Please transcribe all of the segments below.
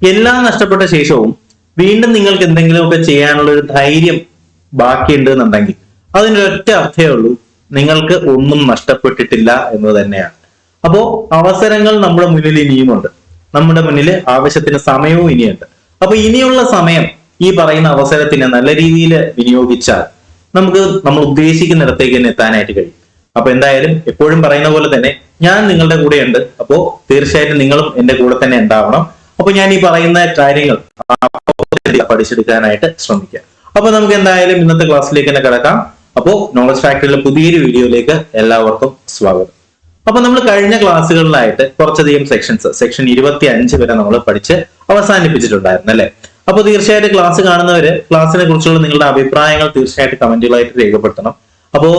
എല്ലാം നഷ്ടപ്പെട്ട ശേഷവും വീണ്ടും നിങ്ങൾക്ക് എന്തെങ്കിലുമൊക്കെ ചെയ്യാനുള്ള ഒരു ധൈര്യം ബാക്കിയുണ്ട് എന്നുണ്ടെങ്കിൽ അതിനൊരൊറ്റ അർത്ഥമേ ഉള്ളൂ, നിങ്ങൾക്ക് ഒന്നും നഷ്ടപ്പെട്ടിട്ടില്ല എന്ന് തന്നെയാണ്. അപ്പോ അവസരങ്ങൾ നമ്മുടെ മുന്നിൽ ഇനിയുമുണ്ട്, നമ്മുടെ മുന്നിൽ ആവശ്യത്തിന് സമയവും ഇനിയുണ്ട്. അപ്പൊ ഇനിയുള്ള സമയം ഈ പറയുന്ന അവസരത്തിനെ നല്ല രീതിയിൽ വിനിയോഗിച്ചാൽ നമുക്ക് നമ്മൾ ഉദ്ദേശിക്കുന്നിടത്തേക്ക് തന്നെ എത്താനായിട്ട് കഴിയും. അപ്പൊ എന്തായാലും എപ്പോഴും പറയുന്ന പോലെ തന്നെ ഞാൻ നിങ്ങളുടെ കൂടെ ഉണ്ട്. അപ്പോ തീർച്ചയായിട്ടും നിങ്ങളും എന്റെ കൂടെ തന്നെ ഉണ്ടാവണം. അപ്പൊ ഞാൻ ഈ പറയുന്ന കാര്യങ്ങൾ പഠിച്ചെടുക്കാനായിട്ട് ശ്രമിക്കുക. അപ്പൊ നമുക്ക് എന്തായാലും ഇന്നത്തെ ക്ലാസ്സിലേക്ക് തന്നെ കിടക്കാം. അപ്പോ നോളജ് ഫാക്ടറിയിലെ പുതിയൊരു വീഡിയോയിലേക്ക് എല്ലാവർക്കും സ്വാഗതം. അപ്പൊ നമ്മൾ കഴിഞ്ഞ ക്ലാസ്സുകളിലായിട്ട് കുറച്ചധികം സെക്ഷൻ 25 വരെ നമ്മൾ പഠിച്ച് അവസാനിപ്പിച്ചിട്ടുണ്ടായിരുന്നു അല്ലെ. അപ്പൊ തീർച്ചയായിട്ടും ക്ലാസ് കാണുന്നവര് ക്ലാസ്സിനെ കുറിച്ചുള്ള നിങ്ങളുടെ അഭിപ്രായങ്ങൾ തീർച്ചയായിട്ടും കമന്റുകളായിട്ട് രേഖപ്പെടുത്തണം. അപ്പോ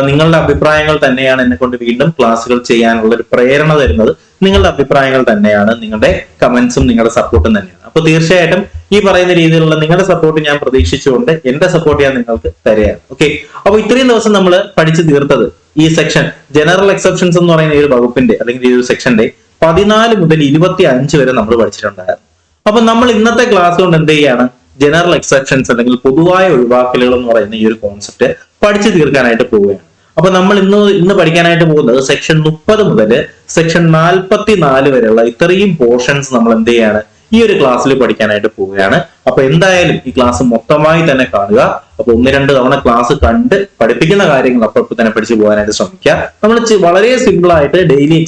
നിങ്ങളുടെ അഭിപ്രായങ്ങൾ തന്നെയാണ് എന്നെ കൊണ്ട് വീണ്ടും ക്ലാസ്സുകൾ ചെയ്യാനുള്ള ഒരു പ്രേരണ തരുന്നത്. നിങ്ങളുടെ അഭിപ്രായങ്ങൾ തന്നെയാണ്, നിങ്ങളുടെ കമന്റ്സും നിങ്ങളുടെ സപ്പോർട്ടും തന്നെയാണ്. അപ്പൊ തീർച്ചയായിട്ടും ഈ പറയുന്ന രീതിയിലുള്ള നിങ്ങളുടെ സപ്പോർട്ട് ഞാൻ പ്രതീക്ഷിച്ചുകൊണ്ട് എന്റെ സപ്പോർട്ട് ഞാൻ നിങ്ങൾക്ക് തരികയാണ്. ഓക്കെ, അപ്പൊ ഇത്രയും ദിവസം നമ്മൾ പഠിച്ചു തീർത്തത് ഈ സെക്ഷൻ ജനറൽ എക്സെപ്ഷൻസ് എന്ന് പറയുന്ന ഈ ഒരു വകുപ്പിന്റെ അല്ലെങ്കിൽ ഈ ഒരു സെക്ഷന്റെ 14 മുതൽ 25 വരെ നമ്മൾ പഠിച്ചിട്ടുണ്ടായിരുന്നു. അപ്പൊ നമ്മൾ ഇന്നത്തെ ക്ലാസ് കൊണ്ട് എന്ത് ചെയ്യാണ്, ജനറൽ എക്സെപ്ഷൻസ് അല്ലെങ്കിൽ പൊതുവായ ഒഴിവാക്കലുകൾ എന്ന് പറയുന്ന ഈ ഒരു കോൺസെപ്റ്റ് പഠിച്ചു തീർക്കാനായിട്ട് പോവുകയാണ്. അപ്പൊ നമ്മൾ ഇന്ന് പഠിക്കാനായിട്ട് പോകുന്നത് സെക്ഷൻ 30 മുതൽ സെക്ഷൻ 44 വരെയുള്ള ഇത്രയും പോർഷൻസ് നമ്മൾ എന്ത് ചെയ്യാണ് ഈ ഒരു ക്ലാസ്സിൽ പഠിക്കാനായിട്ട് പോവുകയാണ്. അപ്പൊ എന്തായാലും ഈ ക്ലാസ് മൊത്തമായി തന്നെ കാണുക. അപ്പൊ 1-2 തവണ ക്ലാസ് കണ്ട് പഠിപ്പിക്കുന്ന കാര്യങ്ങൾ അപ്പോൾ തന്നെ പഠിച്ചു പോകാനായിട്ട് ശ്രമിക്കുക. നമ്മൾ വളരെ സിമ്പിൾ ആയിട്ട് ഡെയിലി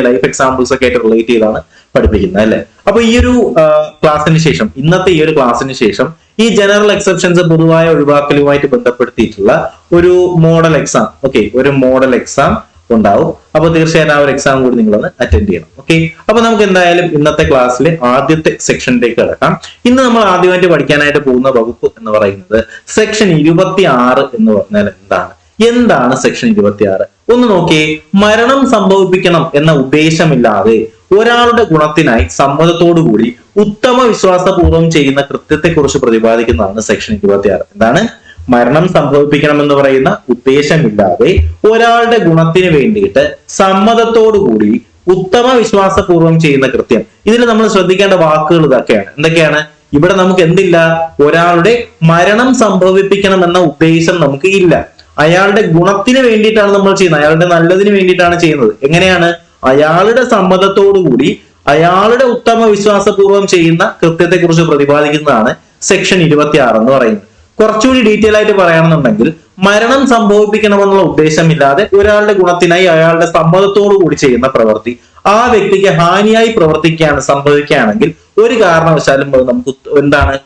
ലൈഫ് എക്സാമ്പിൾസ് ഒക്കെ ആയിട്ട് റിലേറ്റ് ചെയ്താണ് പഠിപ്പിക്കുന്നത് അല്ലെ. അപ്പൊ ഈ ഒരു ക്ലാസ്സിന് ശേഷം, ഇന്നത്തെ ഈ ഒരു ക്ലാസ്സിന് ശേഷം ഈ ജനറൽ എക്സെപ്ഷൻസ് പൊതുവായ ഒഴിവാക്കലുമായിട്ട് ബന്ധപ്പെടുത്തിയിട്ടുള്ള ഒരു മോഡൽ എക്സാം, ഒരു മോഡൽ എക്സാം ഉണ്ടാവും. അപ്പൊ തീർച്ചയായും ആ ഒരു എക്സാം കൂടി നിങ്ങളൊന്ന് അറ്റൻഡ് ചെയ്യണം. ഓക്കെ, അപ്പൊ നമുക്ക് എന്തായാലും ഇന്നത്തെ ക്ലാസ്സിലെ ആദ്യത്തെ സെക്ഷനിലേക്ക് കിടക്കാം. ഇന്ന് നമ്മൾ ആദ്യമായിട്ട് പഠിക്കാനായിട്ട് പോകുന്ന വകുപ്പ് എന്ന് പറയുന്നത് സെക്ഷൻ 26 എന്ന് പറഞ്ഞാൽ എന്താണ് സെക്ഷൻ 26? ഒന്ന് നോക്കിയേ. മരണം സംഭവിപ്പിക്കണം എന്ന ഉദ്ദേശമില്ലാതെ ഒരാളുടെ ഗുണത്തിനായി സമ്മതത്തോടുകൂടി ഉത്തമ വിശ്വാസപൂർവ്വം ചെയ്യുന്ന കൃത്യത്തെ കുറിച്ച് പ്രതിപാദിക്കുന്നതാണ് സെക്ഷൻ 26. എന്താണ്? മരണം സംഭവിപ്പിക്കണം എന്ന് പറയുന്ന ഉദ്ദേശമില്ലാതെ ഒരാളുടെ ഗുണത്തിന് വേണ്ടിയിട്ട് സമ്മതത്തോടുകൂടി ഉത്തമ വിശ്വാസപൂർവ്വം ചെയ്യുന്ന കൃത്യം. ഇതിൽ നമ്മൾ ശ്രദ്ധിക്കേണ്ട വാക്കുകൾ ഇതൊക്കെയാണ്. എന്തൊക്കെയാണ്? ഇവിടെ നമുക്ക് എന്തില്ല, ഒരാളുടെ മരണം സംഭവിപ്പിക്കണം എന്ന ഉദ്ദേശം നമുക്ക് ഇല്ല. അയാളുടെ ഗുണത്തിന് വേണ്ടിയിട്ടാണ് നമ്മൾ ചെയ്യുന്നത്, അയാളുടെ നല്ലതിന് വേണ്ടിയിട്ടാണ് ചെയ്യുന്നത്. എങ്ങനെയാണ്? അയാളുടെ സമ്മതത്തോടുകൂടി അയാളുടെ ഉത്തമ വിശ്വാസപൂർവ്വം ചെയ്യുന്ന കൃത്യത്തെ കുറിച്ച് പ്രതിപാദിക്കുന്നതാണ് സെക്ഷൻ 26 എന്ന് പറയുന്നത്. കുറച്ചുകൂടി ഡീറ്റെയിൽ ആയിട്ട് പറയുകയാണെന്നുണ്ടെങ്കിൽ, മരണം സംഭവിപ്പിക്കണമെന്നുള്ള ഉദ്ദേശമില്ലാതെ ഒരാളുടെ ഗുണത്തിനായി അയാളുടെ സമ്മതത്തോടു കൂടി ചെയ്യുന്ന പ്രവൃത്തി ആ വ്യക്തിക്ക് ഹാനിയായി സംഭവിക്കുകയാണെങ്കിൽ ഒരു കാരണവശാലും അത് നമുക്ക്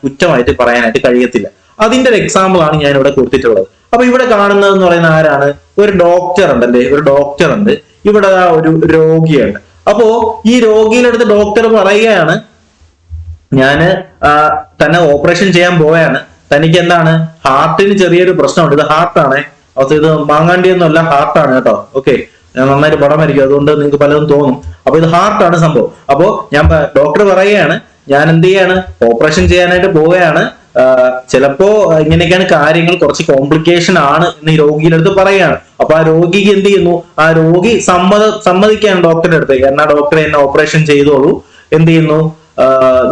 കുറ്റമായിട്ട് പറയാനായിട്ട് കഴിയത്തില്ല. അതിന്റെ ഒരു എക്സാമ്പിൾ ആണ് ഞാൻ ഇവിടെ കൊടുത്തിട്ടുള്ളത്. അപ്പൊ ഇവിടെ കാണുന്നത് എന്ന് പറയുന്ന ആരാണ്? ഒരു ഡോക്ടർ ഉണ്ടല്ലേ, ഒരു ഡോക്ടർ ഉണ്ട്. ഇവിടെ ഒരു രോഗിയുണ്ട്. അപ്പോ ഈ രോഗിയുടെ അടുത്ത് ഡോക്ടർ പറയുകയാണ്, ഞാന് തന്നെ ഓപ്പറേഷൻ ചെയ്യാൻ പോവുകയാണ്, തനിക്ക് ഹാർട്ടിന് ചെറിയൊരു പ്രശ്നമുണ്ട്, ഇത് ഹാർട്ടാണ്, ഇത് മാങ്ങാണ്ടിയൊന്നുമല്ല, ഹാർട്ടാണ് കേട്ടോ. ഓക്കെ, ഞാൻ നന്നായിട്ട് പടം വരയ്ക്കും, അതുകൊണ്ട് നിങ്ങൾക്ക് പലതും തോന്നും. അപ്പൊ ഇത് ഹാർട്ടാണ് സംഭവം. അപ്പോ ഡോക്ടർ പറയുകയാണ്, ഞാൻ എന്ത് ചെയ്യാണ്, ഓപ്പറേഷൻ ചെയ്യാനായിട്ട് പോവുകയാണ്, ചിലപ്പോ ഇങ്ങനെയൊക്കെയാണ് കാര്യങ്ങൾ, കുറച്ച് കോംപ്ലിക്കേഷൻ ആണ് എന്ന് ഈ രോഗിയുടെ അടുത്ത് പറയുകയാണ്. അപ്പൊ ആ രോഗിക്ക് എന്ത് ചെയ്യുന്നു, ആ രോഗി സമ്മതിക്കുകയാണ് ഡോക്ടറുടെ അടുത്ത്, കാരണം ഡോക്ടറെ എന്നെ ഓപ്പറേഷൻ ചെയ്തോളൂ, എന്ത് ചെയ്യുന്നു,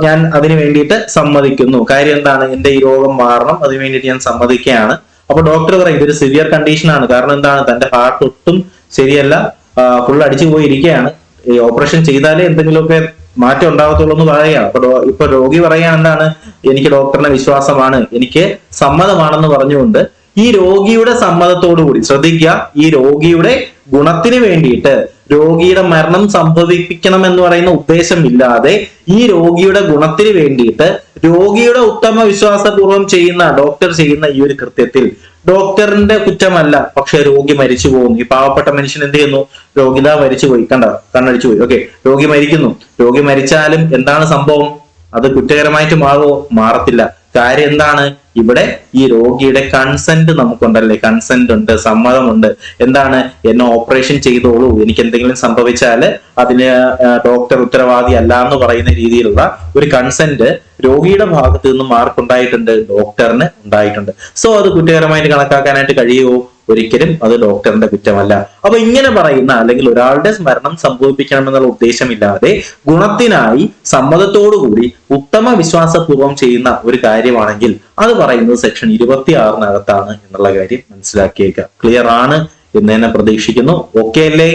ഞാൻ അതിന് വേണ്ടിയിട്ട് സമ്മതിക്കുന്നു. കാര്യം എന്റെ ഈ രോഗം മാറണം, അതിന് വേണ്ടിയിട്ട് ഞാൻ സമ്മതിക്കുകയാണ്. അപ്പൊ ഡോക്ടർ പറയും, ഇതൊരു സിവിയർ കണ്ടീഷൻ ആണ്, കാരണം തന്റെ ഹാർട്ട് ഒട്ടും ശരിയല്ല, ഫുൾ അടിച്ചു പോയിരിക്കുകയാണ്, ഈ ഓപ്പറേഷൻ ചെയ്താലേ എന്തെങ്കിലുമൊക്കെ മാറ്റം ഉണ്ടാകത്തുള്ളൂ എന്ന് പറയുകയാണ്. ഇപ്പൊ രോഗി പറയുകയാണ്, എനിക്ക് ഡോക്ടറിനെ വിശ്വാസമാണ്, എനിക്ക് സമ്മതമാണെന്ന് പറഞ്ഞുകൊണ്ട് ഈ രോഗിയുടെ സമ്മതത്തോടുകൂടി, ശ്രദ്ധിക്കുക, ഈ രോഗിയുടെ ഗുണത്തിന് വേണ്ടിയിട്ട്, രോഗിയുടെ മരണം സംഭവിപ്പിക്കണം എന്ന് പറയുന്ന ഉദ്ദേശമില്ലാതെ ഈ രോഗിയുടെ ഗുണത്തിന് വേണ്ടിയിട്ട് രോഗിയുടെ ഉത്തമ വിശ്വാസപൂർവ്വം ഡോക്ടർ ചെയ്യുന്ന ഈ ഒരു കൃത്യത്തിൽ ഡോക്ടറിന്റെ കുറ്റമല്ല, പക്ഷെ രോഗി മരിച്ചു പോകുന്നു. ഈ പാവപ്പെട്ട മനുഷ്യൻ എന്ത് ചെയ്യുന്നു, രോഗിതാ മരിച്ചുപോയി, കണ്ണടിച്ചു പോയി. ഓക്കെ, രോഗി മരിക്കുന്നു. രോഗി മരിച്ചാലും എന്താണ് സംഭവം? അത് കുറ്റകരമായിട്ട് മാറത്തില്ല. കാര്യം ഇവിടെ ഈ രോഗിയുടെ കൺസെന്റ് നമുക്കുണ്ടല്ലേ, കൺസെന്റ് ഉണ്ട്, സമ്മതമുണ്ട്. എന്നെ ഓപ്പറേഷൻ ചെയ്തോളൂ, എനിക്ക് എന്തെങ്കിലും സംഭവിച്ചാല് അതിന് ഡോക്ടർ ഉത്തരവാദി അല്ല എന്ന് പറയുന്ന രീതിയിലുള്ള ഒരു കൺസെന്റ് രോഗിയുടെ ഭാഗത്ത് നിന്ന് മാർക്കുണ്ടായിട്ടുണ്ട്, ഡോക്ടറിന് ഉണ്ടായിട്ടുണ്ട്. സോ അത് കുറ്റകരമായിട്ട് കണക്കാക്കാനായിട്ട് കഴിയുമോ? ഒരിക്കലും അത് ഡോക്ടറിന്റെ കുറ്റമല്ല. അപ്പൊ ഇങ്ങനെ പറയുന്ന അല്ലെങ്കിൽ ഒരാളുടെ മരണം സംഭവിപ്പിക്കണമെന്നുള്ള ഉദ്ദേശമില്ലാതെ ഗുണത്തിനായി സമ്മതത്തോടുകൂടി ഉത്തമ വിശ്വാസപൂർവ്വം ചെയ്യുന്ന ഒരു കാര്യമാണെങ്കിൽ അത് പറയുന്നത് സെക്ഷൻ 26-നകത്താണ് എന്നുള്ള കാര്യം മനസ്സിലാക്കിയേക്കുക. ക്ലിയർ ആണ് എന്ന് തന്നെ പ്രതീക്ഷിക്കുന്നു. ഓക്കെ അല്ലേ?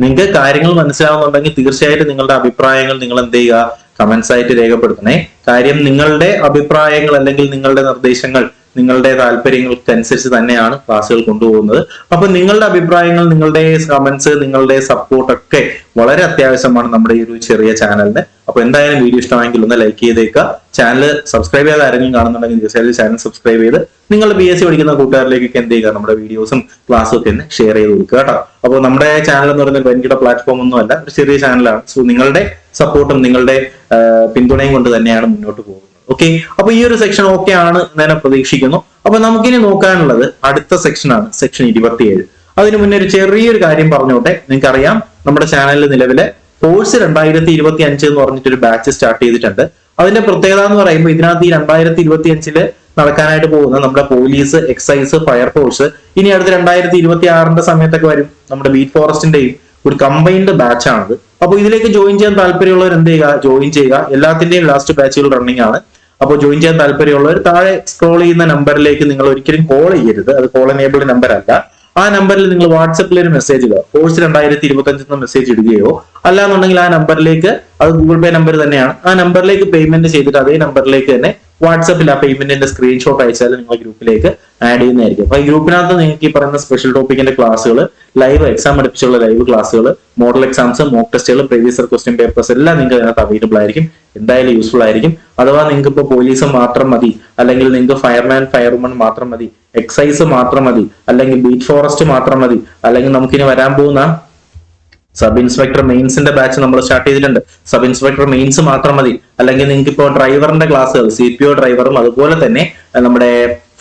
നിങ്ങൾക്ക് കാര്യങ്ങൾ മനസ്സിലാവുന്നുണ്ടെങ്കിൽ തീർച്ചയായിട്ടും നിങ്ങളുടെ അഭിപ്രായങ്ങൾ നിങ്ങൾ എന്ത് ചെയ്യുക, കമന്റ്സ് ആയിട്ട് രേഖപ്പെടുത്തണേ. കാര്യം നിങ്ങളുടെ അഭിപ്രായങ്ങൾ അല്ലെങ്കിൽ നിങ്ങളുടെ നിർദ്ദേശങ്ങൾ നിങ്ങളുടെ താല്പര്യങ്ങൾക്ക് അനുസരിച്ച് തന്നെയാണ് ക്ലാസ്സുകൾ കൊണ്ടുപോകുന്നത്. അപ്പൊ നിങ്ങളുടെ അഭിപ്രായങ്ങൾ, നിങ്ങളുടെ കമന്റ്സ്, നിങ്ങളുടെ സപ്പോർട്ട് ഒക്കെ വളരെ അത്യാവശ്യമാണ് നമ്മുടെ ഈ ഒരു ചെറിയ ചാനലിന്. അപ്പൊ എന്തായാലും വീഡിയോ ഇഷ്ടമായെങ്കിൽ ഒന്ന് ലൈക്ക് ചെയ്തേക്കുക. ചാനൽ സബ്സ്ക്രൈബ് ചെയ്ത് ആരെങ്കിലും കാണുന്നുണ്ടെങ്കിൽ തീർച്ചയായും ചാനൽ സബ്സ്ക്രൈബ് ചെയ്ത് നിങ്ങൾ PSC പഠിക്കുന്ന കൂട്ടുകാരിലേക്കൊക്കെ എന്ത് ചെയ്യുക, നമ്മുടെ വീഡിയോസും ക്ലാസ്സും ഒക്കെ ഒന്ന് ഷെയർ ചെയ്ത് കൊടുക്കുക കേട്ടോ. അപ്പോൾ നമ്മുടെ ചാനൽ എന്ന് പറയുന്നത് വൻകിട പ്ലാറ്റ്ഫോം ഒന്നും അല്ല, ഒരു ചെറിയ ചാനലാണ്. സോ നിങ്ങളുടെ സപ്പോർട്ടും നിങ്ങളുടെ പിന്തുണയും കൊണ്ട് തന്നെയാണ് മുന്നോട്ട് പോകുന്നത്. ഓക്കെ, അപ്പൊ ഈ ഒരു സെക്ഷൻ ഓക്കെ ആണ് എന്ന് തന്നെ പ്രതീക്ഷിക്കുന്നു. അപ്പൊ നമുക്കിനി നോക്കാനുള്ളത് അടുത്ത സെക്ഷനാണ്, സെക്ഷൻ 27. അതിന് മുന്നേ ഒരു ചെറിയൊരു കാര്യം പറഞ്ഞോട്ടെ. നിങ്ങൾക്കറിയാം നമ്മുടെ ചാനലിൽ നിലവിലെ കോഴ്സ് 2025 എന്ന് പറഞ്ഞിട്ടൊരു ബാച്ച് സ്റ്റാർട്ട് ചെയ്തിട്ടുണ്ട്. അതിന്റെ പ്രത്യേകത എന്ന് പറയുമ്പോൾ ഇതിനകത്ത് ഈ 2025 നടക്കാനായിട്ട് പോകുന്ന നമ്മുടെ പോലീസ്, എക്സൈസ്, ഫയർഫോഴ്സ്, ഇനി അടുത്ത 2026 സമയത്തൊക്കെ വരും നമ്മുടെ ബീറ്റ് ഫോറസ്റ്റിന്റെയും ഒരു കമ്പൈൻഡ് ബാച്ച് ആണത്. അപ്പൊ ഇതിലേക്ക് ജോയിൻ ചെയ്യാൻ താല്പര്യമുള്ളവർ എന്ത് ചെയ്യുക, ജോയിൻ ചെയ്യുക. എല്ലാത്തിന്റെയും ലാസ്റ്റ് ബാച്ചുകൾ റണ്ണിങ് ആണ്. അപ്പോൾ ജോയിൻ ചെയ്യാൻ താല്പര്യമുള്ളവർ താഴെ സ്ക്രോൾ ചെയ്യുന്ന നമ്പറിലേക്ക് നിങ്ങൾ ഒരിക്കലും കോൾ ചെയ്യരുത്. അത് കോൾ എനേബിൾഡ് നമ്പർ അല്ല. ആ നമ്പറിൽ നിങ്ങൾ വാട്സപ്പിൽ ഒരു മെസ്സേജ് ഇടുക, കോഴ്സ് 2025 മെസ്സേജ് ഇടുകയോ അല്ലാന്നുണ്ടെങ്കിൽ ആ നമ്പറിലേക്ക്, അത് ഗൂഗിൾ പേ നമ്പർ തന്നെയാണ്, ആ നമ്പറിലേക്ക് പേയ്മെന്റ് ചെയ്തിട്ട് അതേ നമ്പറിലേക്ക് തന്നെ വാട്സപ്പിൽ ആ പേയ്മെന്റിന്റെ സ്ക്രീൻഷോട്ട് അയച്ചാൽ നിങ്ങൾ ഗ്രൂപ്പിലേക്ക് ആഡ് ചെയ്യുന്നതായിരിക്കും. അപ്പൊ ഈ ഗ്രൂപ്പിനകത്ത് നിങ്ങൾക്ക് ഈ പറയുന്ന സ്പെഷ്യൽ ടോപ്പിക്കിന്റെ ക്ലാസ്സുകൾ, ലൈവ് എക്സാം അടുപ്പിച്ചുള്ള ലൈവ് ക്ലാസ്സുകൾ, മോഡൽ എക്സാംസ്, മോക്ക് ടെസ്റ്റുകൾ, പ്രീവിയസ് ഇയർ ക്വസ്റ്റ്യൻ പേപ്പേഴ്സ് എല്ലാം നിങ്ങൾക്ക് അതിനകത്ത് അവൈലബിൾ ആയിരിക്കും. എന്തായാലും യൂസ്ഫുൾ ആയിരിക്കും. അഥവാ നിങ്ങൾക്ക് ഇപ്പോൾ പോലീസ് മാത്രം മതി, അല്ലെങ്കിൽ നിങ്ങൾക്ക് ഫയർമാൻ, ഫയർവുമൺ മാത്രം മതി, എക്സൈസ് മാത്രം മതി, അല്ലെങ്കിൽ ബീറ്റ് ഫോറസ്റ്റ് മാത്രം മതി, അല്ലെങ്കിൽ നമുക്കിനി വരാൻ പോകുന്ന സബ് ഇൻസ്പെക്ടർ മെയിൻസിന്റെ ബാച്ച് നമ്മൾ സ്റ്റാർട്ട് ചെയ്തിട്ടുണ്ട്, സബ് ഇൻസ്പെക്ടർ മെയിൻസ് മാത്രം മതി, അല്ലെങ്കിൽ നിങ്ങൾക്ക് ഇപ്പോൾ ഡ്രൈവറിന്റെ ക്ലാസ്സുകൾ, CPO ഡ്രൈവറും അതുപോലെ തന്നെ നമ്മുടെ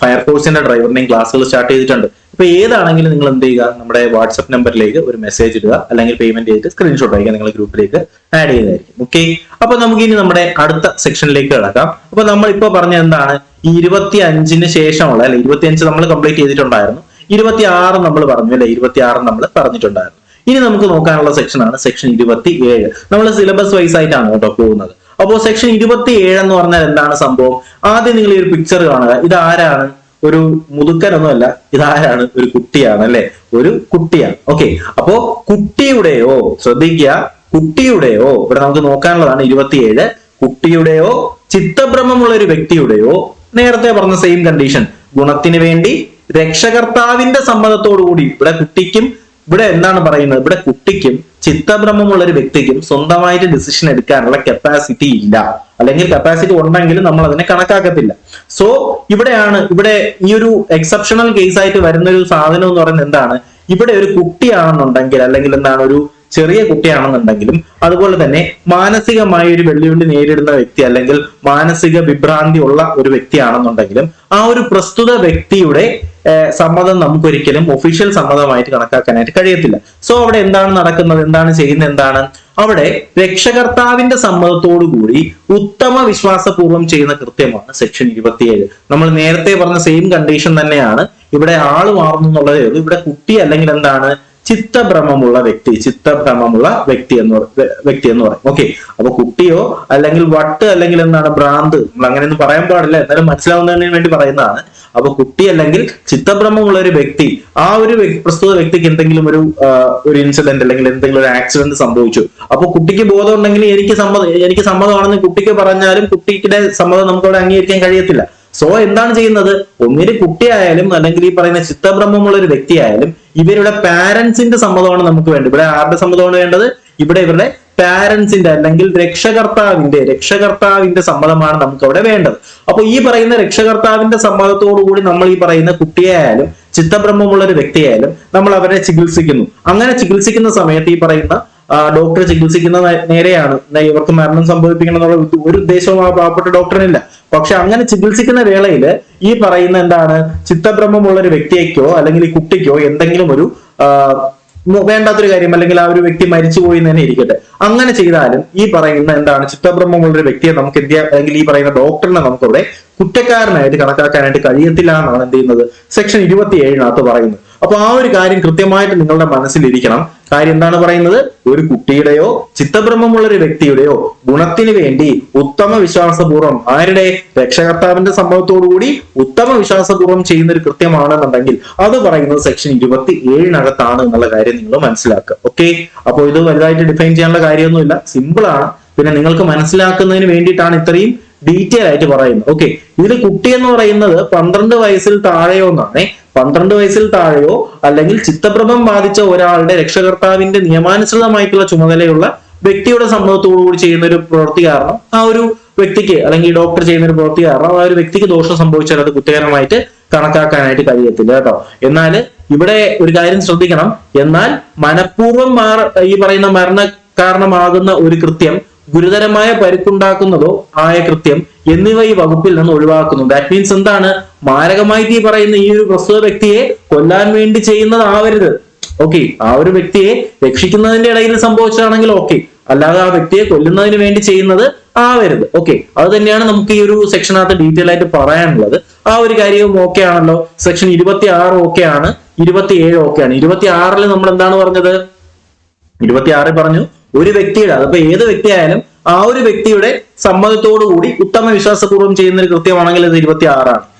ഫയർഫോഴ്സിന്റെ ഡ്രൈവറിന്റെയും ക്ലാസ്സുകൾ സ്റ്റാർട്ട് ചെയ്തിട്ടുണ്ട്. ഇപ്പൊ ഏതാണെങ്കിലും നിങ്ങൾ എന്ത് ചെയ്യുക, നമ്മുടെ വാട്സ്ആപ്പ് നമ്പറിലേക്ക് ഒരു മെസ്സേജ് ഇടുക, അല്ലെങ്കിൽ പേയ്മെന്റ് ചെയ്തിട്ട് സ്ക്രീൻഷോട്ട് അയക്കുക, നിങ്ങൾ ഗ്രൂപ്പിലേക്ക് ആഡ് ചെയ്യുന്നതായിരിക്കും. ഓക്കെ, അപ്പൊ നമുക്ക് ഇനി നമ്മുടെ അടുത്ത സെക്ഷനിലേക്ക് കിടക്കാം. അപ്പൊ നമ്മൾ ഇപ്പൊ പറഞ്ഞ എന്താണ്, ഈ 25 ശേഷമുള്ള, അല്ലെ 25 നമ്മൾ കംപ്ലീറ്റ് ചെയ്തിട്ടുണ്ടായിരുന്നു, 26 നമ്മൾ പറഞ്ഞു, അല്ലെ 26 നമ്മൾ പറഞ്ഞിട്ടുണ്ടായിരുന്നു. ഇനി നമുക്ക് നോക്കാനുള്ള സെക്ഷനാണ് സെക്ഷൻ 27. നമ്മൾ സിലബസ് വൈസ് ആയിട്ടാണ് കേട്ടോ പോകുന്നത്. അപ്പോൾ സെക്ഷൻ 27 എന്ന് പറഞ്ഞാൽ എന്താണ് സംഭവം? ആദ്യം നിങ്ങൾ ഈ ഒരു പിക്ചർ കാണുക. ഇതാരാണ്? ഒരു മുതുക്കനൊന്നുമല്ല, ഇതാരാണ്? ഒരു കുട്ടിയാണ്, അല്ലെ? ഒരു കുട്ടിയാണ്. ഓക്കെ, അപ്പോ കുട്ടിയുടെയോ, ശ്രദ്ധിക്കുക, കുട്ടിയുടെയോ, ഇവിടെ നമുക്ക് നോക്കാനുള്ളതാണ് 27. കുട്ടിയുടെയോ ചിത്തഭ്രമമുള്ള ഒരു വ്യക്തിയുടെയോ, നേരത്തെ പറഞ്ഞ സെയിം കണ്ടീഷൻ, ഗുണത്തിന് വേണ്ടി രക്ഷകർത്താവിന്റെ സമ്മതത്തോടുകൂടി, ഇവിടെ എന്താണ് പറയുന്നത്, ഇവിടെ കുട്ടിക്കും ചിത്തഭ്രമമുള്ള ഒരു വ്യക്തിക്കും സ്വന്തമായിട്ട് ഡിസിഷൻ എടുക്കാനുള്ള കപ്പാസിറ്റി ഇല്ല, അല്ലെങ്കിൽ കപ്പാസിറ്റി ഉണ്ടെങ്കിലും നമ്മൾ അതിനെ കണക്കാക്കത്തില്ല. സോ ഇവിടെ ഈ ഒരു എക്സെപ്ഷണൽ കേസ് ആയിട്ട് വരുന്ന ഒരു സാധനം എന്ന് പറയുന്നത് എന്താണ്, ഇവിടെ ഒരു കുട്ടിയാണെന്നുണ്ടെങ്കിൽ, അല്ലെങ്കിൽ എന്താണ്, ഒരു ചെറിയ കുട്ടിയാണെന്നുണ്ടെങ്കിലും, അതുപോലെ തന്നെ മാനസികമായ ഒരു വെല്ലുവിളി നേരിടുന്ന വ്യക്തി, അല്ലെങ്കിൽ മാനസിക വിഭ്രാന്തി ഉള്ള ഒരു വ്യക്തിയാണെന്നുണ്ടെങ്കിലും, ആ ഒരു പ്രസ്തുത വ്യക്തിയുടെ സമ്മതം നമുക്കൊരിക്കലും ഒഫീഷ്യൽ സമ്മതമായിട്ട് കണക്കാക്കാനായിട്ട് കഴിയത്തില്ല. സോ അവിടെ എന്താണ് നടക്കുന്നത്, എന്താണ് ചെയ്യുന്നത്, എന്താണ് അവിടെ രക്ഷകർത്താവിന്റെ സമ്മതത്തോടു കൂടി ഉത്തമ വിശ്വാസപൂർവ്വം ചെയ്യുന്ന കൃത്യമാണ് സെക്ഷൻ 27. നമ്മൾ നേരത്തെ പറഞ്ഞ സെയിം കണ്ടീഷൻ തന്നെയാണ് ഇവിടെ ആള് മാറുന്നു എന്നുള്ളതേ ഉള്ളൂ. ഇവിടെ കുട്ടി അല്ലെങ്കിൽ എന്താണ്, ചിത്തഭ്രമമുള്ള വ്യക്തി എന്ന് പറയും. ഓക്കെ, അപ്പൊ കുട്ടിയോ അല്ലെങ്കിൽ വട്ട് അല്ലെങ്കിൽ എന്താണ് ഭ്രാന്ത്, നമ്മൾ അങ്ങനെയൊന്നും പറയാൻ പാടില്ല, എന്നാലും മനസ്സിലാവുന്നതിന് വേണ്ടി പറയുന്നതാണ്. അപ്പൊ കുട്ടി അല്ലെങ്കിൽ ചിത്തഭ്രമമുള്ള ഒരു വ്യക്തി, ആ ഒരു പ്രസ്തുത വ്യക്തിക്ക് എന്തെങ്കിലും ഒരു ഇൻസിഡന്റ് അല്ലെങ്കിൽ എന്തെങ്കിലും ഒരു ആക്സിഡന്റ് സംഭവിച്ചു. അപ്പൊ കുട്ടിക്ക് ബോധം ഉണ്ടെങ്കിൽ എനിക്ക് സമ്മതമാണെന്ന് കുട്ടിക്ക് പറഞ്ഞാലും കുട്ടിയുടെ സമ്മതം നമുക്ക് അവിടെ അംഗീകരിക്കാൻ കഴിയത്തില്ല. സോ എന്താണ് ചെയ്യുന്നത്, ഒന്നിന് കുട്ടിയായാലും അല്ലെങ്കിൽ ഈ പറയുന്ന ചിത്തഭ്രമമുള്ള ഒരു വ്യക്തിയായാലും ഇവരുടെ പാരന്റ്സിന്റെ സമ്മതമാണ് നമുക്ക് വേണ്ടത്. ഇവിടെ ആരുടെ സമ്മതമാണ് വേണ്ടത്, ഇവിടെ ഇവരുടെ പാരന്റ്സിന്റെ അല്ലെങ്കിൽ രക്ഷകർത്താവിന്റെ സമ്മതമാണ് നമുക്ക് അവിടെ വേണ്ടത്. അപ്പൊ ഈ പറയുന്ന രക്ഷകർത്താവിന്റെ സമ്മതത്തോടു കൂടി നമ്മൾ ഈ പറയുന്ന കുട്ടിയായാലും ചിത്തഭ്രമമുള്ള ഒരു വ്യക്തിയായാലും നമ്മൾ അവരെ ചികിത്സിക്കുന്നു. അങ്ങനെ ചികിത്സിക്കുന്ന സമയത്ത് ഈ പറയുന്ന ഡോക്ടർ ചികിത്സിക്കുന്ന നേരെയാണ്, ഇവർക്ക് മരണം സംഭവിപ്പിക്കണം എന്നുള്ള ഒരു ഉദ്ദേശവും ആ പാവപ്പെട്ട ഡോക്ടറിനില്ല. പക്ഷെ അങ്ങനെ ചികിത്സിക്കുന്ന വേളയിൽ ഈ പറയുന്ന എന്താണ്, ചിത്തഭ്രമമുള്ള ഒരു വ്യക്തിക്കോ അല്ലെങ്കിൽ ഈ കുട്ടിക്കോ എന്തെങ്കിലും ഒരു വേണ്ടാത്തൊരു കാര്യം, അല്ലെങ്കിൽ ആ ഒരു വ്യക്തി മരിച്ചുപോയി എന്ന് തന്നെ ഇരിക്കട്ടെ, അങ്ങനെ ചെയ്താലും ഈ പറയുന്ന എന്താണ്, ചിത്തഭ്രമമുള്ള ഒരു വ്യക്തിയെ നമുക്ക് അല്ലെങ്കിൽ ഈ പറയുന്ന ഡോക്ടറിനെ നമുക്കവിടെ കുറ്റക്കാരനായിട്ട് കണക്കാക്കാനായിട്ട് കഴിയത്തില്ല എന്നാണ് എന്ത് ചെയ്യുന്നത് സെക്ഷൻ 27 പറയുന്നത്. അപ്പൊ ആ ഒരു കാര്യം കൃത്യമായിട്ട് നിങ്ങളുടെ മനസ്സിലിരിക്കണം. കാര്യം എന്താണ് പറയുന്നത്? ഒരു കുട്ടിയുടെയോ ചിത്തഭ്രമമുള്ള ഒരു വ്യക്തിയുടെയോ ഗുണത്തിന് വേണ്ടി ഉത്തമ വിശ്വാസപൂർവ്വം ആരുടെ രക്ഷകർത്താവിന്റെ സമ്മതത്തോടുകൂടി ഉത്തമ വിശ്വാസപൂർവ്വം ചെയ്യുന്ന ഒരു കൃത്യമാണെന്നുണ്ടെങ്കിൽ അത് പറയുന്നത് സെക്ഷൻ 27 എന്നുള്ള കാര്യം നിങ്ങൾ മനസ്സിലാക്കുക. ഓക്കെ, അപ്പോൾ ഇത് വലുതായിട്ട് ഡിഫൈൻ ചെയ്യാനുള്ള കാര്യമൊന്നുമില്ല, സിമ്പിൾ ആണ്. പിന്നെ നിങ്ങൾക്ക് മനസ്സിലാക്കുന്നതിന് വേണ്ടിയിട്ടാണ് ഇത്രയും ഡീറ്റെയിൽ ആയിട്ട് പറയുന്നത്. ഓക്കെ, ഇതിൽ കുട്ടി എന്ന് പറയുന്നത് 12 വയസ്സിൽ താഴെയോ എന്നാണ്. 12 വയസ്സിൽ താഴെയോ അല്ലെങ്കിൽ ചിത്തഭ്രമം ബാധിച്ച ഒരാളുടെ രക്ഷകർത്താവിന്റെ നിയമാനുസൃതമായിട്ടുള്ള ചുമതലയുള്ള വ്യക്തിയുടെ സമ്മതത്തോടുകൂടി ചെയ്യുന്ന ഒരു പ്രവൃത്തി കാരണം ആ ഒരു വ്യക്തിക്ക്, അല്ലെങ്കിൽ ഡോക്ടർ ചെയ്യുന്ന ഒരു പ്രവൃത്തി കാരണം ആ ഒരു വ്യക്തിക്ക് ദോഷം സംഭവിച്ചാൽ അത് കുറ്റകരമായിട്ട് കണക്കാക്കാനായിട്ട് കഴിയത്തില്ല കേട്ടോ. എന്നാൽ ഇവിടെ ഒരു കാര്യം ശ്രദ്ധിക്കണം. എന്നാൽ മനഃപൂർവ്വം ഈ പറയുന്ന മരണ കാരണമാകുന്ന ഒരു കൃത്യം ഗുരുതരമായ പരിക്കുണ്ടാക്കുന്നതോ ആയ കൃത്യം എന്നിവ ഈ വകുപ്പിൽ നിന്ന് ഒഴിവാക്കുന്നു. ദാറ്റ് മീൻസ് എന്താണ്? മാരകമായിട്ട് ഈ പറയുന്ന ഈ ഒരു പ്രസ്തുത വ്യക്തിയെ കൊല്ലാൻ വേണ്ടി ചെയ്യുന്നതാവരുത്. ഓക്കെ, ആ ഒരു വ്യക്തിയെ രക്ഷിക്കുന്നതിന്റെ ഇടയിൽ സംഭവിച്ചതാണെങ്കിൽ ഓക്കെ, അല്ലാതെ ആ വ്യക്തിയെ കൊല്ലുന്നതിന് വേണ്ടി ചെയ്യുന്നത് ആവരുത്. ഓക്കെ, അത് തന്നെയാണ് നമുക്ക് ഈ ഒരു സെക്ഷനകത്ത് ഡീറ്റെയിൽ ആയിട്ട് പറയാനുള്ളത്. ആ ഒരു കാര്യവും ഓക്കെ ആണല്ലോ. സെക്ഷൻ 26 ഓക്കെ ആണ്, 27 ഓക്കെ ആണ്. 26 നമ്മൾ എന്താണ് പറഞ്ഞത്? 26 പറഞ്ഞു ഒരു വ്യക്തിയുടെ, അതിപ്പോ ഏത് വ്യക്തിയായാലും ആ ഒരു വ്യക്തിയുടെ സമ്മതത്തോടു കൂടി ഉത്തമ വിശ്വാസപൂർവ്വം ചെയ്യുന്ന ഒരു കൃത്യമാണെങ്കിൽ അത് 26 ആണ്.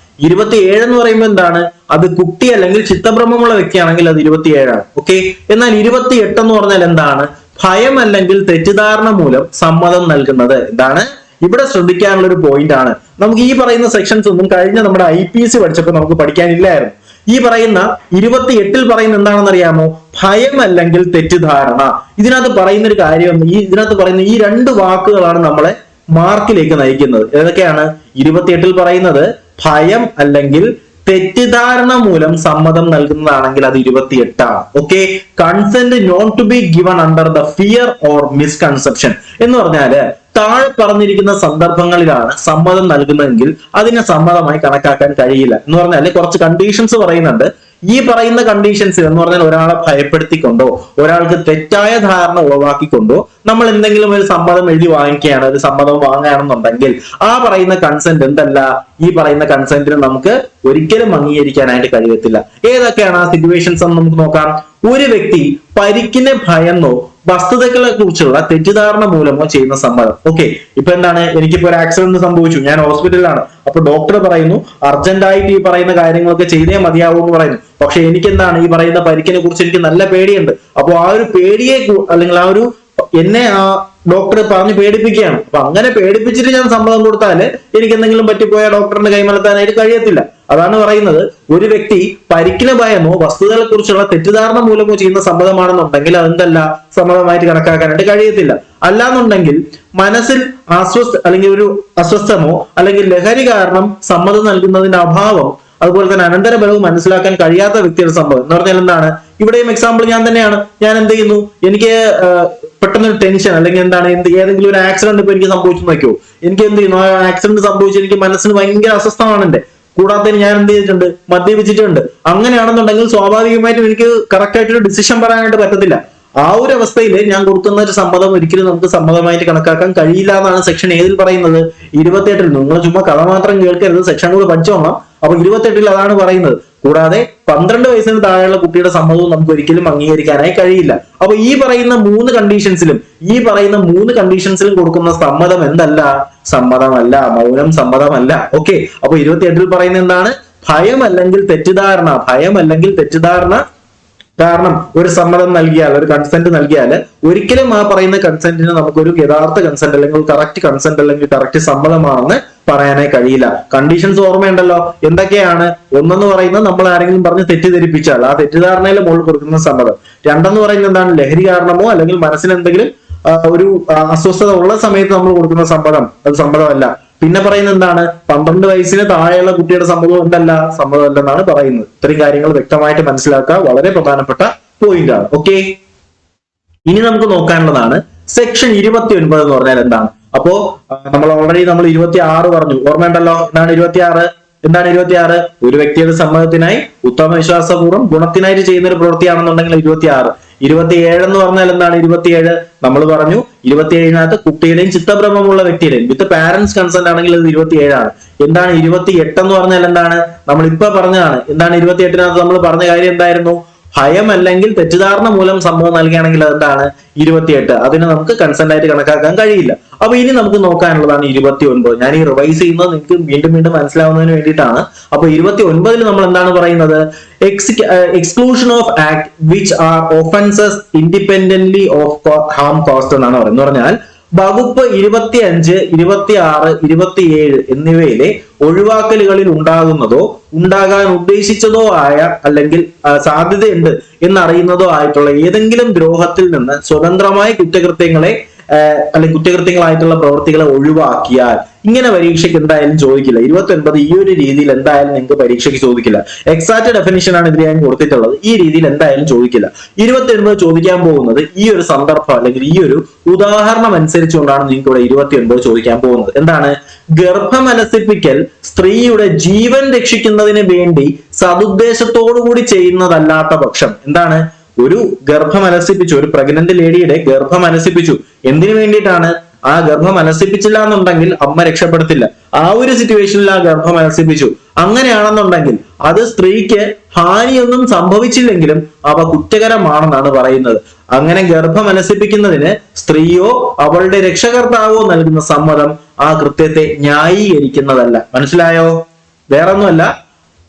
27 എന്ന് പറയുമ്പോൾ എന്താണ്? അത് കുട്ടി അല്ലെങ്കിൽ ചിത്തഭ്രമമുള്ള വ്യക്തിയാണെങ്കിൽ അത് 27 ആണ്. ഓക്കെ, എന്നാൽ 28 എന്ന് പറഞ്ഞാൽ എന്താണ്? ഭയം അല്ലെങ്കിൽ തെറ്റിദ്ധാരണ മൂലം സമ്മതം നൽകുന്നത്. എന്താണ് ഇവിടെ ശ്രദ്ധിക്കാനുള്ള ഒരു പോയിന്റ് ആണ്. നമുക്ക് ഈ പറയുന്ന സെക്ഷൻസ് ഒന്നും കഴിഞ്ഞ നമ്മുടെ IPC പഠിച്ചപ്പോൾ നമുക്ക് പഠിക്കാനില്ലായിരുന്നു. ഈ പറയുന്ന 28 പറയുന്ന എന്താണെന്ന് അറിയാമോ? ഭയം അല്ലെങ്കിൽ തെറ്റിദ്ധാരണ. ഇതിനകത്ത് പറയുന്ന ഒരു കാര്യം, ഇതിനകത്ത് പറയുന്ന ഈ 2 വാക്കുകളാണ് നമ്മളെ മാർക്കിലേക്ക് നയിക്കുന്നത്. ഏതൊക്കെയാണ്? 28 പറയുന്നത് ഭയം അല്ലെങ്കിൽ തെറ്റിദ്ധാരണ മൂലം സമ്മതം നൽകുന്നതാണെങ്കിൽ അത് 28 ആണ്. Okay, consent not to be given under the fear or misconception എന്ന് പറഞ്ഞാല് താഴെ പറഞ്ഞിരിക്കുന്ന സന്ദർഭങ്ങളിലാണ് സമ്മതം നൽകുന്നതെങ്കിൽ അതിനെ സമ്മതമായി കണക്കാക്കാൻ കഴിയില്ല എന്ന് പറഞ്ഞാല് കുറച്ച് കണ്ടീഷൻസ് പറയുന്നുണ്ട്. ഈ പറയുന്ന കണ്ടീഷൻസ് എന്ന് പറഞ്ഞാൽ ഒരാളെ ഭയപ്പെടുത്തിക്കൊണ്ടോ ഒരാൾക്ക് തെറ്റായ ധാരണ ഉളവാക്കിക്കൊണ്ടോ നമ്മൾ എന്തെങ്കിലും ഒരു സമ്മതം എഴുതി വാങ്ങിക്കുകയാണ്, ഒരു സമ്മതം വാങ്ങുകയാണെന്നുണ്ടെങ്കിൽ ആ പറയുന്ന കൺസെന്റ് എന്തല്ല? ഈ പറയുന്ന കൺസെന്റിന് നമുക്ക് ഒരിക്കലും അംഗീകരിക്കാനായിട്ട് കഴിയത്തില്ല. ഏതൊക്കെയാണ് ആ സിറ്റുവേഷൻസ് എന്ന് നമുക്ക് നോക്കാം. ഒരു വ്യക്തി പരിക്കിനെ ഭയന്നോ വസ്തുതകളെ കുറിച്ചുള്ള തെറ്റിദ്ധാരണ മൂലമോ ചെയ്യുന്ന സമ്മതം. ഓക്കെ, ഇപ്പൊ എന്താണ്? എനിക്കിപ്പോ ഒരു ആക്സിഡന്റ് സംഭവിച്ചു, ഞാൻ ഹോസ്പിറ്റലിലാണ്. അപ്പൊ ഡോക്ടർ പറയുന്നു അർജന്റായിട്ട് ഈ പറയുന്ന കാര്യങ്ങളൊക്കെ ചെയ്തേ മതിയാവൂ എന്ന് പറയുന്നു. പക്ഷെ എനിക്ക് എന്താണ്? ഈ പറയുന്ന പരിക്കിനെ കുറിച്ച് എനിക്ക് നല്ല പേടിയുണ്ട്. അപ്പൊ ആ ഒരു പേടിയെ അല്ലെങ്കിൽ ആ ഒരു എന്നെ ആ ഡോക്ടർ പറഞ്ഞ് പേടിപ്പിക്കുകയാണ്. അപ്പൊ അങ്ങനെ പേടിപ്പിച്ചിട്ട് ഞാൻ സമ്മതം കൊടുത്താല് എനിക്ക് എന്തെങ്കിലും പറ്റിപ്പോയാൽ ഡോക്ടറിന്റെ കൈമലത്താനായിട്ട് കഴിയത്തില്ല. അതാണ് പറയുന്നത് ഒരു വ്യക്തി പരിക്കിന് ഭയമോ വസ്തുതകളെ കുറിച്ചുള്ള തെറ്റിദ്ധാരണ മൂലമോ ചെയ്യുന്ന സമ്മതമാണെന്നുണ്ടെങ്കിൽ അതെന്തല്ല? സമ്മതമായിട്ട് കണക്കാക്കാനായിട്ട് കഴിയത്തില്ല. അല്ലാന്നുണ്ടെങ്കിൽ മനസ്സിൽ അല്ലെങ്കിൽ ഒരു അസ്വസ്ഥമോ അല്ലെങ്കിൽ ലഹരി കാരണം സമ്മതം നൽകുന്നതിന്റെ അഭാവം, അതുപോലെ തന്നെ അനന്തരഫലവും മനസ്സിലാക്കാൻ കഴിയാത്ത വ്യക്തിയുടെ സമ്മതം എന്ന് പറഞ്ഞാൽ എന്താണ്? ഇവിടെയും എക്സാമ്പിൾ ഞാൻ തന്നെയാണ്. ഞാൻ എന്ത് ചെയ്യുന്നു? എനിക്ക് പെട്ടെന്നൊരു ടെൻഷൻ അല്ലെങ്കിൽ എന്താണ് ഏതെങ്കിലും ഒരു ആക്സിഡന്റ് ഇപ്പൊ എനിക്ക് സംഭവിച്ചു നോക്കിയോ, എനിക്ക് എന്ത് ചെയ്യുന്നു? ആ ആക്സിഡന്റ് സംഭവിച്ച് എനിക്ക് മനസ്സിന് ഭയങ്കര അസ്വസ്ഥമാണ് എന്റെ. കൂടാതെ ഞാൻ എന്ത് ചെയ്തിട്ടുണ്ട്? മദ്യപിച്ചിട്ടുണ്ട്. അങ്ങനെയാണെന്നുണ്ടെങ്കിൽ സ്വാഭാവികമായിട്ടും എനിക്ക് കറക്റ്റ് ആയിട്ടൊരു ഡിസിഷൻ പറയാനായിട്ട് പറ്റത്തില്ല. ആ ഒരു അവസ്ഥയിൽ ഞാൻ കൊടുക്കുന്ന ഒരു സമ്മതം ഒരിക്കലും നമുക്ക് സമ്മതമായിട്ട് കണക്കാക്കാൻ കഴിയില്ല എന്നാണ് സെക്ഷൻ ഏതിൽ പറയുന്നത്? 28. നിങ്ങൾ ചുമ്മാ കഥ മാത്രം കേൾക്കരുത്, സെക്ഷൻ കൂടെ പഠിച്ചോളാം. അപ്പൊ 28 അതാണ് പറയുന്നത്. കൂടാതെ 12 വയസ്സിന് താഴെയുള്ള കുട്ടിയുടെ സമ്മതവും നമുക്ക് ഒരിക്കലും അംഗീകരിക്കാനായി കഴിയില്ല. അപ്പൊ ഈ പറയുന്ന 3 കണ്ടീഷൻസിലും കൊടുക്കുന്ന സമ്മതം എന്തല്ല? സമ്മതമല്ല, മൗനം സമ്മതമല്ല. ഓക്കെ, അപ്പൊ 28 പറയുന്നത് എന്താണ്? ഭയം അല്ലെങ്കിൽ തെറ്റിദ്ധാരണ കാരണം ഒരു സമ്മതം നൽകിയാൽ, ഒരു കൺസെന്റ് നൽകിയാൽ ഒരിക്കലും ആ പറയുന്ന കൺസെന്റിന് നമുക്കൊരു യഥാർത്ഥ കൺസെന്റ് അല്ലെങ്കിൽ കറക്റ്റ് കൺസെന്റ് അല്ലെങ്കിൽ കറക്റ്റ് സമ്മതമാണെന്ന് പറയാനായി കഴിയില്ല. കണ്ടീഷൻസ് ഓർമ്മയുണ്ടല്ലോ, എന്തൊക്കെയാണ്? ഒന്നെന്ന് പറയുന്നത് നമ്മൾ ആരെങ്കിലും പറഞ്ഞ് തെറ്റിദ്ധരിപ്പിച്ചാൽ ആ തെറ്റിദ്ധാരണയിൽ മുകളിൽ കൊടുക്കുന്ന സമ്മതം. 2 പറയുന്നത് എന്താണ്? ലഹരി കാരണമോ അല്ലെങ്കിൽ മനസ്സിന് എന്തെങ്കിലും ഒരു അസ്വസ്ഥത ഉള്ള സമയത്ത് നമ്മൾ കൊടുക്കുന്ന സമ്മതം, അത് സമ്മതമല്ല. പിന്നെ പറയുന്നത് എന്താണ്? 12 വയസ്സിന് താഴെയുള്ള കുട്ടിയുടെ സമ്മതം സമ്മതമല്ലെന്നാണ് പറയുന്നത്. ഇത്രയും കാര്യങ്ങൾ വ്യക്തമായിട്ട് മനസ്സിലാക്കുക, വളരെ പ്രധാനപ്പെട്ട പോയിന്റ് ആണ്. ഓക്കെ, ഇനി നമുക്ക് നോക്കാനുള്ളതാണ് സെക്ഷൻ 29 എന്ന് പറഞ്ഞാൽ എന്താണ്. അപ്പോ നമ്മൾ 26 പറഞ്ഞു, ഓർമ്മയുണ്ടല്ലോ? എന്താണ് 26? ഒരു വ്യക്തിയുടെ സമ്മതത്തിനായി ഉത്തമ വിശ്വാസപൂർവ്വം ഗുണത്തിനായിട്ട് ചെയ്യുന്ന ഒരു പ്രവൃത്തിയാണെന്നുണ്ടെങ്കിൽ 26. 27 എന്ന് പറഞ്ഞാൽ എന്താണ് 27? നമ്മൾ പറഞ്ഞു 27-നകത്ത് കുട്ടിയുടെയും ചിത്തഭ്രമമുള്ള വ്യക്തിയുടെയും വിത്ത് പാരന്റ്സ് കൺസെന്റ് ആണെങ്കിൽ അത് 27 ആണ്. എന്താണ് 28 എന്ന് പറഞ്ഞാൽ എന്താണ്? നമ്മൾ ഇപ്പൊ പറഞ്ഞതാണ്. എന്താണ് 28-നകത്ത് നമ്മൾ പറഞ്ഞ കാര്യം എന്തായിരുന്നു? ഭയം അല്ലെങ്കിൽ തെറ്റിദ്ധാരണ മൂലം സംഭവം നൽകുകയാണെങ്കിൽ അതെന്താണ് 28. അതിന് നമുക്ക് കൺസെന്റ് ആയിട്ട് കണക്കാക്കാൻ കഴിയില്ല. അപ്പൊ ഇനി നമുക്ക് നോക്കാനുള്ളതാണ് 29. ഞാൻ ഈ റിവൈസ് ചെയ്യുന്നത് നിങ്ങൾക്ക് വീണ്ടും വീണ്ടും മനസ്സിലാവുന്നതിന് വേണ്ടിയിട്ടാണ്. അപ്പൊ 29-ൽ നമ്മൾ എന്താണ് പറയുന്നത്? Exclusion of act which are offences independently of harm caused എന്നാണ് പറയുന്നത്. എന്ന് പറഞ്ഞാൽ വകുപ്പ് 25, 26, 27 എന്നിവയിലെ ഒഴിവാക്കലുകളിൽ ഉണ്ടാകുന്നതോ ഉണ്ടാകാൻ ഉദ്ദേശിച്ചതോ ആയ അല്ലെങ്കിൽ സാധ്യതയുണ്ട് എന്നറിയുന്നതോ ആയിട്ടുള്ള ഏതെങ്കിലും ദ്രോഹത്തിൽ നിന്ന് സ്വതന്ത്രമായ കുറ്റകൃത്യങ്ങളെ അല്ലെങ്കിൽ കുറ്റകൃത്യങ്ങളായിട്ടുള്ള പ്രവൃത്തികളെ ഒഴിവാക്കിയാൽ ഇങ്ങനെ പരീക്ഷയ്ക്ക് എന്തായാലും ചോദിക്കില്ല. 29 ഈ ഒരു രീതിയിൽ എന്തായാലും നിങ്ങൾക്ക് പരീക്ഷയ്ക്ക് ചോദിക്കില്ല. എക്സാക്ട് ഡെഫിനിഷൻ ആണ് ഇതിൽ ഞാൻ കൊടുത്തിട്ടുള്ളത്. ഈ രീതിയിൽ എന്തായാലും ചോദിക്കില്ല. 29 ചോദിക്കാൻ പോകുന്നത് ഈ ഒരു സന്ദർഭം അല്ലെങ്കിൽ ഈ ഒരു ഉദാഹരണം അനുസരിച്ചുകൊണ്ടാണ് നിങ്ങൾക്ക് ഇവിടെ 29 ചോദിക്കാൻ പോകുന്നത്. എന്താണ്? ഗർഭമലസിപ്പിക്കൽ സ്ത്രീയുടെ ജീവൻ രക്ഷിക്കുന്നതിന് വേണ്ടി സതുദ്ദേശത്തോടു കൂടി ചെയ്യുന്നതല്ലാത്ത പക്ഷം എന്താണ്? ഒരു ഗർഭമലസിപ്പിച്ചു, ഒരു പ്രഗ്നന്റ് ലേഡിയുടെ ഗർഭമലസിപ്പിച്ചു. എന്തിനു വേണ്ടിയിട്ടാണ്? ആ ഗർഭം അലസിപ്പിച്ചില്ല എന്നുണ്ടെങ്കിൽ അമ്മ രക്ഷപ്പെടുത്തില്ല. ആ ഒരു സിറ്റുവേഷനിൽ ആ ഗർഭം അലസിപ്പിച്ചു. അങ്ങനെയാണെന്നുണ്ടെങ്കിൽ അത് സ്ത്രീക്ക് ഹാനിയൊന്നും സംഭവിച്ചില്ലെങ്കിലും അവ കുറ്റകരമാണെന്നാണ് പറയുന്നത്. അങ്ങനെ ഗർഭം അലസിപ്പിക്കുന്നതിന് സ്ത്രീയോ അവളുടെ രക്ഷകർത്താവോ നൽകുന്ന സമ്മതം ആ കൃത്യത്തെ ന്യായീകരിക്കുന്നതല്ല. മനസ്സിലായോ? വേറൊന്നുമല്ല.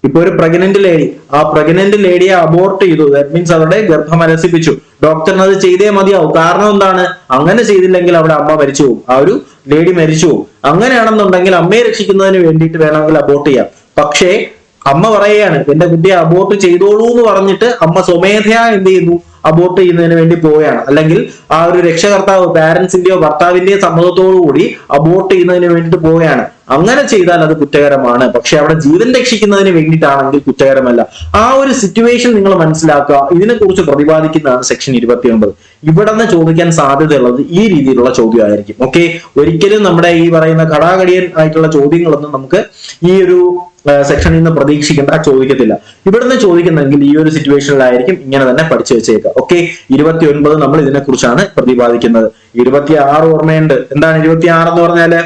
ഇപ്പൊ ഒരു പ്രഗ്നന്റ് ലേഡി, ആ പ്രഗ്നന്റ് ലേഡിയെ അബോർട്ട് ചെയ്തു. ദാറ്റ് മീൻസ് അവരുടെ ഗർഭം അലസിപ്പിച്ചു. ഡോക്ടറിന് അത് ചെയ്തേ മതിയാവും. കാരണം എന്താണ്? അങ്ങനെ ചെയ്തില്ലെങ്കിൽ അവിടെ അമ്മ മരിച്ചു പോകും, ആ ഒരു ലേഡി മരിച്ചു പോകും. അങ്ങനെയാണെന്നുണ്ടെങ്കിൽ അമ്മയെ രക്ഷിക്കുന്നതിന് വേണ്ടിയിട്ട് വേണമെങ്കിൽ അബോർട്ട് ചെയ്യാം. പക്ഷേ അമ്മ പറയുകയാണ് എന്റെ കുട്ടിയെ അബോർട്ട് ചെയ്തോളൂ എന്ന് പറഞ്ഞിട്ട് അമ്മ സ്വമേധയാ എന്ത് ചെയ്യുന്നു? അബോർട്ട് ചെയ്യുന്നതിന് വേണ്ടി പോവുകയാണ്. അല്ലെങ്കിൽ ആ ഒരു രക്ഷകർത്താവ് പാരന്റ്സിന്റെയോ ഭർത്താവിന്റെയോ സമ്മതത്തോടു കൂടി അബോർട്ട് ചെയ്യുന്നതിന് വേണ്ടിയിട്ട് പോവുകയാണ്. അങ്ങനെ ചെയ്താൽ അത് കുറ്റകരമാണ്. പക്ഷെ അവിടെ ജീവൻ രക്ഷിക്കുന്നതിന് വേണ്ടിയിട്ടാണെങ്കിൽ കുറ്റകരമല്ല. ആ ഒരു സിറ്റുവേഷൻ നിങ്ങൾ മനസ്സിലാക്കുക. ഇതിനെക്കുറിച്ച് പ്രതിപാദിക്കുന്നതാണ് സെക്ഷൻ 29. ഇവിടെ നിന്ന് ചോദിക്കാൻ സാധ്യതയുള്ളത് ഈ രീതിയിലുള്ള ചോദ്യമായിരിക്കും. ഓക്കെ, ഒരിക്കലും നമ്മുടെ ഈ പറയുന്ന ഘടാഘടിയൻ ആയിട്ടുള്ള ചോദ്യങ്ങളൊന്നും നമുക്ക് ഈ ഒരു സെക്ഷനിൽ നിന്ന് പ്രതീക്ഷിക്കേണ്ട, ചോദിക്കത്തില്ല. ഇവിടുന്ന് ചോദിക്കുന്നെങ്കിൽ ഈ ഒരു സിറ്റുവേഷനിലായിരിക്കും. ഇങ്ങനെ തന്നെ പഠിച്ചു വെച്ചേക്കുക. ഓക്കെ, 29 നമ്മൾ ഇതിനെക്കുറിച്ചാണ് പ്രതിപാദിക്കുന്നത്. 26 ഓർമ്മയുണ്ട്. എന്താണ് 26 എന്ന് പറഞ്ഞാല്?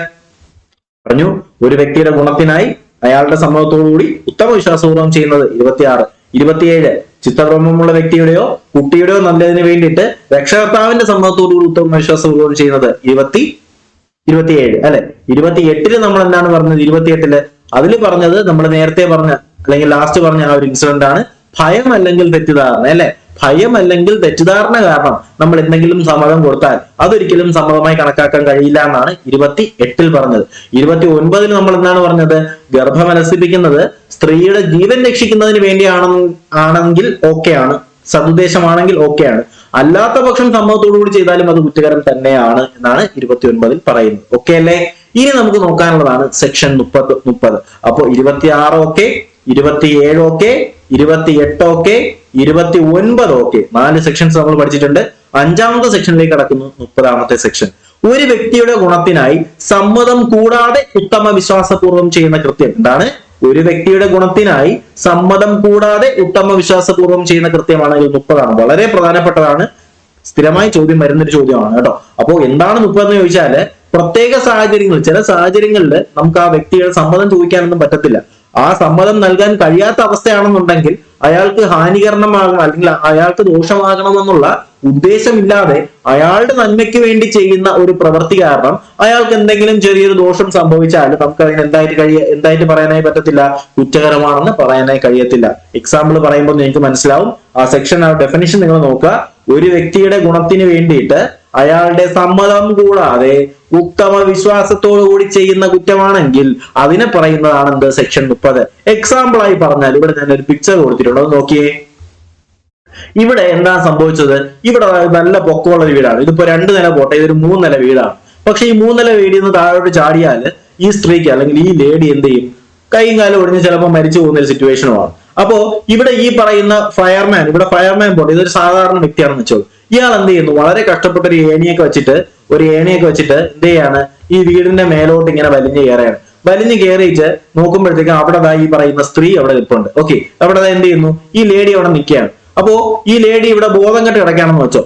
പറഞ്ഞു, ഒരു വ്യക്തിയുടെ ഗുണത്തിനായി അയാളുടെ സമ്മതത്തോടുകൂടി ഉത്തമ വിശ്വാസപൂർവ്വം ചെയ്യുന്നത് 26. 27 ചിത്തഭ്രമമുള്ള വ്യക്തിയുടെയോ കുട്ടിയുടെയോ നല്ലതിന് വേണ്ടിയിട്ട് രക്ഷകർത്താവിന്റെ സമ്മതത്തോടുകൂടി ഉത്തമ വിശ്വാസപൂർവ്വം ചെയ്യുന്നത് 27 അല്ലെ. 28 നമ്മൾ എന്താണ് പറഞ്ഞത്? 28 അതിൽ പറഞ്ഞത് നമ്മൾ നേരത്തെ പറഞ്ഞ അല്ലെങ്കിൽ ലാസ്റ്റ് പറഞ്ഞ ആ ഒരു ഇൻസിഡന്റ് ആണ്. ഭയം അല്ലെങ്കിൽ തെറ്റിദ്ധാരണ അല്ലെ. ഭയം അല്ലെങ്കിൽ തെറ്റിദ്ധാരണ കാരണം നമ്മൾ എന്തെങ്കിലും സമ്മതം കൊടുത്താൽ അതൊരിക്കലും സമ്മതമായി കണക്കാക്കാൻ കഴിയില്ല എന്നാണ് 28 പറഞ്ഞത്. 29 നമ്മൾ എന്താണ് പറഞ്ഞത്? ഗർഭമലസിപ്പിക്കുന്നത് സ്ത്രീയുടെ ജീവൻ രക്ഷിക്കുന്നതിന് വേണ്ടിയാണെങ്കിൽ ഓക്കെയാണ്, സതുദ്ദേശമാണെങ്കിൽ ഓക്കെയാണ്. അല്ലാത്ത പക്ഷം സമ്മതത്തോടുകൂടി ചെയ്താലും അത് കുറ്റകരം തന്നെയാണ് എന്നാണ് 29 പറയുന്നത്. ഓക്കെ അല്ലേ? ഇനി നമുക്ക് നോക്കാനുള്ളതാണ് സെക്ഷൻ 30. അപ്പോ 26 okay, 27 okay, 28 okay, 29 okay. 4 sections നമ്മൾ പഠിച്ചിട്ടുണ്ട്. 5ാമത്തെ സെക്ഷനിലേക്ക് കടക്കുന്നു. 30ാമത്തെ സെക്ഷൻ. ഒരു വ്യക്തിയുടെ ഗുണത്തിനായി സമ്മതം കൂടാതെ ഉത്തമ വിശ്വാസപൂർവ്വം ചെയ്യുന്ന കൃത്യം. എന്താണ്? ഒരു വ്യക്തിയുടെ ഗുണത്തിനായി സമ്മതം കൂടാതെ ഉത്തമ വിശ്വാസപൂർവ്വം ചെയ്യുന്ന കൃത്യമാണെങ്കിൽ 30 വളരെ പ്രധാനപ്പെട്ടതാണ്. സ്ഥിരമായി ചോദ്യം വരുന്നൊരു ചോദ്യമാണ് കേട്ടോ. അപ്പോ എന്താണ് 30 എന്ന് ചോദിച്ചാല്, പ്രത്യേക സാഹചര്യങ്ങൾ, ചില സാഹചര്യങ്ങളിൽ നമുക്ക് ആ വ്യക്തിയുടെ സമ്മതം ചോദിക്കാനൊന്നും പറ്റത്തില്ല. ആ സമ്മതം നൽകാൻ കഴിയാത്ത അവസ്ഥയാണെന്നുണ്ടെങ്കിൽ അയാൾക്ക് ഹാനികരണമാകണം അല്ലെങ്കിൽ അയാൾക്ക് ദോഷമാകണമെന്നുള്ള ഉദ്ദേശമില്ലാതെ അയാളുടെ നന്മയ്ക്ക് വേണ്ടി ചെയ്യുന്ന ഒരു പ്രവൃത്തി കാരണം അയാൾക്ക് എന്തെങ്കിലും ചെറിയൊരു ദോഷം സംഭവിച്ചാൽ നമുക്ക് അതിന് എന്തായിട്ട് പറയാനായി പറ്റത്തില്ല? കുറ്റകരമാണെന്ന് പറയാനായി കഴിയത്തില്ല. എക്സാമ്പിൾ പറയുമ്പോൾ നിങ്ങൾക്ക് മനസ്സിലാവും. ആ സെക്ഷൻ, ആ ഡെഫിനിഷൻ നിങ്ങൾ നോക്കുക. ഒരു വ്യക്തിയുടെ ഗുണത്തിന് വേണ്ടിയിട്ട് അയാളുടെ സമ്മതം കൂടാതെ ഉത്തമ വിശ്വാസത്തോടു കൂടി ചെയ്യുന്ന കുറ്റമാണെങ്കിൽ അതിനെ പറയുന്നതാണ് എന്ത്? സെക്ഷൻ 30. എക്സാമ്പിൾ ആയി പറഞ്ഞാൽ ഇവിടെ ഞാൻ ഒരു പിക്ചർ കൊടുത്തിട്ടുണ്ട്, അത് നോക്കിയേ. ഇവിടെ എന്താ സംഭവിച്ചത്? ഇവിടെ നല്ല പൊക്കമുള്ള ഒരു വീടാണ്. ഇതിപ്പോ 2 നില പോട്ടെ, ഇതൊരു 3 നില വീടാണ്. പക്ഷെ ഈ 3 നില വീടിൽ നിന്ന് താഴോട്ട് ചാടിയാൽ ഈ സ്ത്രീക്ക് അല്ലെങ്കിൽ ഈ ലേഡി എന്ത് ചെയ്യും? കൈയും കാലും ഒടിഞ്ഞ് ചിലപ്പോൾ മരിച്ചു പോകുന്ന ഒരു സിറ്റുവേഷനുമാണ്. അപ്പോ ഇവിടെ ഈ പറയുന്ന ഫയർമാൻ, ഇവിടെ ഫയർമാൻ പോട്ടെ, ഇതൊരു സാധാരണ വ്യക്തിയാണെന്ന് വെച്ചോളൂ. ഇയാൾ എന്ത് ചെയ്യുന്നു? വളരെ കഷ്ടപ്പെട്ട ഒരു ഏണിയൊക്കെ വെച്ചിട്ട് എന്ത് ചെയ്യാണ്? ഈ വീടിന്റെ മേലോട്ട് ഇങ്ങനെ വലിഞ്ഞു കയറിയിട്ട് നോക്കുമ്പോഴത്തേക്കും അവിടെ ഈ പറയുന്ന സ്ത്രീ അവിടെ നിൽപ്പുണ്ട്. ഓക്കെ, അവിടെ എന്ത് ചെയ്യുന്നു? ഈ ലേഡി അവിടെ നിൽക്കുകയാണ്. അപ്പോ ഈ ലേഡി ഇവിടെ ബോധം കെട്ട് കിടക്കാണെന്ന് വെച്ചോ.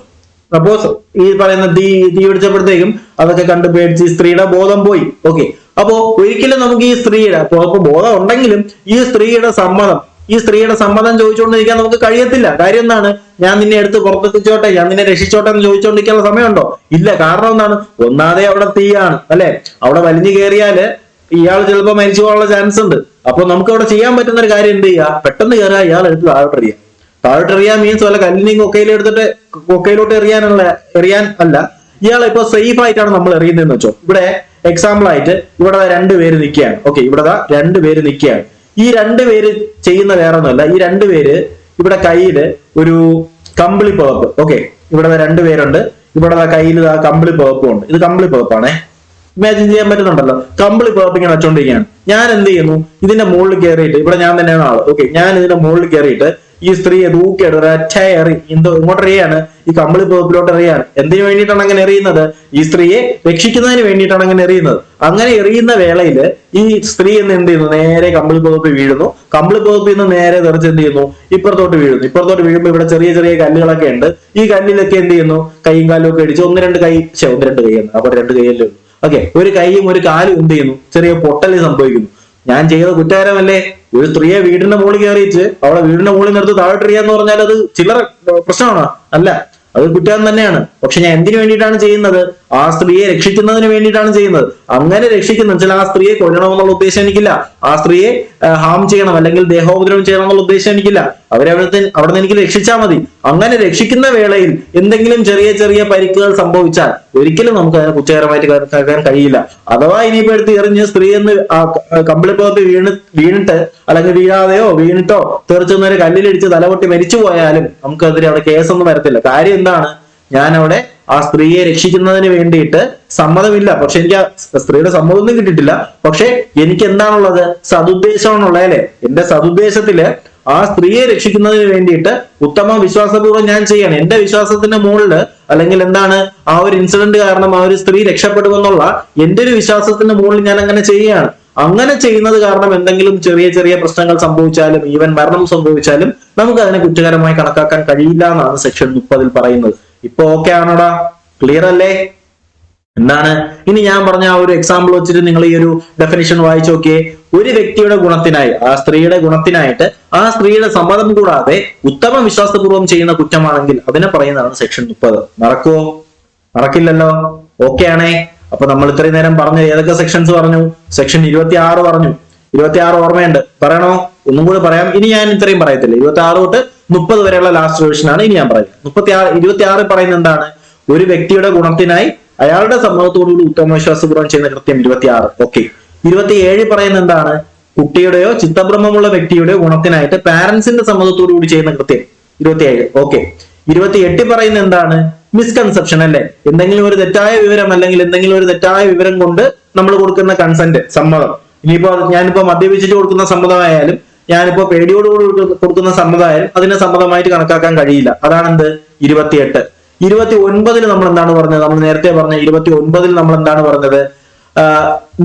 സപ്പോസ് ഈ പറയുന്ന തീ പിടിച്ചപ്പോഴത്തേക്കും അതൊക്കെ കണ്ട് പേടിച്ച് ഈ സ്ത്രീയുടെ ബോധം പോയി. ഓക്കെ, അപ്പോ ഒരിക്കലും നമുക്ക് ഈ സ്ത്രീയുടെ ഇപ്പൊ ബോധം ഉണ്ടെങ്കിലും ഈ സ്ത്രീയുടെ സമ്മതം ചോദിച്ചുകൊണ്ടിരിക്കാൻ നമുക്ക് കഴിയത്തില്ല. കാര്യം എന്താണ്? ഞാൻ നിന്നെ എടുത്ത് പുറത്തെത്തിച്ചോട്ടെ, ഞാൻ നിന്നെ രക്ഷിച്ചോട്ടെ എന്ന് ചോദിച്ചുകൊണ്ടിരിക്കാനുള്ള സമയമുണ്ടോ? ഇല്ല. കാരണം എന്താണ്? ഒന്നാതെ അവിടെ തീയാണ് അല്ലെ, അവിടെ വലിഞ്ഞു കയറിയാല് ഇയാൾ ചിലപ്പോൾ മരിച്ചു പോകാനുള്ള ചാൻസ് ഉണ്ട്. അപ്പൊ നമുക്ക് അവിടെ ചെയ്യാൻ പറ്റുന്ന ഒരു കാര്യം എന്ത് ചെയ്യുക? പെട്ടെന്ന് കയറുക, ഇയാൾ എടുത്ത് താഴോട്ടെറിയാൻ മീൻസ് വല്ല കല്ലിനെയും കൊക്കയിലോട്ട് എറിയാൻ അല്ല, ഇയാൾ ഇപ്പൊ സേഫ് ആയിട്ടാണ് നമ്മൾ എറിയുന്നതെന്ന് വെച്ചോ. ഇവിടെ എക്സാമ്പിൾ ആയിട്ട് ഇവിടെ രണ്ടുപേര് നിൽക്കുകയാണ്. ഓക്കെ, ഇവിടെ രണ്ടുപേര് നിൽക്കുകയാണ്. ഈ രണ്ടുപേര് ചെയ്യുന്ന വേറെ ഒന്നുമല്ല, ഈ രണ്ടുപേര് ഇവിടെ കയ്യില് ഒരു കമ്പിളി പുതപ്പ്. ഓക്കെ, ഇവിടെ രണ്ടുപേരുണ്ട്, ഇവിടെ കയ്യിൽ കമ്പിളി പുതപ്പും ഉണ്ട്. ഇത് കമ്പിളി പുതപ്പാണേ, ഇമാജിൻ ചെയ്യാൻ പറ്റുന്നുണ്ടല്ലോ. കമ്പിളി പുതപ്പ് ഇങ്ങനെ വെച്ചോണ്ടിരിക്കുകയാണ്. ഞാൻ എന്ത് ചെയ്യുന്നു? ഇതിന്റെ മുകളിൽ കയറിയിട്ട്, ഇവിടെ ഞാൻ തന്നെയാണ് ആള്. ഓക്കെ, ഞാൻ ഇതിന്റെ മുകളിൽ കയറിയിട്ട് ഈ സ്ത്രീയെ തൂക്കിയിട്ട് ഒരൊറ്റ എറി ഇങ്ങോട്ട് എറിയാണ്, ഈ കമ്പിളി പുതപ്പിലോട്ട് എറിയാണ്. എന്തിനു വേണ്ടിയിട്ടാണ് അങ്ങനെ എറിയുന്നത്? ഈ സ്ത്രീയെ രക്ഷിക്കുന്നതിന് വേണ്ടിയിട്ടാണ് അങ്ങനെ എറിയുന്നത്. അങ്ങനെ എറിയുന്ന വേളയിൽ ഈ സ്ത്രീ എന്ന് എന്ത് ചെയ്യുന്നു? നേരെ കമ്പിളി പുതപ്പ് വീഴുന്നു. കമ്പിളി പുതപ്പിൽ നിന്ന് നേരെ തെറിച്ച് എന്ത് ചെയ്യുന്നു? ഇപ്പുറത്തോട്ട് വീഴുമ്പോൾ ഇവിടെ ചെറിയ ചെറിയ കല്ലുകളൊക്കെ ഉണ്ട്. ഈ കല്ലിലൊക്കെ എന്ത് ചെയ്യുന്നു? കൈയും കാലും ഒക്കെ അടിച്ച് ഒന്ന് രണ്ട് കൈയാണ്, അപ്പൊ രണ്ട് കൈയല്ലേ ഉള്ളൂ. ഓക്കെ, ഒരു കൈയും ഒരു കാലും എന്ത് ചെയ്യുന്നു? ചെറിയ പൊട്ടല് സംഭവിക്കുന്നു. ഞാൻ ചെയ്ത കുറ്റകരമല്ലേ? ഒരു സ്ത്രീയെ വീടിന്റെ മുകളിൽ കയറിയിട്ട് അവളെ വീടിന്റെ മുകളിൽ നിർത്തി താഴോട്ടെറിയാന്ന് പറഞ്ഞാൽ അത് ചില്ലറ പ്രശ്നമാണോ? അല്ല, അത് കുറ്റം തന്നെയാണ്. പക്ഷെ ഞാൻ എന്തിനു വേണ്ടിയിട്ടാണ് ചെയ്യുന്നത്? ആ സ്ത്രീയെ രക്ഷിക്കുന്നതിന് വേണ്ടിയിട്ടാണ് ചെയ്യുന്നത്. അങ്ങനെ രക്ഷിക്കുന്ന വെച്ചാൽ ആ സ്ത്രീയെ കൊല്ലണമെന്നുള്ള ഉദ്ദേശം എനിക്കില്ല, ആ സ്ത്രീയെ ഹാം ചെയ്യണം അല്ലെങ്കിൽ ദേഹോപദ്രവം ചെയ്യണം എന്നുള്ള ഉദ്ദേശം എനിക്കില്ല. അവിടെ നിന്ന് എനിക്ക് രക്ഷിച്ചാൽ മതി. അങ്ങനെ രക്ഷിക്കുന്ന വേളയിൽ എന്തെങ്കിലും ചെറിയ ചെറിയ പരിക്കുകൾ സംഭവിച്ചാൽ ഒരിക്കലും നമുക്ക് അതിനെ കുറ്റകരമായിട്ട് കണക്കാക്കാൻ കഴിയില്ല. അഥവാ ഇനിയിപ്പോ എടുത്ത് എറിഞ്ഞ് സ്ത്രീ എന്ന് കമ്പിളിപ്പുറത്ത് വീണിട്ട് അല്ലെങ്കിൽ വീണിട്ടോ തെറിച്ചൊന്നൊരു കല്ലിലിടിച്ച് തലപൊട്ടി മരിച്ചു പോയാലും നമുക്കതിന് അവിടെ കേസൊന്നും വരത്തില്ല. കാര്യം എന്താണ്? ഞാൻ അവിടെ ആ സ്ത്രീയെ രക്ഷിക്കുന്നതിന് വേണ്ടിയിട്ട് സമ്മതമില്ല. പക്ഷെ എനിക്ക് ആ സ്ത്രീയുടെ സമ്മതമൊന്നും കിട്ടിയിട്ടില്ല. പക്ഷെ എനിക്ക് എന്താണുള്ളത്? സതുദ്ദേശമാണുള്ളത് അല്ലെ. എന്റെ സതുദ്ദേശത്തില് ആ സ്ത്രീയെ രക്ഷിക്കുന്നതിന് വേണ്ടിയിട്ട് ഉത്തമ വിശ്വാസപൂർവ്വം ഞാൻ ചെയ്യാണ്. എന്റെ വിശ്വാസത്തിന്റെ മുകളില് അല്ലെങ്കിൽ എന്താണ് ആ ഒരു ഇൻസിഡന്റ് കാരണം ആ ഒരു സ്ത്രീ രക്ഷപ്പെടുമെന്നുള്ള എന്റെ ഒരു വിശ്വാസത്തിന്റെ മുകളിൽ ഞാൻ അങ്ങനെ ചെയ്യുകയാണ്. അങ്ങനെ ചെയ്യുന്നത് കാരണം എന്തെങ്കിലും ചെറിയ ചെറിയ പ്രശ്നങ്ങൾ സംഭവിച്ചാലും ഈവൻ മരണം സംഭവിച്ചാലും നമുക്ക് അതിനെ കുറ്റകരമായി കണക്കാക്കാൻ കഴിയില്ല എന്നാണ് സെക്ഷൻ 30 പറയുന്നത്. ഇപ്പൊ ഓക്കെ ആണോടാ? ക്ലിയർ അല്ലേ? എന്താണ് ഇനി ഞാൻ പറഞ്ഞ ആ ഒരു എക്സാമ്പിൾ വെച്ചിട്ട് നിങ്ങൾ ഈ ഒരു ഡെഫിനിഷൻ വായിച്ചു നോക്കിയേ. ഒരു വ്യക്തിയുടെ ഗുണത്തിനായി, ആ സ്ത്രീയുടെ ഗുണത്തിനായിട്ട് ആ സ്ത്രീയുടെ സമ്മതം കൂടാതെ ഉത്തമ വിശ്വാസപൂർവ്വം ചെയ്യുന്ന കുറ്റമാണെങ്കിൽ അതിനെ പറയുന്നതാണ് സെക്ഷൻ 30. മറക്കുവോ? മറക്കില്ലല്ലോ. ഓക്കെ ആണേ? അപ്പൊ നമ്മൾ ഇത്രയും നേരം പറഞ്ഞു ഏതൊക്കെ സെക്ഷൻസ് പറഞ്ഞു? സെക്ഷൻ 26 പറഞ്ഞു. 26 ഓർമ്മയുണ്ട്? പറയണോ? ഒന്നും കൂടി പറയാം. ഇനി ഞാൻ ഇത്രയും പറയത്തില്ല. 26 തൊട്ട് 30 വരെയുള്ള ലാസ്റ്റ് റിവിഷൻ ആണ് ഇനി ഞാൻ പറയുന്നത്. 26 പറയുന്നത് എന്താണ്? ഒരു വ്യക്തിയുടെ ഗുണത്തിനായി അയാളുടെ സമ്മതത്തോടുകൂടി ഉത്തമ വിശ്വാസപൂർവ്വം ചെയ്യുന്ന കൃത്യം 26. ഓക്കെ. 27 പറയുന്നത് എന്താണ്? കുട്ടിയുടെയോ ചിത്തഭ്രമമുള്ള വ്യക്തിയുടെയോ ഗുണത്തിനായിട്ട് പാരന്റ്സിന്റെ സമ്മതത്തോടുകൂടി ചെയ്യുന്ന കൃത്യം 27. ഓക്കെ. 28 പറയുന്നത് എന്താണ്? മിസ്കൺസെപ്ഷൻ അല്ലെ. എന്തെങ്കിലും ഒരു തെറ്റായ വിവരം അല്ലെങ്കിൽ എന്തെങ്കിലും ഒരു തെറ്റായ വിവരം കൊണ്ട് നമ്മൾ കൊടുക്കുന്ന കൺസെന്റ്, സമ്മതം. ഇനിയിപ്പോ ഞാനിപ്പോ മദ്യപിച്ചിട്ട് കൊടുക്കുന്ന സമ്മതമായാലും ഞാനിപ്പോ പേടിയോടുകൂടി കൊടുക്കുന്ന സമ്മതമായാലും അതിനെ സമ്മതമായിട്ട് കണക്കാക്കാൻ കഴിയില്ല. അതാണ് എന്ത്? 28. 29 നമ്മൾ എന്താണ് പറഞ്ഞത്? നമ്മൾ നേരത്തെ പറഞ്ഞ 29 നമ്മൾ എന്താണ് പറഞ്ഞത്?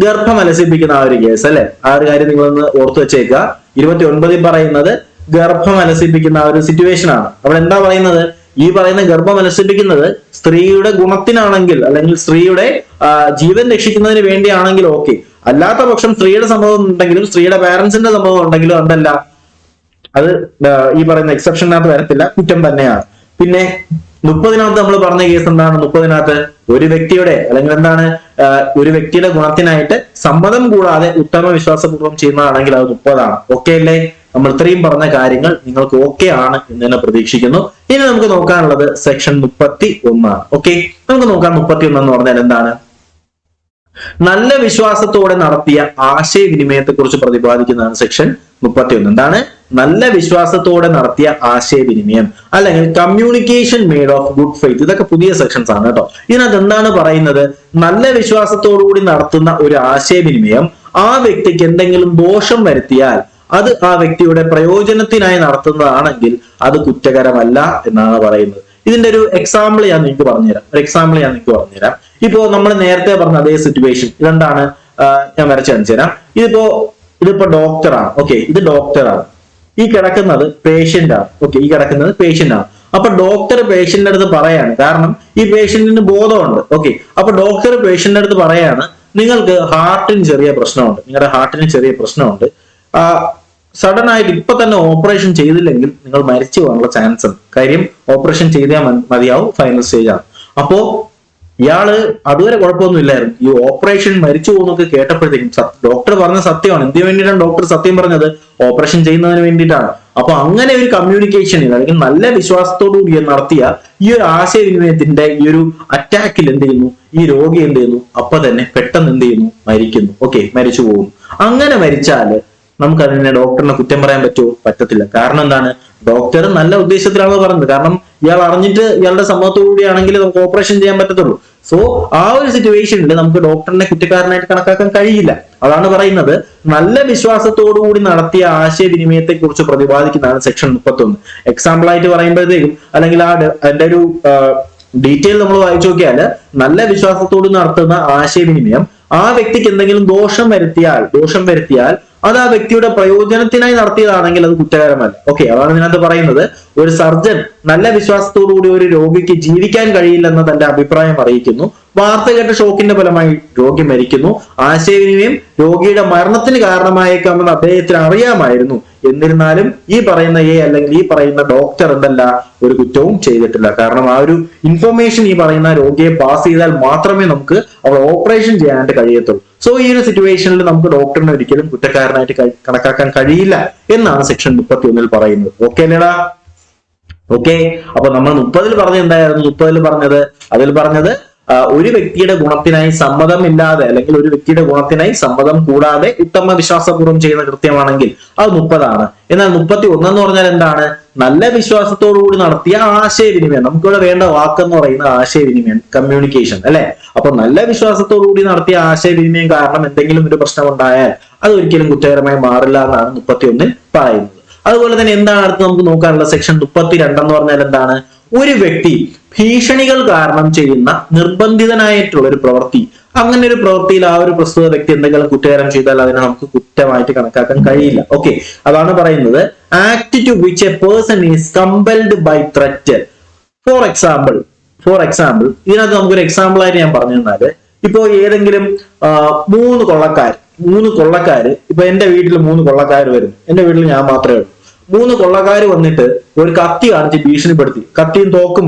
ഗർഭം അലസിപ്പിക്കുന്ന ആ ഒരു കേസ് അല്ലെ. ആ ഒരു കാര്യം നിങ്ങളൊന്ന് ഓർത്തു വെച്ചേക്കുക. 29 പറയുന്നത് ഗർഭം അലസിപ്പിക്കുന്ന ആ ഒരു സിറ്റുവേഷൻ ആണ്. അവിടെ എന്താ പറയുന്നത്? ഈ പറയുന്ന ഗർഭം അലസിപ്പിക്കുന്നത് സ്ത്രീയുടെ ഗുണത്തിനാണെങ്കിൽ അല്ലെങ്കിൽ സ്ത്രീയുടെ ജീവൻ രക്ഷിക്കുന്നതിന് വേണ്ടിയാണെങ്കിൽ ഓക്കെ. അല്ലാത്ത പക്ഷം സ്ത്രീയുടെ സമ്മതം ഉണ്ടെങ്കിലും സ്ത്രീയുടെ പാരന്റ്സിന്റെ സമ്മതം ഉണ്ടെങ്കിലും അതല്ല, അത് ഈ പറയുന്ന എക്സെപ്ഷനകത്ത് വരത്തില്ല, കുറ്റം തന്നെയാണ്. പിന്നെ 30 നമ്മൾ പറഞ്ഞ കേസ് എന്താണ്? 30 ഒരു വ്യക്തിയുടെ അല്ലെങ്കിൽ എന്താണ് ഒരു വ്യക്തിയുടെ ഗുണത്തിനായിട്ട് സമ്മതം കൂടാതെ ഉത്തമ വിശ്വാസപൂർവ്വം ചെയ്യുന്നതാണെങ്കിൽ അത് 30 ഓക്കെ അല്ലേ? നമ്മൾ ഇത്രയും പറഞ്ഞ കാര്യങ്ങൾ നിങ്ങൾക്ക് ഓക്കെ ആണ് എന്ന് തന്നെ പ്രതീക്ഷിക്കുന്നു. ഇനി നമുക്ക് നോക്കാനുള്ളത് സെക്ഷൻ 31. ഓക്കെ, നമുക്ക് നോക്കാം 31 എന്ന് പറഞ്ഞാൽ എന്താണ്? നല്ല വിശ്വാസത്തോടെ നടത്തിയ ആശയവിനിമയത്തെ കുറിച്ച് പ്രതിപാദിക്കുന്നതാണ് സെക്ഷൻ 31. എന്താണ്? നല്ല വിശ്വാസത്തോടെ നടത്തിയ ആശയവിനിമയം അല്ലെങ്കിൽ communication made of good faith. ഇതൊക്കെ പുതിയ സെക്ഷൻസ് ആണ് കേട്ടോ. ഇതിനകത്ത് എന്താണ് പറയുന്നത്? നല്ല വിശ്വാസത്തോടുകൂടി നടത്തുന്ന ഒരു ആശയവിനിമയം ആ വ്യക്തിക്ക് എന്തെങ്കിലും ദോഷം വരുത്തിയാൽ അത് ആ വ്യക്തിയുടെ പ്രയോജനത്തിനായി നടത്തുന്നതാണെങ്കിൽ അത് കുറ്റകരമല്ല എന്നാണ് പറയുന്നത്. ഇതിന്റെ ഒരു എക്സാമ്പിൾ ഞാൻ നിങ്ങൾക്ക് പറഞ്ഞുതരാം. ഇപ്പോ നമ്മൾ നേരത്തെ പറഞ്ഞ അതേ സിറ്റുവേഷൻ ഇതെന്താണ്? ഞാൻ വരച്ച് കാണിച്ചു തരാം. ഇതിപ്പോ ഡോക്ടറാണ്. ഓക്കെ, ഇത് ഡോക്ടറാണ്. ഈ കിടക്കുന്നത് പേഷ്യന്റ് ആണ്. ഓക്കെ, ഈ കിടക്കുന്നത് പേഷ്യന്റ് ആണ്. അപ്പൊ ഡോക്ടർ പേഷ്യന്റിന്റെ അടുത്ത് പറയാണ്, കാരണം ഈ പേഷ്യന്റിന് ബോധമുണ്ട്. ഓക്കെ, അപ്പൊ ഡോക്ടർ പേഷ്യന്റിന്റെ അടുത്ത് പറയാണ്, നിങ്ങൾക്ക് ഹാർട്ടിന് ചെറിയ പ്രശ്നമുണ്ട്, നിങ്ങളുടെ ഹാർട്ടിന് ചെറിയ പ്രശ്നമുണ്ട്, സഡൻ ആയിട്ട് ഇപ്പൊ തന്നെ ഓപ്പറേഷൻ ചെയ്തില്ലെങ്കിൽ നിങ്ങൾ മരിച്ചു പോകാനുള്ള ചാൻസ് ഉണ്ട്. കാര്യം ഓപ്പറേഷൻ ചെയ്താൽ മതിയാവും, ഫൈനൽ സ്റ്റേജ് ആണ്. അപ്പോ ഇയാള് അതുവരെ കുഴപ്പമൊന്നും ഇല്ലായിരുന്നു. ഈ ഓപ്പറേഷൻ മരിച്ചു പോകുന്നൊക്കെ കേട്ടപ്പോഴത്തേക്കും ഡോക്ടർ പറഞ്ഞ സത്യമാണ്. എന്തിനു വേണ്ടിയിട്ടാണ് ഡോക്ടർ സത്യം പറഞ്ഞത്? ഓപ്പറേഷൻ ചെയ്യുന്നതിന് വേണ്ടിയിട്ടാണ്. അപ്പൊ അങ്ങനെ ഒരു കമ്മ്യൂണിക്കേഷനിൽ അല്ലെങ്കിൽ നല്ല വിശ്വാസത്തോടു കൂടി നടത്തിയ ഈ ഒരു ആശയവിനിമയത്തിന്റെ ഈ ഒരു അറ്റാക്കിൽ എന്ത് ചെയ്യുന്നു, ഈ രോഗി എന്ത് ചെയ്യുന്നു, അപ്പൊ തന്നെ പെട്ടെന്ന് എന്ത് ചെയ്യുന്നു, മരിക്കുന്നു. ഓക്കെ, മരിച്ചു പോകുന്നു. അങ്ങനെ മരിച്ചാല് നമുക്ക് അതിനെ ഡോക്ടറിനെ കുറ്റം പറയാൻ പറ്റുമോ? പറ്റത്തില്ല. കാരണം എന്താണ്? ഡോക്ടർ നല്ല ഉദ്ദേശത്തിലാണ് പറഞ്ഞത്. കാരണം ഇയാൾ അറിഞ്ഞിട്ട് ഇയാളുടെ സമ്മതത്തോടുകൂടിയാണെങ്കിൽ നമുക്ക് ഓപ്പറേഷൻ ചെയ്യാൻ പറ്റത്തുള്ളൂ. സോ ആ ഒരു സിറ്റുവേഷനിൽ നമുക്ക് ഡോക്ടറിനെ കുറ്റക്കാരനായിട്ട് കണക്കാക്കാൻ കഴിയില്ല. അതാണ് പറയുന്നത്, നല്ല വിശ്വാസത്തോടുകൂടി നടത്തിയ ആശയവിനിമയത്തെ കുറിച്ച് പ്രതിപാദിക്കുന്നതാണ് സെക്ഷൻ 31. എക്സാമ്പിൾ ആയിട്ട് പറയുമ്പോഴത്തേക്കും അല്ലെങ്കിൽ അതിന്റെ ഒരു ഡീറ്റെയിൽ നമ്മൾ വായിച്ചു നോക്കിയാൽ, നല്ല വിശ്വാസത്തോട് നടത്തുന്ന ആശയവിനിമയം ആ വ്യക്തിക്ക് എന്തെങ്കിലും ദോഷം വരുത്തിയാൽ അത് ആ വ്യക്തിയുടെ പ്രയോജനത്തിനായി നടത്തിയതാണെങ്കിൽ അത് കുറ്റകരമല്ല. ഓക്കെ, അതാണ് ഇതിനകത്ത് പറയുന്നത്. ഒരു സർജൻ നല്ല വിശ്വാസത്തോടു കൂടി ഒരു രോഗിക്ക് ജീവിക്കാൻ കഴിയില്ലെന്ന തന്റെ അഭിപ്രായം അറിയിക്കുന്നു. വാർത്ത കേട്ട ഷോക്കിന്റെ ഫലമായി രോഗി മരിക്കുന്നു. ആശയവിനിമയം രോഗിയുടെ മരണത്തിന് കാരണമായേക്കാമെന്ന് അദ്ദേഹത്തിന് അറിയാമായിരുന്നു. എന്നിരുന്നാലും ഈ പറയുന്ന അല്ലെങ്കിൽ ഈ പറയുന്ന ഡോക്ടർ എന്തല്ല, ഒരു കുറ്റവും ചെയ്തിട്ടില്ല. കാരണം ആ ഒരു ഇൻഫർമേഷൻ ഈ പറയുന്ന രോഗിയെ പാസ് ചെയ്താൽ മാത്രമേ നമുക്ക് അവിടെ ഓപ്പറേഷൻ ചെയ്യാനായിട്ട് കഴിയത്തുള്ളൂ. സോ ഈ ഒരു സിറ്റുവേഷനിൽ നമുക്ക് ഡോക്ടറിനെ ഒരിക്കലും കുറ്റക്കാരനായിട്ട് കണക്കാക്കാൻ കഴിയില്ല എന്നാണ് സെക്ഷൻ 31 പറയുന്നത്. ഓക്കെ അല്ലേടാ? ഓക്കെ, അപ്പൊ നമ്മൾ 30 പറഞ്ഞത് എന്തായിരുന്നു? അതിൽ പറഞ്ഞത് ഒരു വ്യക്തിയുടെ ഗുണത്തിനായി സമ്മതമില്ലാതെ അല്ലെങ്കിൽ ഒരു വ്യക്തിയുടെ ഗുണത്തിനായി സമ്മതം കൂടാതെ ഉത്തമ വിശ്വാസപൂർവ്വം ചെയ്യുന്ന കൃത്യമാണെങ്കിൽ അത് 30. എന്നാൽ 31 എന്ന് പറഞ്ഞാൽ എന്താണ്? നല്ല വിശ്വാസത്തോടുകൂടി നടത്തിയ ആശയവിനിമയം. നമുക്കിവിടെ വേണ്ട വാക്കെന്ന് പറയുന്ന ആശയവിനിമയം, കമ്മ്യൂണിക്കേഷൻ അല്ലെ? അപ്പൊ നല്ല വിശ്വാസത്തോടുകൂടി നടത്തിയ ആശയവിനിമയം കാരണം എന്തെങ്കിലും ഒരു പ്രശ്നം ഉണ്ടായാൽ അത് ഒരിക്കലും കുറ്റകരമായി മാറില്ല എന്നാണ് 31 പറയുന്നത്. അതുപോലെ തന്നെ എന്താണ് അടുത്ത് നമുക്ക് നോക്കാനുള്ള സെക്ഷൻ 32 എന്ന് പറഞ്ഞാൽ എന്താണ്? ഒരു വ്യക്തി ഭീഷണികൾ കാരണം ചെയ്യുന്ന നിർബന്ധിതനായിട്ടുള്ള ഒരു പ്രവൃത്തി, അങ്ങനെ ഒരു പ്രവൃത്തിയിൽ ആ ഒരു പ്രസ്തുത വ്യക്തി എന്തെങ്കിലും കുറ്റകരം ചെയ്താൽ അതിനെ നമുക്ക് കുറ്റമായിട്ട് കണക്കാക്കാൻ കഴിയില്ല. ഓക്കെ, അതാണ് പറയുന്നത്, act to which a person is compelled by threat. For example ഇതിനകത്ത് നമുക്കൊരു എക്സാമ്പിൾ ആയിട്ട് ഞാൻ പറഞ്ഞു തന്നാല്, ഇപ്പോ ഏതെങ്കിലും 3 കൊള്ളക്കാര് ഇപ്പൊ എന്റെ വീട്ടിൽ 3 കൊള്ളക്കാർ വരും. എന്റെ വീട്ടിൽ ഞാൻ മാത്രമേ ഉള്ളൂ. 3 കൊള്ളക്കാർ വന്നിട്ട് ഒരു കത്തി കാണിച്ച് ഭീഷണിപ്പെടുത്തി. കത്തിയും തോക്കും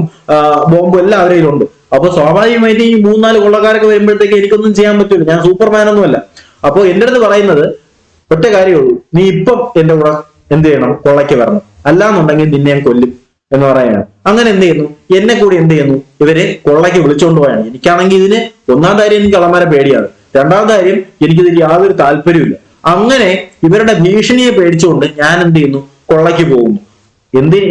ബോംബും എല്ലാം അവരുടെ ഉണ്ട്. അപ്പൊ സ്വാഭാവികമായിട്ട് ഈ 3-4 കൊള്ളക്കാരൊക്കെ വരുമ്പോഴത്തേക്ക് എനിക്കൊന്നും ചെയ്യാൻ പറ്റില്ല. ഞാൻ സൂപ്പർമാൻ ഒന്നുമല്ല. അപ്പൊ എന്റെ അടുത്ത് പറയുന്നത് ഒറ്റ കാര്യമുള്ളൂ, നീ ഇപ്പം എന്റെ കൂടെ എന്ത് ചെയ്യണം, കൊള്ളയ്ക്ക് വരണം, അല്ലാന്നുണ്ടെങ്കിൽ നിന്നെ ഞാൻ കൊല്ലും എന്ന് പറയാണ്. അങ്ങനെ എന്ത് ചെയ്യുന്നു, എന്നെ കൂടി എന്ത് ചെയ്യുന്നു, ഇവരെ കൊള്ളയ്ക്ക് വിളിച്ചോണ്ട് പോയാണ്. എനിക്കാണെങ്കിൽ ഇതിന് ഒന്നാം കാര്യം എനിക്ക് കള്ളന്മാരെ പേടിയാണ്, രണ്ടാമത്തെ കാര്യം എനിക്കിതിൽ യാതൊരു താല്പര്യമില്ല. അങ്ങനെ ഇവരുടെ ഭീഷണിയെ പേടിച്ചുകൊണ്ട് ഞാൻ എന്ത് ചെയ്യുന്നു, കൊള്ളയ്ക്ക് പോകുന്നു.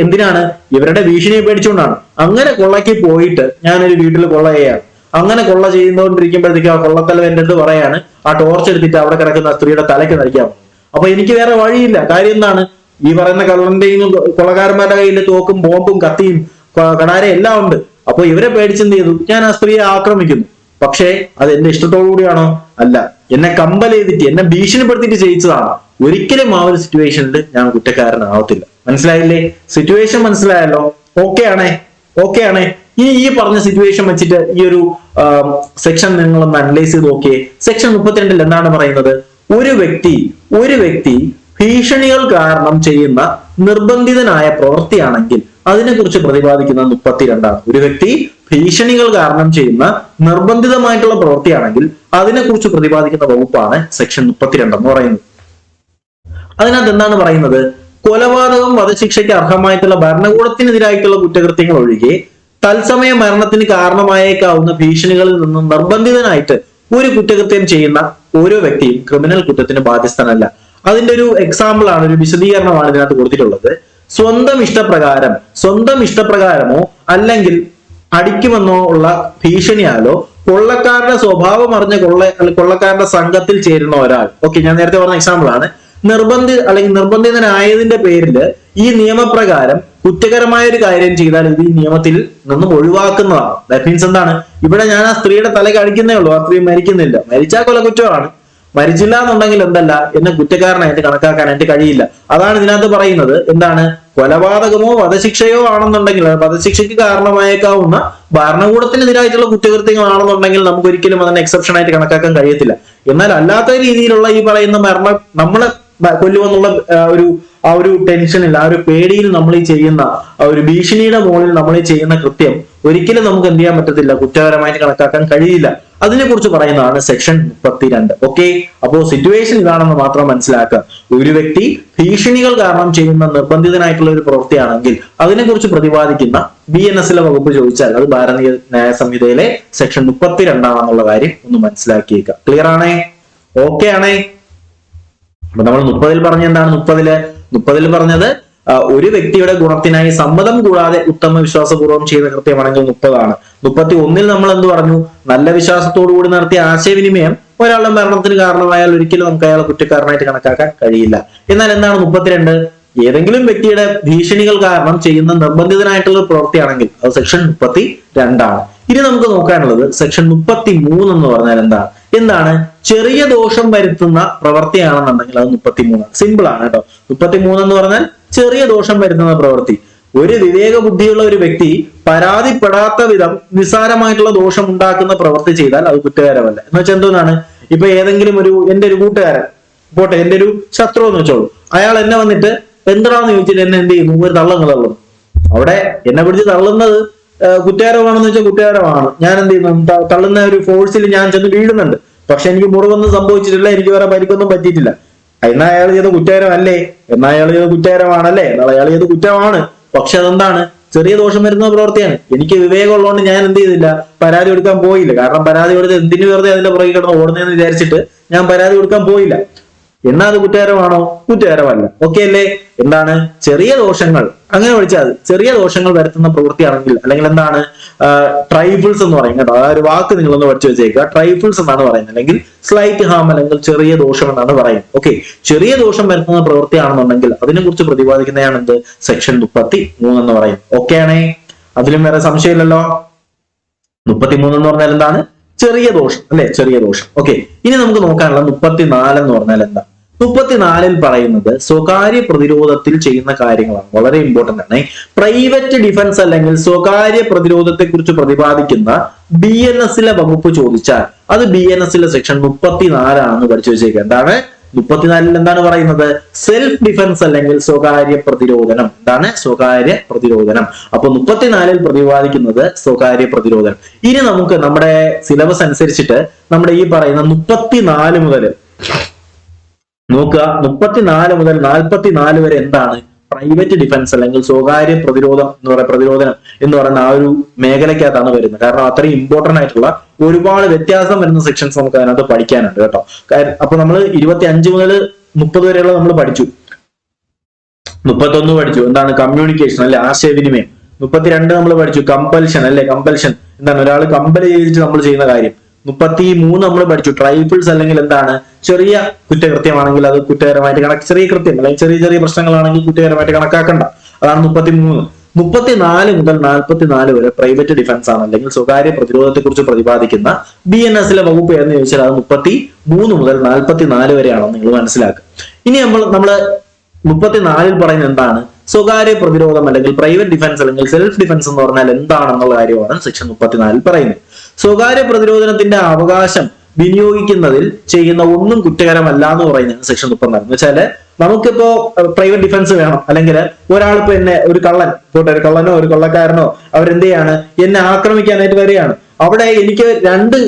എന്തിനാണ്? ഇവരുടെ ഭീഷണിയെ പേടിച്ചുകൊണ്ടാണ്. അങ്ങനെ കൊള്ളയ്ക്ക് പോയിട്ട് ഞാനൊരു വീട്ടിൽ കൊള്ള ചെയ്യാണ്. അങ്ങനെ കൊള്ള ചെയ്യുന്നോണ്ടിരിക്കുമ്പോഴത്തേക്ക് ആ കൊള്ളത്തലവൻ എൻ്റെ അടുത്ത് പറയാണ്, ആ ടോർച്ച് എടുത്തിട്ട് അവിടെ കിടക്കുന്ന സ്ത്രീയുടെ തലയ്ക്ക് നടിക്കാൻ. അപ്പൊ എനിക്ക് വേറെ വഴിയില്ല. കാര്യം എന്താണ്? ഈ പറയുന്ന കള്ളന്റെയും കൊള്ളക്കാരന്മാരുടെ കയ്യിൽ തോക്കും ബോംബും കത്തിയും കടാരയും എല്ലാം ഉണ്ട്. അപ്പൊ ഇവരെ പേടിച്ചെന്ത് ചെയ്തു, ഞാൻ ആ സ്ത്രീയെ ആക്രമിക്കുന്നു. പക്ഷേ അത് എന്റെ ഇഷ്ടത്തോടു കൂടിയാണോ? അല്ല, എന്നെ കമ്പൽ ചെയ്തിട്ട് എന്നെ ഭീഷണിപ്പെടുത്തിയിട്ട് ചെയ്യിച്ചതാണ്. ഒരിക്കലും ആ ഒരു സിറ്റുവേഷനിൽ ഞാൻ കുറ്റക്കാരനാവത്തില്ല. മനസ്സിലായില്ലേ? സിറ്റുവേഷൻ മനസ്സിലായല്ലോ? ഓക്കെ ആണേ? ഈ പറഞ്ഞ സിറ്റുവേഷൻ വെച്ചിട്ട് ഈ ഒരു സെക്ഷൻ നിങ്ങളൊന്ന് അനലൈസ് ചെയ്ത് നോക്കിയേ. സെക്ഷൻ 32 എന്താണ് പറയുന്നത്? ഒരു വ്യക്തി ഭീഷണികൾ കാരണം ചെയ്യുന്ന നിർബന്ധിതനായ പ്രവൃത്തിയാണെങ്കിൽ അതിനെക്കുറിച്ച് പ്രതിപാദിക്കുന്ന 32. ഒരു വ്യക്തി ഭീഷണികൾ കാരണം ചെയ്യുന്ന നിർബന്ധിതമായിട്ടുള്ള പ്രവൃത്തിയാണെങ്കിൽ അതിനെക്കുറിച്ച് പ്രതിപാദിക്കുന്ന വകുപ്പാണ് സെക്ഷൻ 32 എന്ന് പറയുന്നത്. അതിനകത്ത് എന്താണ് പറയുന്നത്? കൊലപാതകം, വധശിക്ഷയ്ക്ക് അർഹമായിട്ടുള്ള ഭരണകൂടത്തിനെതിരായിട്ടുള്ള കുറ്റകൃത്യങ്ങൾ ഒഴികെ തത്സമയ മരണത്തിന് കാരണമായേക്കാവുന്ന ഭീഷണികളിൽ നിന്നും നിർബന്ധിതനായിട്ട് ഒരു കുറ്റകൃത്യം ചെയ്യുന്ന ഓരോ വ്യക്തിയും ക്രിമിനൽ കുറ്റത്തിന് ബാധ്യസ്ഥനല്ല. അതിന്റെ ഒരു എക്സാമ്പിൾ ആണ്, ഒരു വിശദീകരണമാണ് ഇതിനകത്ത് കൊടുത്തിട്ടുള്ളത്. സ്വന്തം ഇഷ്ടപ്രകാരമോ അല്ലെങ്കിൽ അടിക്കുമെന്നോ ഉള്ള ഭീഷണിയാലോ കൊള്ളക്കാരുടെ സ്വഭാവം അറിഞ്ഞ കൊള്ളക്കാരുടെ സംഘത്തിൽ ചേരുന്ന ഒരാൾ. ഓക്കെ, ഞാൻ നേരത്തെ പറഞ്ഞ എക്സാമ്പിൾ ആണ്. നിർബന്ധിതനായതിന്റെ പേരിൽ ഈ നിയമപ്രകാരം കുറ്റകരമായ ഒരു കാര്യം ചെയ്താൽ ഇത് ഈ നിയമത്തിൽ നിന്നും ഒഴിവാക്കുന്നതാണ്. ദാറ്റ് മീൻസ് എന്താണ്? ഇവിടെ ഞാൻ ആ സ്ത്രീയുടെ തലയ്ക്ക് അടിക്കുന്നേ ഉള്ളൂ, ആ സ്ത്രീ മരിക്കുന്നില്ല. മരിച്ചാൽ കൊലക്കുറ്റമാണ്. മരിച്ചില്ല എന്നുണ്ടെങ്കിൽ എന്തല്ല, എന്നെ കുറ്റക്കാരനായിട്ട് കണക്കാക്കാനായിട്ട് കഴിയില്ല. അതാണ് ഇതിനകത്ത് പറയുന്നത്. എന്താണ്? കൊലപാതകമോ വധശിക്ഷയോ ആണെന്നുണ്ടെങ്കിൽ, വധശിക്ഷയ്ക്ക് കാരണമായേക്കാവുന്ന ഭരണകൂടത്തിനെതിരായിട്ടുള്ള കുറ്റകൃത്യങ്ങളാണെന്നുണ്ടെങ്കിൽ നമുക്ക് ഒരിക്കലും അതിനെ എക്സെപ്ഷൻ ആയിട്ട് കണക്കാക്കാൻ കഴിയത്തില്ല. എന്നാൽ അല്ലാത്ത രീതിയിലുള്ള ഈ പറയുന്ന മരണം, നമ്മളെ കൊല്ലുമെന്നുള്ള ഒരു ടെൻഷനിൽ, ആ ഒരു പേടിയിൽ നമ്മൾ ഈ ചെയ്യുന്ന ഒരു ഭീഷണിയുടെ മുകളിൽ നമ്മൾ ഈ ചെയ്യുന്ന കൃത്യം ഒരിക്കലും നമുക്ക് എന്ത് ചെയ്യാൻ പറ്റത്തില്ല, കുറ്റകരമായിട്ട് കണക്കാക്കാൻ കഴിയില്ല. അതിനെ കുറിച്ച് പറയുന്നതാണ് സെക്ഷൻ 32. ഓക്കെ, അപ്പോ സിറ്റുവേഷൻ ഇതാണെന്ന് മാത്രം മനസ്സിലാക്കുക. ഒരു വ്യക്തി ഭീഷണികൾ കാരണം ചെയ്യുന്ന നിർബന്ധിതനായിട്ടുള്ള ഒരു പ്രവൃത്തിയാണെങ്കിൽ അതിനെക്കുറിച്ച് പ്രതിപാദിക്കുന്ന BNS വകുപ്പ് ചോദിച്ചാൽ അത് ഭാരതീയ ന്യായ സംഹിതയിലെ സെക്ഷൻ 32 ആണെന്നുള്ള കാര്യം ഒന്ന് മനസ്സിലാക്കിയേക്കുക. ക്ലിയർ ആണേ? ഓക്കെ ആണേ? അപ്പൊ നമ്മൾ 30-ൽ പറഞ്ഞ എന്താണ്? 30-ൽ പറഞ്ഞത് ഒരു വ്യക്തിയുടെ ഗുണത്തിനായി സമ്മതം കൂടാതെ ഉത്തമ വിശ്വാസപൂർവ്വം ചെയ്ത കൃത്യമാണെങ്കിൽ 30 ആണ്. 31-ൽ നമ്മൾ എന്ത് പറഞ്ഞു? നല്ല വിശ്വാസത്തോടു കൂടി നടത്തിയ ആശയവിനിമയം ഒരാളുടെ മരണത്തിന് കാരണമായാൽ ഒരിക്കലും നമുക്ക് അയാളെ കുറ്റക്കാരനായിട്ട് കണക്കാക്കാൻ കഴിയില്ല. എന്നാൽ എന്താണ് 32? ഏതെങ്കിലും വ്യക്തിയുടെ ഭീഷണികൾ കാരണം ചെയ്യുന്ന നിർബന്ധിതനായിട്ടുള്ള പ്രവൃത്തിയാണെങ്കിൽ അത് സെക്ഷൻ 32 ആണ്. ഇനി നമുക്ക് നോക്കാനുള്ളത് സെക്ഷൻ 33 എന്ന് പറഞ്ഞാൽ എന്താണ്? ചെറിയ ദോഷം വരുത്തുന്ന പ്രവൃത്തിയാണെന്നുണ്ടെങ്കിൽ അത് 33. സിമ്പിൾ ആണ് കേട്ടോ. 33 എന്ന് പറഞ്ഞാൽ ചെറിയ ദോഷം വരുത്തുന്ന പ്രവൃത്തി. ഒരു വിവേക ബുദ്ധിയുള്ള ഒരു വ്യക്തി പരാതിപ്പെടാത്ത വിധം നിസ്സാരമായിട്ടുള്ള ദോഷം ഉണ്ടാക്കുന്ന പ്രവൃത്തി ചെയ്താൽ അത് കുറ്റകരമല്ല. എന്ന് വെച്ചാൽ എന്താണ്? ഇപ്പൊ ഏതെങ്കിലും എന്റെ ഒരു കൂട്ടുകാരൻ പോട്ടെ, എന്റെ ഒരു ശത്രു എന്ന് വെച്ചോളൂ, അയാൾ എന്നെ വന്നിട്ട് എന്താണെന്ന് ചോദിച്ചിട്ട് എന്നെ എന്ത് ചെയ്യുന്നു? ഒരു തള്ളുന്നു. അവിടെ എന്നെ പിടിച്ച് തള്ളുന്നത് കുറ്റകരമാണെന്ന് വെച്ചാൽ കുറ്റകരമാണ്. ഞാൻ എന്ത് ചെയ്യുന്നു? തള്ളുന്ന ഒരു ഫോഴ്സിൽ ഞാൻ ചെന്ന് വീഴുന്നുണ്ട്. പക്ഷെ എനിക്ക് മുറിവൊന്നും സംഭവിച്ചിട്ടില്ല, എനിക്ക് വേറെ പരിക്കൊന്നും പറ്റിയിട്ടില്ല. എന്നാ അയാൾ ചെയ്ത കുറ്റകരമല്ലേ? എന്നാ അയാൾ ചെയ്ത കുറ്റകരമാണല്ലേ? എന്നാൽ അയാൾ ചെയ്ത കുറ്റമാണ്. പക്ഷെ അതെന്താണ്? ചെറിയ ദോഷം വരുന്ന പ്രവൃത്തിയാണ്. എനിക്ക് വിവേകം ഉള്ളതുകൊണ്ട് ഞാൻ എന്ത് ചെയ്തില്ല? പരാതി കൊടുക്കാൻ പോയില്ല. കാരണം പരാതി കൊടുത്ത് എന്തിനു വെറുതെ അതിന്റെ പുറകെ കിടന്ന് ഓടുന്നതെന്ന് വിചാരിച്ചിട്ട് ഞാൻ പരാതി കൊടുക്കാൻ പോയില്ല. എന്നാ അത് കുറ്റകരമാണോ? കുറ്റകരമല്ല. ഓക്കെ അല്ലേ? എന്താണ്? ചെറിയ ദോഷങ്ങൾ, അങ്ങനെ വിളിച്ചാൽ ചെറിയ ദോഷങ്ങൾ വരുത്തുന്ന പ്രവൃത്തിയാണെങ്കിൽ, അല്ലെങ്കിൽ എന്താണ് ട്രൈഫിൾസ് എന്ന് പറയും കേട്ടോ. ആ ഒരു വാക്ക് നിങ്ങളൊന്ന് പഠിച്ചു വെച്ചേക്കുക. ട്രൈഫിൾസ് എന്നാണ് പറയുന്നത്, അല്ലെങ്കിൽ സ്ലൈറ്റ് ഹാം, അല്ലെങ്കിൽ ചെറിയ ദോഷം എന്നാണ് പറയുന്നത്. ഓക്കെ, ചെറിയ ദോഷം വരുത്തുന്ന പ്രവൃത്തിയാണെന്നുണ്ടെങ്കിൽ അതിനെ കുറിച്ച് പ്രതിപാദിക്കുന്നതാണ് എന്ത്? സെക്ഷൻ 33 എന്ന് പറയും. ഓക്കെ ആണേ? അതിലും വേറെ സംശയമില്ലല്ലോ. 33 എന്ന് പറഞ്ഞാൽ എന്താണ്? ചെറിയ ദോഷം അല്ലെ? ചെറിയ ദോഷം. ഓക്കെ, ഇനി നമുക്ക് നോക്കാനുള്ള 34 എന്ന് പറഞ്ഞാൽ എന്താ? 34-ൽ പറയുന്നത് സ്വകാര്യ പ്രതിരോധത്തിൽ ചെയ്യുന്ന കാര്യങ്ങളാണ്. വളരെ ഇമ്പോർട്ടന്റ് ആണ്. പ്രൈവറ്റ് ഡിഫൻസ് അല്ലെങ്കിൽ സ്വകാര്യ പ്രതിരോധത്തെ കുറിച്ച് പ്രതിപാദിക്കുന്ന BNS വകുപ്പ് ചോദിച്ചാൽ അത് BNS സെക്ഷൻ 34 ആണെന്ന് പഠിച്ചു വെച്ചേക്കുക. എന്താണ് 34-ൽ എന്താണ് പറയുന്നത്? സെൽഫ് ഡിഫൻസ് അല്ലെങ്കിൽ സ്വകാര്യ പ്രതിരോധനം. എന്താണ്? സ്വകാര്യ പ്രതിരോധനം. അപ്പൊ 34-ൽ പ്രതിപാദിക്കുന്നത് സ്വകാര്യ പ്രതിരോധനം. ഇനി നമുക്ക് നമ്മുടെ സിലബസ് അനുസരിച്ചിട്ട് നമ്മുടെ ഈ പറയുന്ന 34 മുതൽ നോക്കുക, 34 മുതൽ 44 വരെ എന്താണ്? പ്രൈവറ്റ് ഡിഫൻസ് അല്ലെങ്കിൽ സ്വകാര്യ പ്രതിരോധം പ്രതിരോധനം എന്ന് പറയുന്ന ആ ഒരു മേഖലയ്ക്കകത്താണ് വരുന്നത്. കാരണം അത്രയും ഇമ്പോർട്ടന്റ് ആയിട്ടുള്ള ഒരുപാട് വ്യത്യാസം വരുന്ന സെക്ഷൻസ് നമുക്ക് അതിനകത്ത് പഠിക്കാനുണ്ട് കേട്ടോ. അപ്പൊ നമ്മൾ 25 മുതൽ 30 വരെയുള്ള നമ്മൾ പഠിച്ചു. 31 പഠിച്ചു, എന്താണ്? കമ്മ്യൂണിക്കേഷൻ അല്ലെ? ആശയവിനിമയം. 32 നമ്മൾ പഠിച്ചു കമ്പൽഷൻ അല്ലെ? കമ്പൽഷൻ എന്താണ്? ഒരാൾ കമ്പൽ ചെയ്തിട്ട് നമ്മൾ ചെയ്യുന്ന കാര്യം. 33 നമ്മൾ പഠിച്ചു ട്രൈഫിൾസ്, അല്ലെങ്കിൽ എന്താണ്? ചെറിയ കുറ്റകൃത്യമാണെങ്കിൽ അത് കുറ്റകരമായിട്ട് ചെറിയ കൃത്യം അല്ലെങ്കിൽ ചെറിയ ചെറിയ പ്രശ്നങ്ങളാണെങ്കിൽ കുറ്റകരമായിട്ട് കണക്കാക്കണ്ട. അതാണ് 33. 34 മുതൽ 44 വരെ പ്രൈവറ്റ് ഡിഫൻസ് ആണ്, അല്ലെങ്കിൽ സ്വകാര്യ പ്രതിരോധത്തെ കുറിച്ച് പ്രതിപാദിക്കുന്ന BNS വകുപ്പ് എന്ന് ചോദിച്ചാൽ അത് 33 മുതൽ 44 വരെയാണെന്ന് നിങ്ങൾ മനസ്സിലാക്കുക. ഇനി നമ്മള് 34-ൽ പറയുന്നത് എന്താണ്? സ്വകാര്യ പ്രതിരോധം അല്ലെങ്കിൽ പ്രൈവറ്റ് ഡിഫൻസ് അല്ലെങ്കിൽ സെൽഫ് ഡിഫൻസ് എന്ന് പറഞ്ഞാൽ എന്താണെന്നുള്ള കാര്യമാണ് സെക്ഷൻ 34-ൽ പറയുന്നത്. സ്വകാര്യ പ്രതിരോധനത്തിന്റെ അവകാശം വിനിയോഗിക്കുന്നതിൽ ചെയ്യുന്ന ഒന്നും കുറ്റകരമല്ല എന്ന് പറയുന്നത് സെക്ഷൻ 34. എന്ന് വെച്ചാല് നമുക്കിപ്പോ പ്രൈവറ്റ് ഡിഫൻസ് വേണം, അല്ലെങ്കിൽ ഒരാളിപ്പോ എന്നെ ഒരു കള്ളനോ ഒരു കൊള്ളക്കാരനോ അവരെന്ത് ചെയ്യാണ്? എന്നെ ആക്രമിക്കാനായിട്ട് വരികയാണ്. അവിടെ എനിക്ക് 2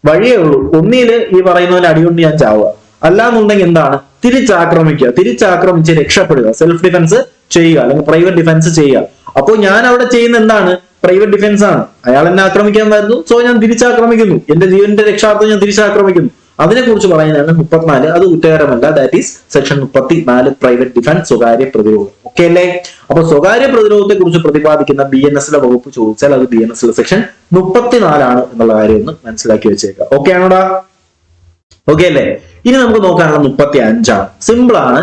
വഴിയേ ഉള്ളൂ. ഒന്നില് ഈ പറയുന്ന പോലെ അടികൊണ്ട് ഞാൻ ചാവുക, അല്ലാന്നുണ്ടെങ്കിൽ എന്താണ്? തിരിച്ചാക്രമിച്ച് രക്ഷപ്പെടുക, സെൽഫ് ഡിഫൻസ് ചെയ്യുക, അല്ലെങ്കിൽ പ്രൈവറ്റ് ഡിഫൻസ് ചെയ്യുക. അപ്പോൾ ഞാൻ അവിടെ ചെയ്യുന്ന എന്താണ്? പ്രൈവറ്റ് ഡിഫൻസ് ആണ്. അയാൾ എന്നെ ആക്രമിക്കാൻ വരുന്നു, സോ ഞാൻ തിരിച്ചാക്രമിക്കുന്നു. എന്റെ ജീവന്റെ രക്ഷാർത്ഥം ഞാൻ തിരിച്ചാക്രമിക്കുന്നു. അതിനെക്കുറിച്ച് പറയുന്നതാണ് 34. അത് കുറ്റകരമല്ല. That is section 34 private defence, സ്വകാര്യ പ്രതിരോധം. ഓക്കെ അല്ലേ? അപ്പൊ സ്വകാര്യ പ്രതിരോധത്തെ കുറിച്ച് പ്രതിപാദിക്കുന്ന BNS വകുപ്പ് ചോദിച്ചാൽ അത് BNS സെക്ഷൻ 34 ആണ് എന്നുള്ള കാര്യം ഒന്ന് മനസ്സിലാക്കി വെച്ചേക്കാം. ഓക്കെ ആണോടാ? ഓക്കെ അല്ലേ? ഇനി നമുക്ക് നോക്കാനുള്ള 35 ആണ്. സിമ്പിൾ ആണ്.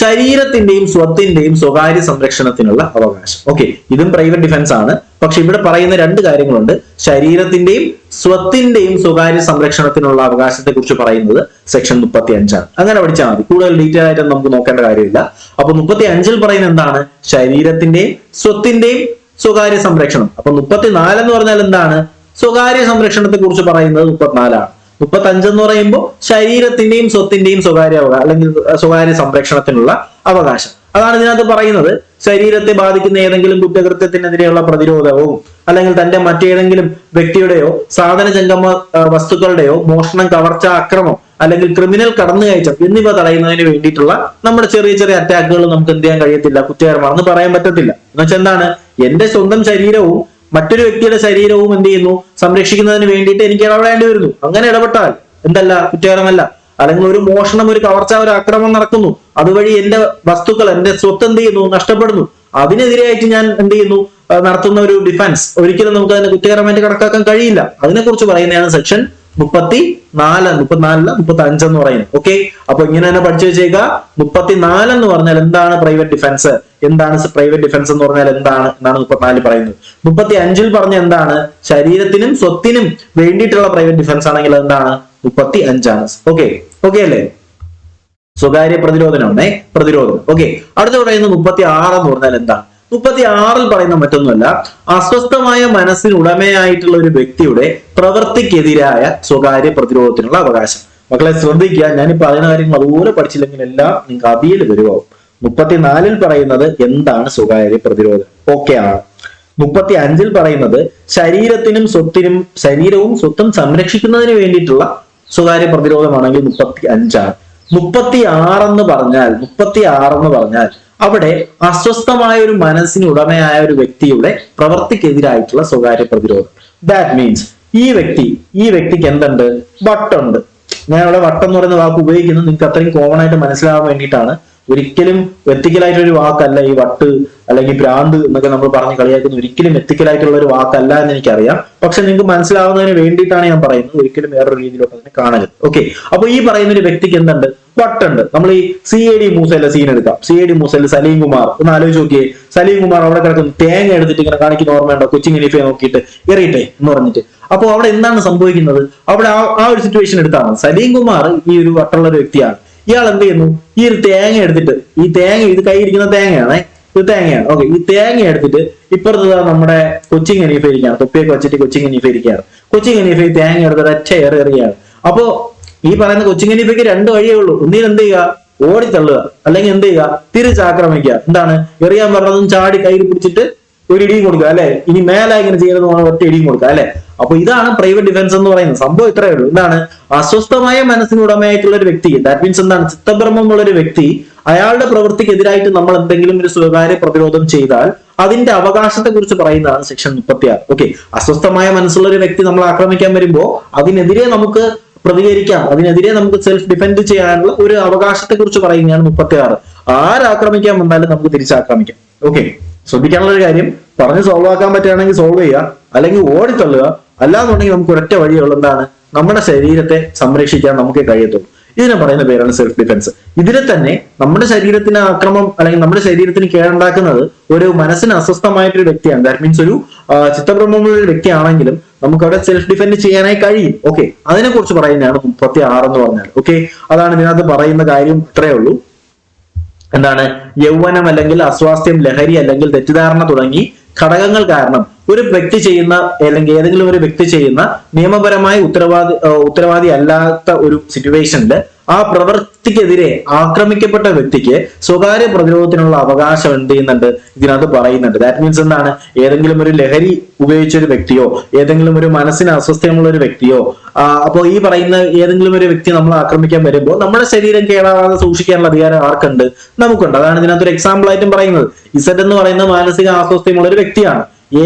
ശരീരത്തിന്റെയും സ്വത്തിന്റെയും സ്വകാര്യ സംരക്ഷണത്തിനുള്ള അവകാശം. ഓക്കെ, ഇതും പ്രൈവറ്റ് ഡിഫൻസ് ആണ്. പക്ഷെ ഇവിടെ പറയുന്ന രണ്ട് കാര്യങ്ങളുണ്ട്. ശരീരത്തിന്റെയും സ്വത്തിന്റെയും സ്വകാര്യ സംരക്ഷണത്തിനുള്ള അവകാശത്തെ കുറിച്ച് പറയുന്നത് സെക്ഷൻ 35 ആണ്. അങ്ങനെ പഠിച്ചാൽ മതി, കൂടുതൽ ഡീറ്റെയിൽ ആയിട്ട് നമുക്ക് നോക്കേണ്ട കാര്യമില്ല. അപ്പൊ 35 പറയുന്നത് എന്താണ്? ശരീരത്തിന്റെയും സ്വത്തിന്റെയും സ്വകാര്യ സംരക്ഷണം. അപ്പൊ 34 എന്ന് പറഞ്ഞാൽ എന്താണ്? സ്വകാര്യ സംരക്ഷണത്തെ കുറിച്ച് പറയുന്നത് 34 ആണ്. 35 എന്ന് പറയുമ്പോൾ ശരീരത്തിന്റെയും സ്വത്തിന്റെയും സ്വകാര്യ അവകാശം അല്ലെങ്കിൽ സ്വകാര്യ സംരക്ഷണത്തിനുള്ള അവകാശം. അതാണ് ഇതിനകത്ത് പറയുന്നത്. ശരീരത്തെ ബാധിക്കുന്ന ഏതെങ്കിലും കുറ്റകൃത്യത്തിനെതിരെയുള്ള പ്രതിരോധവും അല്ലെങ്കിൽ തന്റെ മറ്റേതെങ്കിലും വ്യക്തിയുടെയോ സാധന ജംഗമ വസ്തുക്കളുടെയോ മോഷണം, കവർച്ച, അക്രമം അല്ലെങ്കിൽ ക്രിമിനൽ കടന്നുകയറ്റം എന്നിവ തടയുന്നതിന് വേണ്ടിയിട്ടുള്ള നമ്മുടെ ചെറിയ ചെറിയ അറ്റാക്കുകൾ നമുക്ക് എന്ത് ചെയ്യാൻ കഴിയത്തില്ല, കുറ്റകരമാണെന്ന് പറയാൻ പറ്റത്തില്ല. എന്നുവെച്ചാൽ എന്താണ്? എന്റെ സ്വന്തം ശരീരവും മറ്റൊരു വ്യക്തിയുടെ ശരീരവും എന്ത് ചെയ്യുന്നു? സംരക്ഷിക്കുന്നതിന് വേണ്ടിയിട്ട് എനിക്ക് ഇടപെടേണ്ടി വരുന്നു. അങ്ങനെ ഇടപെട്ടാൽ എന്തല്ല? കുറ്റകരമല്ല. അല്ലെങ്കിൽ ഒരു മോഷണം, ഒരു കവർച്ച, ഒരു അക്രമം നടക്കുന്നു, അതുവഴി എന്റെ വസ്തുക്കൾ, എന്റെ സ്വത്ത് എന്ത് ചെയ്യുന്നു? നഷ്ടപ്പെടുന്നു. അതിനെതിരെയായിട്ട് ഞാൻ എന്ത് ചെയ്യുന്നു? നടത്തുന്ന ഒരു ഡിഫൻസ് ഒരിക്കലും നമുക്ക് അതിനെ കുറ്റകരമായിട്ട് കണക്കാക്കാൻ കഴിയില്ല. അതിനെക്കുറിച്ച് പറയുന്നതാണ് സെക്ഷൻ 35 എന്ന് പറയുന്നത്. ഓക്കെ, അപ്പൊ ഇങ്ങനെ തന്നെ പഠിച്ചു വെച്ചേക്കുക. 34 എന്ന് പറഞ്ഞാൽ എന്താണ് പ്രൈവറ്റ് ഡിഫൻസ്, എന്താണ് പ്രൈവറ്റ് ഡിഫൻസ് എന്ന് പറഞ്ഞാൽ എന്നാണ് 34 പറയുന്നത്. 35 പറഞ്ഞ എന്താണ്? ശരീരത്തിനും സ്വത്തിനും വേണ്ടിയിട്ടുള്ള പ്രൈവറ്റ് ഡിഫൻസ് ആണെങ്കിൽ എന്താണ്? 35 ആണ്. ഓക്കെ അല്ലേ? സ്വകാര്യ പ്രതിരോധനമാണ് പ്രതിരോധം. ഓക്കെ, അടുത്ത പറയുന്നത് 36 എന്ന് പറഞ്ഞാൽ എന്താണ്? 36 പറയുന്ന മറ്റൊന്നുമല്ല, അസ്വസ്ഥമായ മനസ്സിന് ഉടമയായിട്ടുള്ള ഒരു വ്യക്തിയുടെ പ്രവൃത്തിക്കെതിരായ സ്വകാര്യ പ്രതിരോധത്തിനുള്ള അവകാശം. മക്കളെ ശ്രദ്ധിക്കുക, ഞാൻ ഈ പറയുന്ന കാര്യങ്ങൾ അതുപോലെ പഠിച്ചില്ലെങ്കിൽ എല്ലാം നിങ്ങൾക്ക് അവിയൽ വരുവാകും. 34 പറയുന്നത് എന്താണ് സ്വകാര്യ പ്രതിരോധം? ഓക്കെ ആണ്. 35 പറയുന്നത് ശരീരവും സ്വത്തും സംരക്ഷിക്കുന്നതിന് വേണ്ടിയിട്ടുള്ള സ്വകാര്യ പ്രതിരോധമാണെങ്കിൽ 35 ആണ്. 36 എന്ന് പറഞ്ഞാൽ അവിടെ അസ്വസ്ഥമായ ഒരു മനസ്സിന് ഉടമയായ ഒരു വ്യക്തിയുടെ പ്രവൃത്തിക്കെതിരായിട്ടുള്ള സ്വകാര്യ പ്രതിരോധം. ദാറ്റ് മീൻസ് ഈ വ്യക്തിക്ക് എന്തുണ്ട്? വട്ടുണ്ട്. ഞാൻ അവിടെ വട്ടം എന്ന് പറയുന്ന വാക്ക് ഉപയോഗിക്കുന്നത് നിങ്ങൾക്ക് അത്രയും കോമൺ ആയിട്ട് മനസ്സിലാവാൻ വേണ്ടിയിട്ടാണ്. ഒരിക്കലും എത്തിക്കലായിട്ടൊരു വാക്കല്ല ഈ വട്ട് അല്ലെങ്കിൽ ഭ്രാന്ത് എന്നൊക്കെ നമ്മൾ പറഞ്ഞ് കളിയാക്കുന്ന ഒരിക്കലും എത്തിക്കലായിട്ടുള്ള ഒരു വാക്കല്ല എന്ന് എനിക്കറിയാം. പക്ഷെ നിങ്ങൾക്ക് മനസ്സിലാവുന്നതിന് വേണ്ടിയിട്ടാണ് ഞാൻ പറയുന്നത്. ഒരിക്കലും വേറൊരു രീതിയിലോട്ട് അതിനെ കാണരുത്. ഓക്കെ, അപ്പൊ ഈ പറയുന്ന ഒരു വ്യക്തിക്ക് എന്തുണ്ട്? വട്ടുണ്ട്. നമ്മൾ ഈ CID മൂസയിലെ സീൻ എടുക്കാം. CID മൂസയില് സലീം കുമാർ ഒന്ന് ആലോചിച്ച് നോക്കിയേ. സലീം കുമാർ അവിടെ കിടക്കുന്നു, തേങ്ങ എടുത്തിട്ട് ഇങ്ങനെ കാണിക്കുന്ന ഓർമ്മയുണ്ടോ? കൊച്ചിൻ ഖലീഫയെ നോക്കിയിട്ട് എറിയട്ടെ എന്ന് പറഞ്ഞിട്ട്. അപ്പൊ അവിടെ എന്താണ് സംഭവിക്കുന്നത്? അവിടെ ആ ഒരു സിറ്റുവേഷൻ എടുത്താണ്. സലീം കുമാർ ഈ ഒരു വട്ടുള്ള ഒരു വ്യക്തിയാണ്. ഇയാൾ എന്ത് ചെയ്യുന്നു? ഈ ഒരു തേങ്ങ എടുത്തിട്ട്, ഇത് കയ്യിരിക്കുന്ന തേങ്ങയാണ്, ഇത് തേങ്ങയാണ്. ഓക്കെ, ഈ തേങ്ങ എടുത്തിട്ട് ഇപ്പുറത്ത് നമ്മുടെ കൊച്ചിൻ ഖലീഫ ഇരിക്കുകയാണ്. തൊപ്പിയൊക്കെ വെച്ചിട്ട് കൊച്ചിൻ ഖലീഫ ഇരിക്കുകയാണ്. കൊച്ചിൻ ഖലീഫ ഈ തേങ്ങ എടുത്തിട്ട് ഒറ്റ എറിയാണ്. അപ്പോ ഈ പറയുന്ന കൊച്ചിൻ ഖലീഫയ്ക്ക് 2 വഴിയേ ഉള്ളൂ. ഒന്നിൽ എന്ത് ചെയ്യുക? ഓടിത്തള്ളുക, അല്ലെങ്കിൽ എന്ത് ചെയ്യുക? തിരിച്ചാക്രമിക്കുക. എന്താണ്? എറിയാൻ പറഞ്ഞതും ചാടി കയ്യിൽ പിടിച്ചിട്ട് ഒരു ഇടിയും കൊടുക്കുക, അല്ലെ? ഇനി മേലെ ഇങ്ങനെ ചെയ്യരുത്, ഒറ്റ ഇടിയും കൊടുക്കുക, അല്ലെ? അപ്പൊ ഇതാണ് പ്രൈവറ്റ് ഡിഫൻസ് എന്ന് പറയുന്നത്. സംഭവം ഇത്രയേ ഉള്ളൂ. എന്താണ്? അസ്വസ്ഥമായ മനസ്സിനുടമയായിട്ടുള്ള ഒരു വ്യക്തി, ദാറ്റ് മീൻസ് എന്താണ്? ചിത്തഭ്രമമുള്ള ഒരു വ്യക്തി, അയാളുടെ പ്രവൃത്തിക്കെതിരായിട്ട് നമ്മൾ എന്തെങ്കിലും ഒരു സ്വകാര്യ പ്രതിരോധം ചെയ്താൽ അതിന്റെ അവകാശത്തെ കുറിച്ച് പറയുന്നതാണ് സെക്ഷൻ 36. ഓക്കെ, അസ്വസ്ഥമായ മനസ്സുള്ള ഒരു വ്യക്തി നമ്മൾ ആക്രമിക്കാൻ വരുമ്പോൾ അതിനെതിരെ നമുക്ക് പ്രതികരിക്കാം, അതിനെതിരെ നമുക്ക് സെൽഫ് ഡിഫെൻഡ് ചെയ്യാനുള്ള ഒരു അവകാശത്തെ കുറിച്ച് പറയുന്നതാണ് 36. ആരാക്രമിക്കാൻ വന്നാലും നമുക്ക് തിരിച്ചാക്രമിക്കാം. ഓക്കെ, ശ്രദ്ധിക്കാനുള്ള ഒരു കാര്യം, പറഞ്ഞ് സോൾവ് ആക്കാൻ പറ്റുകയാണെങ്കിൽ സോൾവ് ചെയ്യുക, അല്ലെങ്കിൽ ഓടിത്തള്ളുക. അല്ലാന്നുണ്ടെങ്കിൽ നമുക്ക് ഒരൊറ്റ വഴിയുള്ള എന്താണ്? നമ്മുടെ ശരീരത്തെ സംരക്ഷിക്കാൻ നമുക്കേ കഴിയത്തുള്ളൂ. ഇതിനെ പറയുന്ന പേരാണ് സെൽഫ് ഡിഫൻസ്. ഇതിനെ തന്നെ നമ്മുടെ ശരീരത്തിന് ആക്രമം അല്ലെങ്കിൽ നമ്മുടെ ശരീരത്തിന് കേടുണ്ടാക്കുന്നത് ഒരു മനസ്സിന് അസ്വസ്ഥമായിട്ടൊരു വ്യക്തിയാണ്. ദാറ്റ് മീൻസ് ഒരു ചിത്തഭ്രമമുള്ള ഒരു വ്യക്തിയാണെങ്കിലും നമുക്ക് അവിടെ സെൽഫ് ഡിഫെൻഡ് ചെയ്യാനായി കഴിയും. ഓക്കെ, അതിനെ കുറിച്ച് പറയുന്നതാണ് 36 എന്ന് പറഞ്ഞാൽ. ഓക്കെ, അതാണ് ഇതിനകത്ത് പറയുന്ന കാര്യം. ഇത്രയേ ഉള്ളൂ. എന്താണ്? യൗവനം അല്ലെങ്കിൽ അസ്വാസ്ഥ്യം, ലഹരി അല്ലെങ്കിൽ തെറ്റിദ്ധാരണ തുടങ്ങി ഘടകങ്ങൾ കാരണം ഒരു വ്യക്തി ചെയ്യുന്ന അല്ലെങ്കിൽ ഏതെങ്കിലും ഒരു വ്യക്തി ചെയ്യുന്ന നിയമപരമായി ഉത്തരവാദി അല്ലാത്ത ഒരു സിറ്റുവേഷനിൽ ആ പ്രവൃത്തിക്കെതിരെ ആക്രമിക്കപ്പെട്ട വ്യക്തിക്ക് സ്വകാര്യ പ്രതിരോധത്തിനുള്ള അവകാശം എന്ത് ചെയ്യുന്നുണ്ട്? ഇതിനകത്ത് പറയുന്നുണ്ട്. ദാറ്റ് മീൻസ് എന്താണ്? ഏതെങ്കിലും ഒരു ലഹരി ഉപയോഗിച്ച ഒരു വ്യക്തിയോ ഏതെങ്കിലും ഒരു മനസ്സിന് അസ്വസ്ഥമുള്ള ഒരു വ്യക്തിയോ അപ്പോൾ ഈ പറയുന്ന ഏതെങ്കിലും ഒരു വ്യക്തി നമ്മൾ ആക്രമിക്കാൻ വരുമ്പോൾ നമ്മുടെ ശരീരം കേടാവാതെ സൂക്ഷിക്കാനുള്ള അധികാരം ആർക്കുണ്ട്? നമുക്കുണ്ട്. അതാണ് ഇതിനകത്ത് ഒരു എക്സാമ്പിൾ ആയിട്ടും പറയുന്നത്. ഇസഡ് എന്ന് പറയുന്ന മാനസിക അസ്വസ്ഥമുള്ള ഒരു വ്യക്തിയാണ്.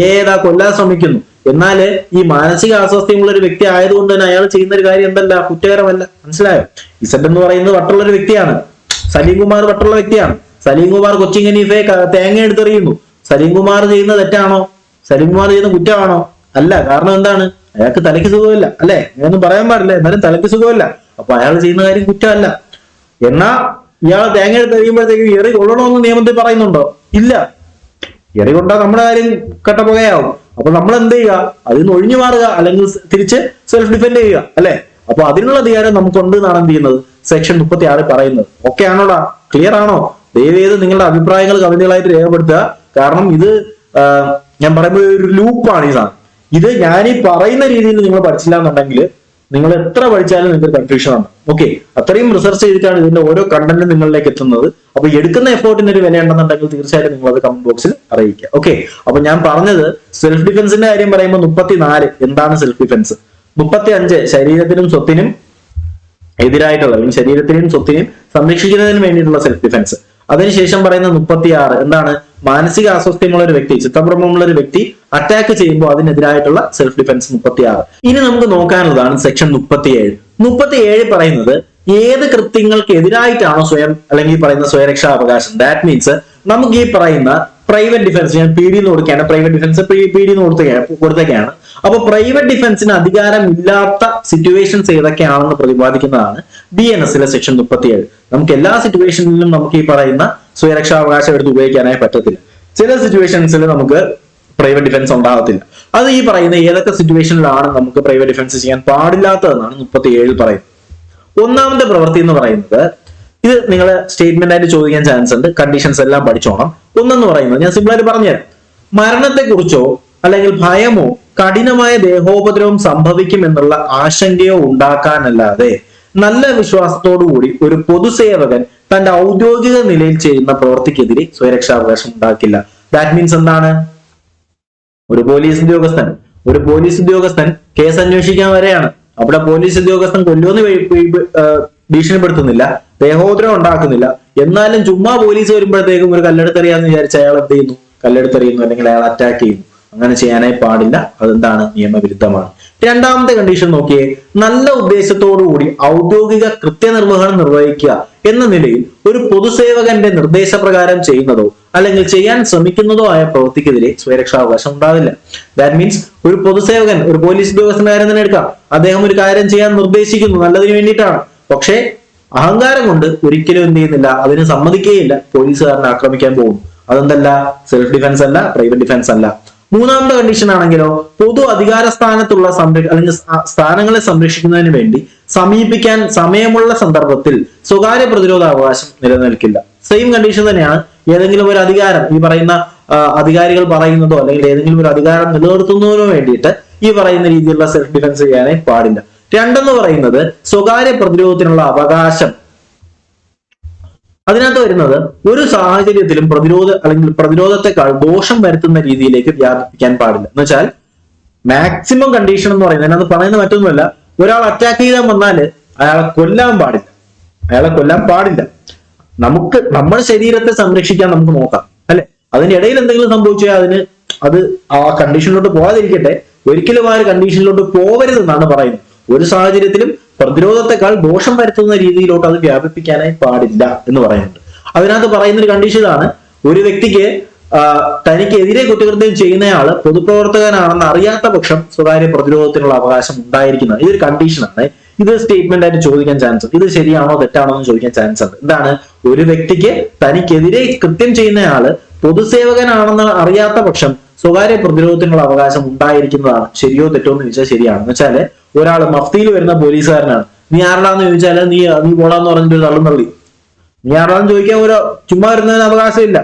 കൊല്ലാൻ ശ്രമിക്കുന്നു. എന്നാല് ഈ മാനസിക അസ്വസ്ഥമുള്ള ഒരു വ്യക്തി ആയതുകൊണ്ട് തന്നെ അയാൾ ചെയ്യുന്ന ഒരു കാര്യം എന്തല്ല? കുറ്റകരമല്ല. മനസ്സിലായോ? ഇസഡ് എന്ന് പറയുന്നത് വട്ടുള്ള ഒരു വ്യക്തിയാണ്. സലീം കുമാർ വട്ടുള്ള വ്യക്തിയാണ്. സലീം കുമാർ കൊച്ചിൻ ഖലീഫയെ തേങ്ങ എടുത്തെറിയുന്നു. സലീം കുമാർ ചെയ്യുന്ന തെറ്റാണോ? സലീം കുമാർ ചെയ്യുന്ന കുറ്റമാണോ? അല്ല. കാരണം എന്താണ്? അയാൾക്ക് തലയ്ക്ക് സുഖമില്ല, അല്ലെ? അങ്ങനെയൊന്നും പറയാൻ പാടില്ല. എന്നാലും തലയ്ക്ക് സുഖമില്ല. അപ്പൊ അയാൾ ചെയ്യുന്ന കാര്യം കുറ്റമല്ല. എന്നാ ഇയാൾ തേങ്ങ എടുത്ത് എറിയുമ്പോഴത്തേക്കും എറി കൊള്ളണമെന്ന് നിയമത്തിൽ പറയുന്നുണ്ടോ? ഇല്ല. എറി കൊണ്ടാൽ നമ്മുടെ കാര്യം കട്ടപ്പുകയാവും. അപ്പൊ നമ്മൾ എന്ത് ചെയ്യുക? അതിൽ നിന്ന് ഒഴിഞ്ഞു മാറുക, അല്ലെങ്കിൽ തിരിച്ച് സെൽഫ് ഡിഫെൻഡ് ചെയ്യുക, അല്ലെ? അപ്പൊ അതിനുള്ള അധികാരം നമുക്കുണ്ട് എന്നാണ് എന്ത് ചെയ്യുന്നത് സെക്ഷൻ 36 പറയുന്നത്. ഓക്കെ ആണോടാ? ക്ലിയർ ആണോ? ദയവേത് നിങ്ങളുടെ അഭിപ്രായങ്ങൾ കമന്റുകളായിട്ട് രേഖപ്പെടുത്തുക. കാരണം ഇത് ഞാൻ പറയുമ്പോൾ ഒരു ലൂപ്പാണ് ഈ സാധനം. ഇത് ഞാൻ ഈ പറയുന്ന രീതിയിൽ നിങ്ങൾ പഠിച്ചില്ല എന്നുണ്ടെങ്കിൽ നിങ്ങൾ എത്ര പഠിച്ചാലും നിങ്ങൾക്ക് കൺഫ്യൂഷൻ ആണ്. ഓക്കെ, അത്രയും റിസർച്ച് ചെയ്തിട്ടാണ് ഇതിന്റെ ഓരോ കണ്ടന്റും നിങ്ങളിലേക്ക് എത്തുന്നത്. അപ്പൊ എടുക്കുന്ന എഫോർട്ടിന് ഒരു വില ഉണ്ടെന്നുണ്ടെങ്കിൽ തീർച്ചയായിട്ടും നിങ്ങൾ അത് കമന്റ് ബോക്സിൽ അറിയിക്കുക. ഓക്കെ, അപ്പൊ ഞാൻ പറഞ്ഞത് സെൽഫ് ഡിഫൻസിന്റെ കാര്യം പറയുമ്പോൾ 34 എന്താണ് സെൽഫ് ഡിഫൻസ്, 35 ശരീരത്തിനും സ്വത്തിനും എതിരായിട്ടുള്ള, ശരീരത്തിനും സ്വത്തിനും സംരക്ഷിക്കുന്നതിന് വേണ്ടിയിട്ടുള്ള സെൽഫ് ഡിഫൻസ്. അതിനുശേഷം പറയുന്ന 36 എന്താണ്? മാനസിക അസ്വസ്ഥ്യമുള്ള ഒരു വ്യക്തി, ചിത്തഭ്രമമുള്ള ഒരു വ്യക്തി അറ്റാക്ക് ചെയ്യുമ്പോൾ അതിനെതിരായിട്ടുള്ള സെൽഫ് ഡിഫൻസ് 36. ഇനി നമുക്ക് നോക്കാനുള്ളതാണ് സെക്ഷൻ 37. 37 പറയുന്നത് ഏത് കൃത്യങ്ങൾക്ക് എതിരായിട്ടാണോ സ്വയം അല്ലെങ്കിൽ പറയുന്ന സ്വയരക്ഷാ അവകാശം. ദാറ്റ് മീൻസ് നമുക്ക് ഈ പറയുന്ന പ്രൈവറ്റ് ഡിഫൻസ്, ഞാൻ പി ഡി എന്ന് കൊടുക്കുകയാണ്, പ്രൈവറ്റ് ഡിഫൻസ് പി ഡി എന്ന് കൊടുത്തേക്കാണ്. അപ്പൊ പ്രൈവറ്റ് ഡിഫൻസിന് അധികാരം ഇല്ലാത്ത സിറ്റുവേഷൻസ് ഏതൊക്കെയാണെന്ന് പ്രതിപാദിക്കുന്നതാണ് BNS-ലെ സെക്ഷൻ 37. നമുക്ക് എല്ലാ സിറ്റുവേഷനിലും നമുക്ക് ഈ പറയുന്ന സ്വയരക്ഷാവകാശം എടുത്ത് ഉപയോഗിക്കാനായി പറ്റത്തില്ല. ചില സിറ്റുവേഷൻസിൽ നമുക്ക് പ്രൈവറ്റ് ഡിഫൻസ് ഉണ്ടാകത്തില്ല. അത് ഈ പറയുന്ന ഏതൊക്കെ സിറ്റുവേഷനിലാണ് നമുക്ക് പ്രൈവറ്റ് ഡിഫൻസ് ചെയ്യാൻ പാടില്ലാത്തതെന്നാണ് 37 പറയുന്നത്. ഒന്നാമത്തെ പ്രവൃത്തി എന്ന് പറയുന്നത്, ഇത് നിങ്ങൾ സ്റ്റേറ്റ്മെന്റ് ആയിട്ട് ചോദിക്കാൻ ചാൻസ് ഉണ്ട്, കണ്ടീഷൻസ് എല്ലാം പഠിച്ചോണം. ഒന്നെന്ന് പറയുന്നത് ഞാൻ സിമ്പിൾ ആയിട്ട് പറഞ്ഞുതരാം. മരണത്തെക്കുറിച്ചോ അല്ലെങ്കിൽ ഭയമോ കഠിനമായ ദേഹോപദ്രവം സംഭവിക്കും എന്നുള്ള ആശങ്കയോ ഉണ്ടാക്കാനല്ലാതെ നല്ല വിശ്വാസത്തോടുകൂടി ഒരു പൊതുസേവകൻ തന്റെ ഔദ്യോഗിക നിലയിൽ ചെയ്യുന്ന പ്രവൃത്തിക്കെതിരെ സ്വയരക്ഷാവകാശം ഉണ്ടാക്കില്ല. ദാറ്റ് മീൻസ് എന്താണ്? ഒരു പോലീസ് ഉദ്യോഗസ്ഥൻ കേസ് അന്വേഷിക്കാൻ വരെയാണ്. അവിടെ പോലീസ് ഉദ്യോഗസ്ഥൻ കൊല്ലുമെന്ന് ഭീഷണിപ്പെടുത്തുന്നില്ല, ദേഹോദ്രവം ഉണ്ടാക്കുന്നില്ല. എന്നാലും ചുമ്മാ പോലീസ് വരുമ്പോഴത്തേക്കും ഒരു കല്ലെടുത്തെറിയാന്ന് വിചാരിച്ച അയാൾ എന്ത് ചെയ്യുന്നു? കല്ലെടുത്തെറിയുന്നു, അല്ലെങ്കിൽ അയാൾ അറ്റാക്ക് ചെയ്യുന്നു. അങ്ങനെ ചെയ്യാനായി പാടില്ല. അതെന്താണ്? നിയമവിരുദ്ധമാണ്. രണ്ടാമത്തെ കണ്ടീഷൻ നോക്കിയേ. നല്ല ഉദ്ദേശത്തോടുകൂടി ഔദ്യോഗിക കൃത്യനിർവഹണം നിർവഹിക്കുക എന്ന നിലയിൽ ഒരു പൊതുസേവകന്റെ നിർദ്ദേശപ്രകാരം ചെയ്യുന്നതോ അല്ലെങ്കിൽ ചെയ്യാൻ ശ്രമിക്കുന്നതോ ആയ പ്രവൃത്തിക്കെതിരെ സ്വയരക്ഷാവകാശം ഉണ്ടാവില്ല. ദാറ്റ് മീൻസ് ഒരു പൊതുസേവകൻ, ഒരു പോലീസ് ഉദ്യോഗസ്ഥന്റെ കാര്യം തന്നെ എടുക്കാം. അദ്ദേഹം ഒരു കാര്യം ചെയ്യാൻ നിർദ്ദേശിക്കുന്നു നല്ലതിന് വേണ്ടിയിട്ടാണ്. പക്ഷേ അഹങ്കാരം കൊണ്ട് ഒരിക്കലും എന്ത് ചെയ്യുന്നില്ല, അതിന് സമ്മതിക്കുകയില്ല, പോലീസുകാരനെ ആക്രമിക്കാൻ പോകും. അതെന്തല്ല? സെൽഫ് ഡിഫൻസ് അല്ല, പ്രൈവറ്റ് ഡിഫൻസ് അല്ല. മൂന്നാമത്തെ കണ്ടീഷൻ ആണെങ്കിലോ, പൊതു അധികാര സ്ഥാനത്തുള്ള അല്ലെങ്കിൽ സ്ഥാനങ്ങളെ സംരക്ഷിക്കുന്നതിന് വേണ്ടി സമീപിക്കാൻ സമയമുള്ള സന്ദർഭത്തിൽ സ്വകാര്യ പ്രതിരോധ അവകാശം നിലനിൽക്കില്ല. സെയിം കണ്ടീഷൻ തന്നെയാണ്. ഏതെങ്കിലും ഒരു അധികാരം ഈ പറയുന്ന അധികാരികൾ പറയുന്നതോ അല്ലെങ്കിൽ ഏതെങ്കിലും ഒരു അധികാരം നിലനിർത്തുന്നതിനോ വേണ്ടിയിട്ട് ഈ പറയുന്ന രീതിയിലുള്ള സെൽഫ് ഡിഫൻസ് ചെയ്യാനേ പാടില്ല. രണ്ടെന്ന് പറയുന്നത് സ്വകാര്യ പ്രതിരോധത്തിനുള്ള അവകാശം. അതിനകത്ത് വരുന്നത് ഒരു സാഹചര്യത്തിലും പ്രതിരോധത്തെക്കാൾ ദോഷം വരുത്തുന്ന രീതിയിലേക്ക് വ്യാപിപ്പിക്കാൻ പാടില്ല. എന്ന് വെച്ചാൽ മാക്സിമം കണ്ടീഷൻ എന്ന് പറയുന്നത്, അതിനകത്ത് പറയുന്നത് മറ്റൊന്നുമല്ല, ഒരാൾ അറ്റാക്ക് ചെയ്താൽ വന്നാല് അയാളെ കൊല്ലാൻ പാടില്ല. നമുക്ക് നമ്മുടെ ശരീരത്തെ സംരക്ഷിക്കാൻ നമുക്ക് നോക്കാം, അല്ലെ? അതിന്റെ ഇടയിൽ എന്തെങ്കിലും സംഭവിച്ചാൽ അത് ആ കണ്ടീഷനിലോട്ട് പോകാതിരിക്കട്ടെ, ഒരിക്കലും ആ ഒരു കണ്ടീഷനിലോട്ട് പോവരുതെന്നാണ് പറയുന്നത്. ഒരു സാഹചര്യത്തിലും പ്രതിരോധത്തെക്കാൾ ദോഷം വരുത്തുന്ന രീതിയിലോട്ട് അത് വ്യാപിപ്പിക്കാനായി പാടില്ല എന്ന് പറയുന്നുണ്ട്. അതിനകത്ത് പറയുന്ന ഒരു കണ്ടീഷൻ ഇതാണ്: ഒരു വ്യക്തിക്ക് തനിക്കെതിരെ കുറ്റകൃത്യം ചെയ്യുന്നയാള് പൊതുപ്രവർത്തകനാണെന്ന് അറിയാത്ത പക്ഷം സ്വകാര്യ പ്രതിരോധത്തിനുള്ള അവകാശം ഉണ്ടായിരിക്കുന്നത്. ഇതൊരു കണ്ടീഷനാണ്. ഇത് സ്റ്റേറ്റ്മെന്റ് ആയിട്ട് ചോദിക്കാൻ ചാൻസ് ഉണ്ട്. ഇത് ശരിയാണോ തെറ്റാണോ എന്ന് ചോദിക്കാൻ ചാൻസ് ഉണ്ട്. എന്താണ്? ഒരു വ്യക്തിക്ക് തനിക്കെതിരെ കൃത്യം ചെയ്യുന്നയാള് പൊതുസേവകനാണെന്ന് അറിയാത്ത പക്ഷം സ്വകാര്യ പ്രതിരോധത്തിനുള്ള അവകാശം ഉണ്ടായിരിക്കുന്നതാണ്. ശരിയോ തെറ്റോ എന്ന് ചോദിച്ചാൽ ശരിയാണ്. എന്ന് വെച്ചാല് ഒരാൾ മഫ്തിയിൽ വരുന്ന പോലീസുകാരനാണ്, നീ ആരുടാന്ന് ചോദിച്ചാല് നീ പോടാന്ന് പറഞ്ഞിട്ട് തള്ളും തള്ളി. നീ ആരുടാന്ന് ചോദിക്കാൻ ചുമ്മാ വരുന്നതിന് അവകാശമില്ല.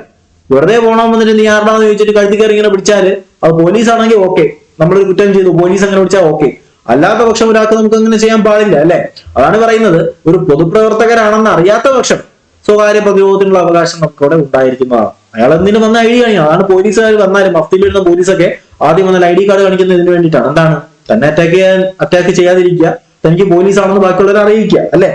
വെറുതെ പോകണം വന്നിട്ട് നീ ആരുടാന്ന് ചോദിച്ചിട്ട് കഴുത്തി കയറി ഇങ്ങനെ പിടിച്ചാല് അത് പോലീസ് ആണെങ്കിൽ ഓക്കെ, നമ്മളൊരു കുറ്റം ചെയ്തു, പോലീസ് അങ്ങനെ പിടിച്ചാൽ ഓക്കെ. അല്ലാത്ത പക്ഷം ഒരാൾക്ക് നമുക്ക് അങ്ങനെ ചെയ്യാൻ പാടില്ല, അല്ലെ? അതാണ് പറയുന്നത്. ഒരു പൊതുപ്രവർത്തകരാണെന്ന് അറിയാത്ത പക്ഷം സ്വകാര്യ പ്രതിരോധത്തിനുള്ള അവകാശം നമുക്കവിടെ ഉണ്ടായിരിക്കുന്നതാണ്. അയാൾ എന്തിനു വന്ന ഐഡി കാണിക്കണം. അതാണ് പോലീസുകാർ വന്നാലും മഫ്തിയിൽ വരുന്ന പോലീസൊക്കെ ആദ്യം വന്നാൽ ID കാർഡ് കാണിക്കുന്നതിന് വേണ്ടിയിട്ടാണ്. എന്താണ്? തന്നെ അറ്റാക്ക് ചെയ്യാതിരിക്കുക, തനിക്ക് പോലീസ് ആണെന്ന് ബാക്കിയുള്ളവരെ അറിയിക്കുക, അല്ലെ?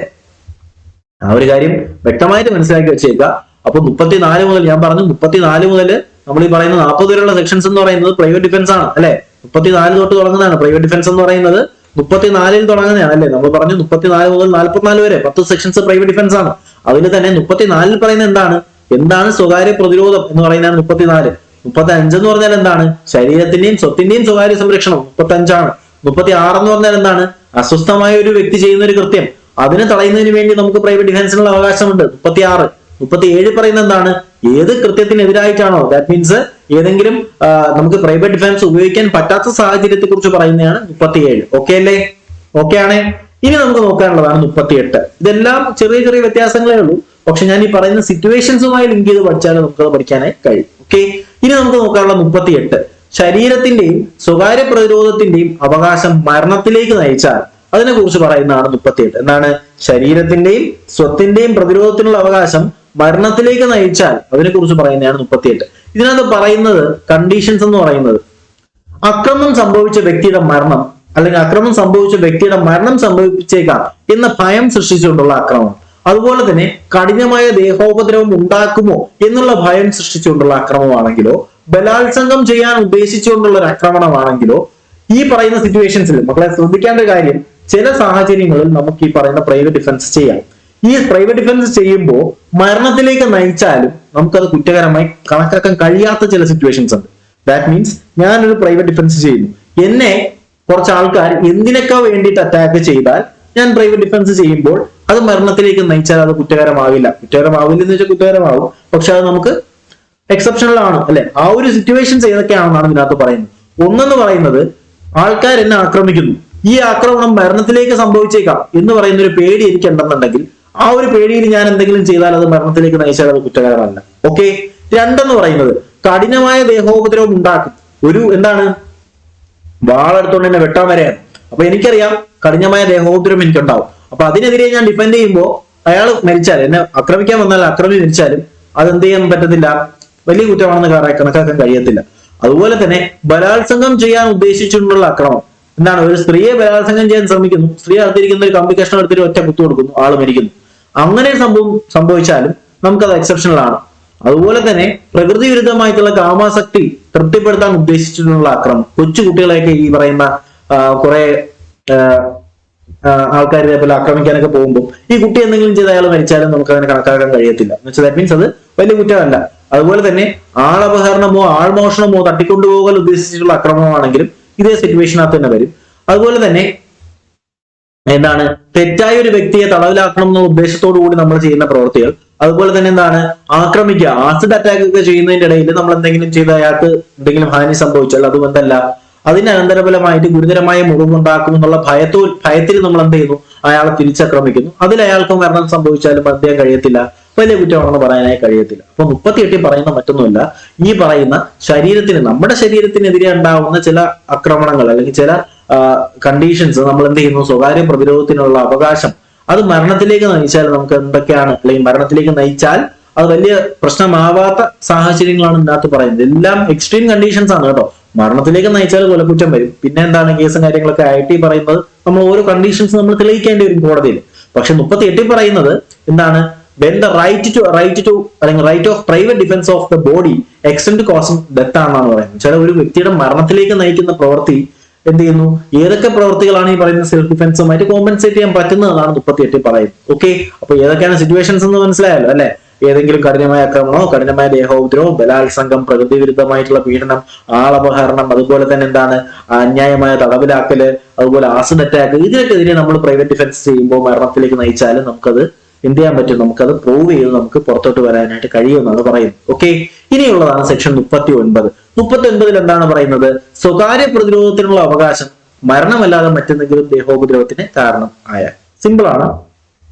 ആ ഒരു കാര്യം വ്യക്തമായിട്ട് മനസ്സിലാക്കി വെച്ചേക്കുക. അപ്പൊ 34 മുതൽ ഞാൻ പറഞ്ഞു, 34 മുതൽ നമ്മൾ ഈ പറയുന്ന 40 വരെയുള്ള സെക്ഷൻസ് എന്ന് പറയുന്നത് പ്രൈവറ്റ് ഡിഫൻസ് ആണ്, അല്ലെ? 34 തൊട്ട് തുടങ്ങുന്നതാണ് പ്രൈവറ്റ് ഡിഫൻസ് എന്ന് പറയുന്നത്. 34 തുടങ്ങുന്നതാണ്, അല്ലെ? നമ്മൾ പറഞ്ഞു 34 മുതൽ 44 വരെ 10 സെക്ഷൻസ് പ്രൈവറ്റ് ഡിഫൻസ് ആണ്. അതിൽ തന്നെ 34 പറയുന്നത് എന്താണ് സ്വകാര്യ പ്രതിരോധം എന്ന് പറയുന്നതാണ് 34. 35 എന്ന് പറഞ്ഞാൽ എന്താണ്? ശരീരത്തിന്റെയും സ്വത്തിന്റെയും സ്വകാര്യ സംരക്ഷണം 35 ആണ്. 36 എന്ന് പറഞ്ഞാൽ എന്താണ്? അസ്വസ്ഥമായ ഒരു വ്യക്തി ചെയ്യുന്ന ഒരു കൃത്യം അതിനെ തടയുന്നതിന് വേണ്ടി നമുക്ക് പ്രൈവറ്റ് ഡിഫൻസിനുള്ള അവകാശമുണ്ട്. 36. 37 പറയുന്നത് എന്താണ്? ഏത് കൃത്യത്തിനെതിരായിട്ടാണോ, ദാറ്റ് മീൻസ് ഏതെങ്കിലും നമുക്ക് പ്രൈവറ്റ് ഡിഫൻസ് ഉപയോഗിക്കാൻ പറ്റാത്ത സാഹചര്യത്തെ കുറിച്ച് പറയുന്നതാണ് 37. ഓക്കെ അല്ലേ? ഓക്കെ ആണ്. ഇനി നമുക്ക് നോക്കാനുള്ളതാണ് 38. ഇതെല്ലാം ചെറിയ ചെറിയ വ്യത്യാസങ്ങളേ ഉള്ളൂ. പക്ഷെ ഞാൻ ഈ പറയുന്ന സിറ്റുവേഷൻസുമായി ലിങ്ക് ചെയ്ത് പഠിച്ചാൽ നമുക്കത് പഠിക്കാനായി കഴിയും. ഓക്കെ. ഇനി നമുക്ക് നോക്കാനുള്ള 38. ശരീരത്തിന്റെയും സ്വകാര്യ പ്രതിരോധത്തിന്റെയും അവകാശം മരണത്തിലേക്ക് നയിച്ചാൽ അതിനെ കുറിച്ച് പറയുന്നതാണ് 38. എന്താണ്? ശരീരത്തിന്റെയും സ്വത്തിന്റെയും പ്രതിരോധത്തിനുള്ള അവകാശം മരണത്തിലേക്ക് നയിച്ചാൽ അതിനെ കുറിച്ച് പറയുന്നതാണ് 38. ഇതിനകത്ത് പറയുന്നത് കണ്ടീഷൻസ് എന്ന് പറയുന്നത് അക്രമം സംഭവിച്ച വ്യക്തിയുടെ മരണം അല്ലെങ്കിൽ അക്രമം സംഭവിച്ച വ്യക്തിയുടെ മരണം സംഭവിച്ചേക്കാം എന്ന ഭയം സൃഷ്ടിച്ചുകൊണ്ടുള്ള ആക്രമണം, അതുപോലെ തന്നെ കഠിനമായ ദേഹോപദ്രവം ഉണ്ടാക്കുമോ എന്നുള്ള ഭയം സൃഷ്ടിച്ചുകൊണ്ടുള്ള ആക്രമണമാണെങ്കിലോ, ബലാത്സംഗം ചെയ്യാൻ ഉദ്ദേശിച്ചുകൊണ്ടുള്ള ഒരു ആക്രമണമാണെങ്കിലോ, ഈ പറയുന്ന സിറ്റുവേഷൻസിൽ മക്കളെ ശ്രദ്ധിക്കേണ്ട കാര്യം, ചില സാഹചര്യങ്ങളിൽ നമുക്ക് ഈ പറയുന്ന പ്രൈവറ്റ് ഡിഫൻസ് ചെയ്യാം. ഈ പ്രൈവറ്റ് ഡിഫൻസ് ചെയ്യുമ്പോൾ മരണത്തിലേക്ക് നയിച്ചാലും നമുക്കത് കുറ്റകരമായി കണക്കാക്കാൻ കഴിയാത്ത ചില സിറ്റുവേഷൻസ് ഉണ്ട്. ദാറ്റ് മീൻസ് ഞാനൊരു പ്രൈവറ്റ് ഡിഫൻസ് ചെയ്യുന്നു, എന്നെ കുറച്ച് ആൾക്കാർ എന്തിനൊക്കെ വേണ്ടിയിട്ട് അറ്റാക്ക് ചെയ്താൽ ഞാൻ പ്രൈവറ്റ് ഡിഫൻസ് ചെയ്യുമ്പോൾ അത് മരണത്തിലേക്ക് നയിച്ചാൽ അത് കുറ്റകരമാവില്ല. കുറ്റകരമാവില്ലെന്ന് വെച്ചാൽ കുറ്റകരമാവും, പക്ഷെ അത് നമുക്ക് എക്സെപ്ഷണൽ ആണ് അല്ലെ. ആ ഒരു സിറ്റുവേഷൻസ് ഏതൊക്കെയാണെന്നാണ് ഇതിനകത്ത് പറയുന്നത്. ഒന്നെന്ന് പറയുന്നത് ആൾക്കാർ എന്നെ ആക്രമിക്കുന്നു, ഈ ആക്രമണം മരണത്തിലേക്ക് സംഭവിച്ചേക്കാം എന്ന് പറയുന്ന ഒരു പേടി എനിക്ക് ഉണ്ടെന്നുണ്ടെങ്കിൽ ആ ഒരു പേടിയിൽ ഞാൻ എന്തെങ്കിലും ചെയ്താൽ അത് മരണത്തിലേക്ക് നയിച്ചാൽ അത് കുറ്റകരമല്ല. ഓക്കെ. രണ്ടെന്ന് പറയുന്നത് കഠിനമായ ദേഹോപദ്രവം ഉണ്ടാക്കും. ഒരു എന്താണ്, വാളെടുത്തോണ്ട് എന്നെ വെട്ടാൻ വരെയാണ്. അപ്പൊ എനിക്കറിയാം കഠിനമായ ദേഹോപദ്രവം എനിക്കുണ്ടാവും. അപ്പൊ അതിനെതിരെ ഞാൻ ഡിഫെൻഡ് ചെയ്യുമ്പോൾ അയാൾ മരിച്ചാൽ, എന്നെ ആക്രമിക്കാൻ വന്നാൽ അക്രമി മരിച്ചാലും അതെന്ത് ചെയ്യാൻ പറ്റത്തില്ല, വലിയ കുറ്റമാണെന്ന് കണക്കാക്കാൻ കഴിയത്തില്ല. അതുപോലെ തന്നെ ബലാത്സംഗം ചെയ്യാൻ ഉദ്ദേശിച്ചുകൊണ്ടുള്ള അക്രമം, എന്താണ്, ഒരു സ്ത്രീയെ ബലാത്സംഗം ചെയ്യാൻ ശ്രമിക്കുന്നു, സ്ത്രീ അടുത്തിരിക്കുന്ന ഒരു കമ്പി കഷ്ണം എടുത്തിട്ട് ഒറ്റ കുത്തു കൊടുക്കുന്നു, ആള് മരിക്കുന്നു. അങ്ങനെ സംഭവിച്ചാലും നമുക്കത് എക്സെപ്ഷണൽ ആണ്. അതുപോലെ തന്നെ പ്രകൃതി വിരുദ്ധമായിട്ടുള്ള കാമാസക്തി തൃപ്തിപ്പെടുത്താൻ ഉദ്ദേശിച്ചിട്ടുള്ള ആക്രമണം, കൊച്ചു കുട്ടികളെയൊക്കെ ഈ പറയുന്ന കുറെ ആൾക്കാർ ഇതേപോലെ ആക്രമിക്കാനൊക്കെ പോകുമ്പോൾ ഈ കുട്ടി എന്തെങ്കിലും ചെയ്ത് അയാൾ മരിച്ചാലും നമുക്ക് അതിനെ കണക്കാക്കാൻ കഴിയത്തില്ല എന്ന് വെച്ചാൽ ദാറ്റ് മീൻസ് അത് വലിയ കുറ്റമല്ല. അതുപോലെ തന്നെ ആളപഹരണമോ ആൾമോഷണമോ തട്ടിക്കൊണ്ടുപോകാൻ ഉദ്ദേശിച്ചിട്ടുള്ള അക്രമമാണെങ്കിലും ഇതേ സിറ്റുവേഷനകത്ത് തന്നെ വരും. അതുപോലെ തന്നെ എന്താണ്, തെറ്റായ ഒരു വ്യക്തിയെ തടവിലാക്കണം എന്ന ഉദ്ദേശത്തോടു കൂടി നമ്മൾ ചെയ്യുന്ന പ്രവൃത്തികൾ, അതുപോലെ തന്നെ എന്താണ്, ആക്രമിക്കുക, ആസിഡ് അറ്റാക്ക് ഒക്കെ ചെയ്യുന്നതിന്റെ ഇടയിൽ നമ്മൾ എന്തെങ്കിലും ചെയ്ത് അയാൾക്ക് എന്തെങ്കിലും ഹാനി സംഭവിച്ചാൽ അതും എന്തല്ല, അതിന് അനന്തരഫലമായിട്ട് ഗുരുതരമായ മുറിവുണ്ടാക്കും എന്നുള്ള ഭയത്തിൽ നമ്മൾ എന്ത് ചെയ്യുന്നു, അയാളെ തിരിച്ചക്രമിക്കുന്നു. അതിൽ അയാൾക്ക് മരണം സംഭവിച്ചാലും എന്ത് ചെയ്യാൻ കഴിയത്തില്ല, വലിയ കുറ്റമാണെന്ന് പറയാനായി കഴിയത്തില്ല. അപ്പൊ 38 പറയുന്ന മറ്റൊന്നുമല്ല, ഈ പറയുന്ന നമ്മുടെ ശരീരത്തിനെതിരെ ഉണ്ടാവുന്ന ചില ആക്രമണങ്ങൾ അല്ലെങ്കിൽ ചില കണ്ടീഷൻസ് നമ്മൾ എന്ത് ചെയ്യുന്നു, സ്വകാര്യ പ്രതിരോധത്തിനുള്ള അവകാശം അത് മരണത്തിലേക്ക് നയിച്ചാൽ നമുക്ക് എന്തൊക്കെയാണ്, അല്ലെങ്കിൽ മരണത്തിലേക്ക് നയിച്ചാൽ അത് വലിയ പ്രശ്നമാവാത്ത സാഹചര്യങ്ങളാണ് ഇതിനകത്ത് പറയുന്നത്. എല്ലാം എക്സ്ട്രീം കണ്ടീഷൻസ് ആണ് കേട്ടോ. മരണത്തിലേക്ക് നയിച്ചാൽ കൊലക്കുറ്റം വരും. പിന്നെ എന്താണ്, കേസും കാര്യങ്ങളൊക്കെ ആയിട്ട് പറയുന്നത് നമ്മൾ ഓരോ കണ്ടീഷൻസ് നമ്മൾ തെളിയിക്കേണ്ടി വരും കോടതിയിൽ. പക്ഷെ 38 പറയുന്നത് എന്താണ്, when the right to അല്ലെങ്കിൽ right of private defence of the body extend causing death ആണെന്നാണ് പറയുന്നത്. ചില ഒരു വ്യക്തിയുടെ മരണത്തിലേക്ക് നയിക്കുന്ന പ്രവൃത്തി എന്ത് ചെയ്യുന്നു, ഏതൊക്കെ പ്രവൃത്തികളാണ് ഈ പറയുന്ന സെൽഫ് ഡിഫൻസുമായിട്ട് കോമ്പൻസേറ്റ് ചെയ്യാൻ പറ്റുന്നതാണ് 38 പറയുന്നത്. ഓക്കെ. അപ്പൊ ഏതൊക്കെയാണ് സിറ്റുവേഷൻസ് എന്ന് മനസ്സിലായല്ലോ അല്ലെ. ഏതെങ്കിലും കഠിനമായ ആക്രമണമോ കഠിനമായ ദേഹോപദ്രവമോ ബലാത്സംഗം, പ്രകൃതി വിരുദ്ധമായിട്ടുള്ള പീഡനം, ആളപഹരണം, അതുപോലെ തന്നെ എന്താണ്, അന്യായമായ തടവിലാക്കല്, അതുപോലെ ആസിഡ് അറ്റാക്ക്, ഇതിനൊക്കെതിരെ നമ്മൾ പ്രൈവറ്റ് ഡിഫൻസ് ചെയ്യുമ്പോൾ മരണത്തിലേക്ക് നയിച്ചാലും നമുക്കത് എന്ത് ചെയ്യാൻ പറ്റും, നമുക്കത് പ്രൂവ് ചെയ്ത് നമുക്ക് പുറത്തോട്ട് വരാനായിട്ട് കഴിയുമെന്നാണ് പറയുന്നത്. ഓക്കെ. ഇനിയുള്ളതാണ് സെക്ഷൻ 39. 39 എന്താണ് പറയുന്നത്, സ്വകാര്യ പ്രതിരോധത്തിനുള്ള അവകാശം മരണമല്ലാതെ മറ്റെന്തെങ്കിലും ദേഹോപദ്രവത്തിന് കാരണം ആയാൽ. സിമ്പിൾ ആണ്.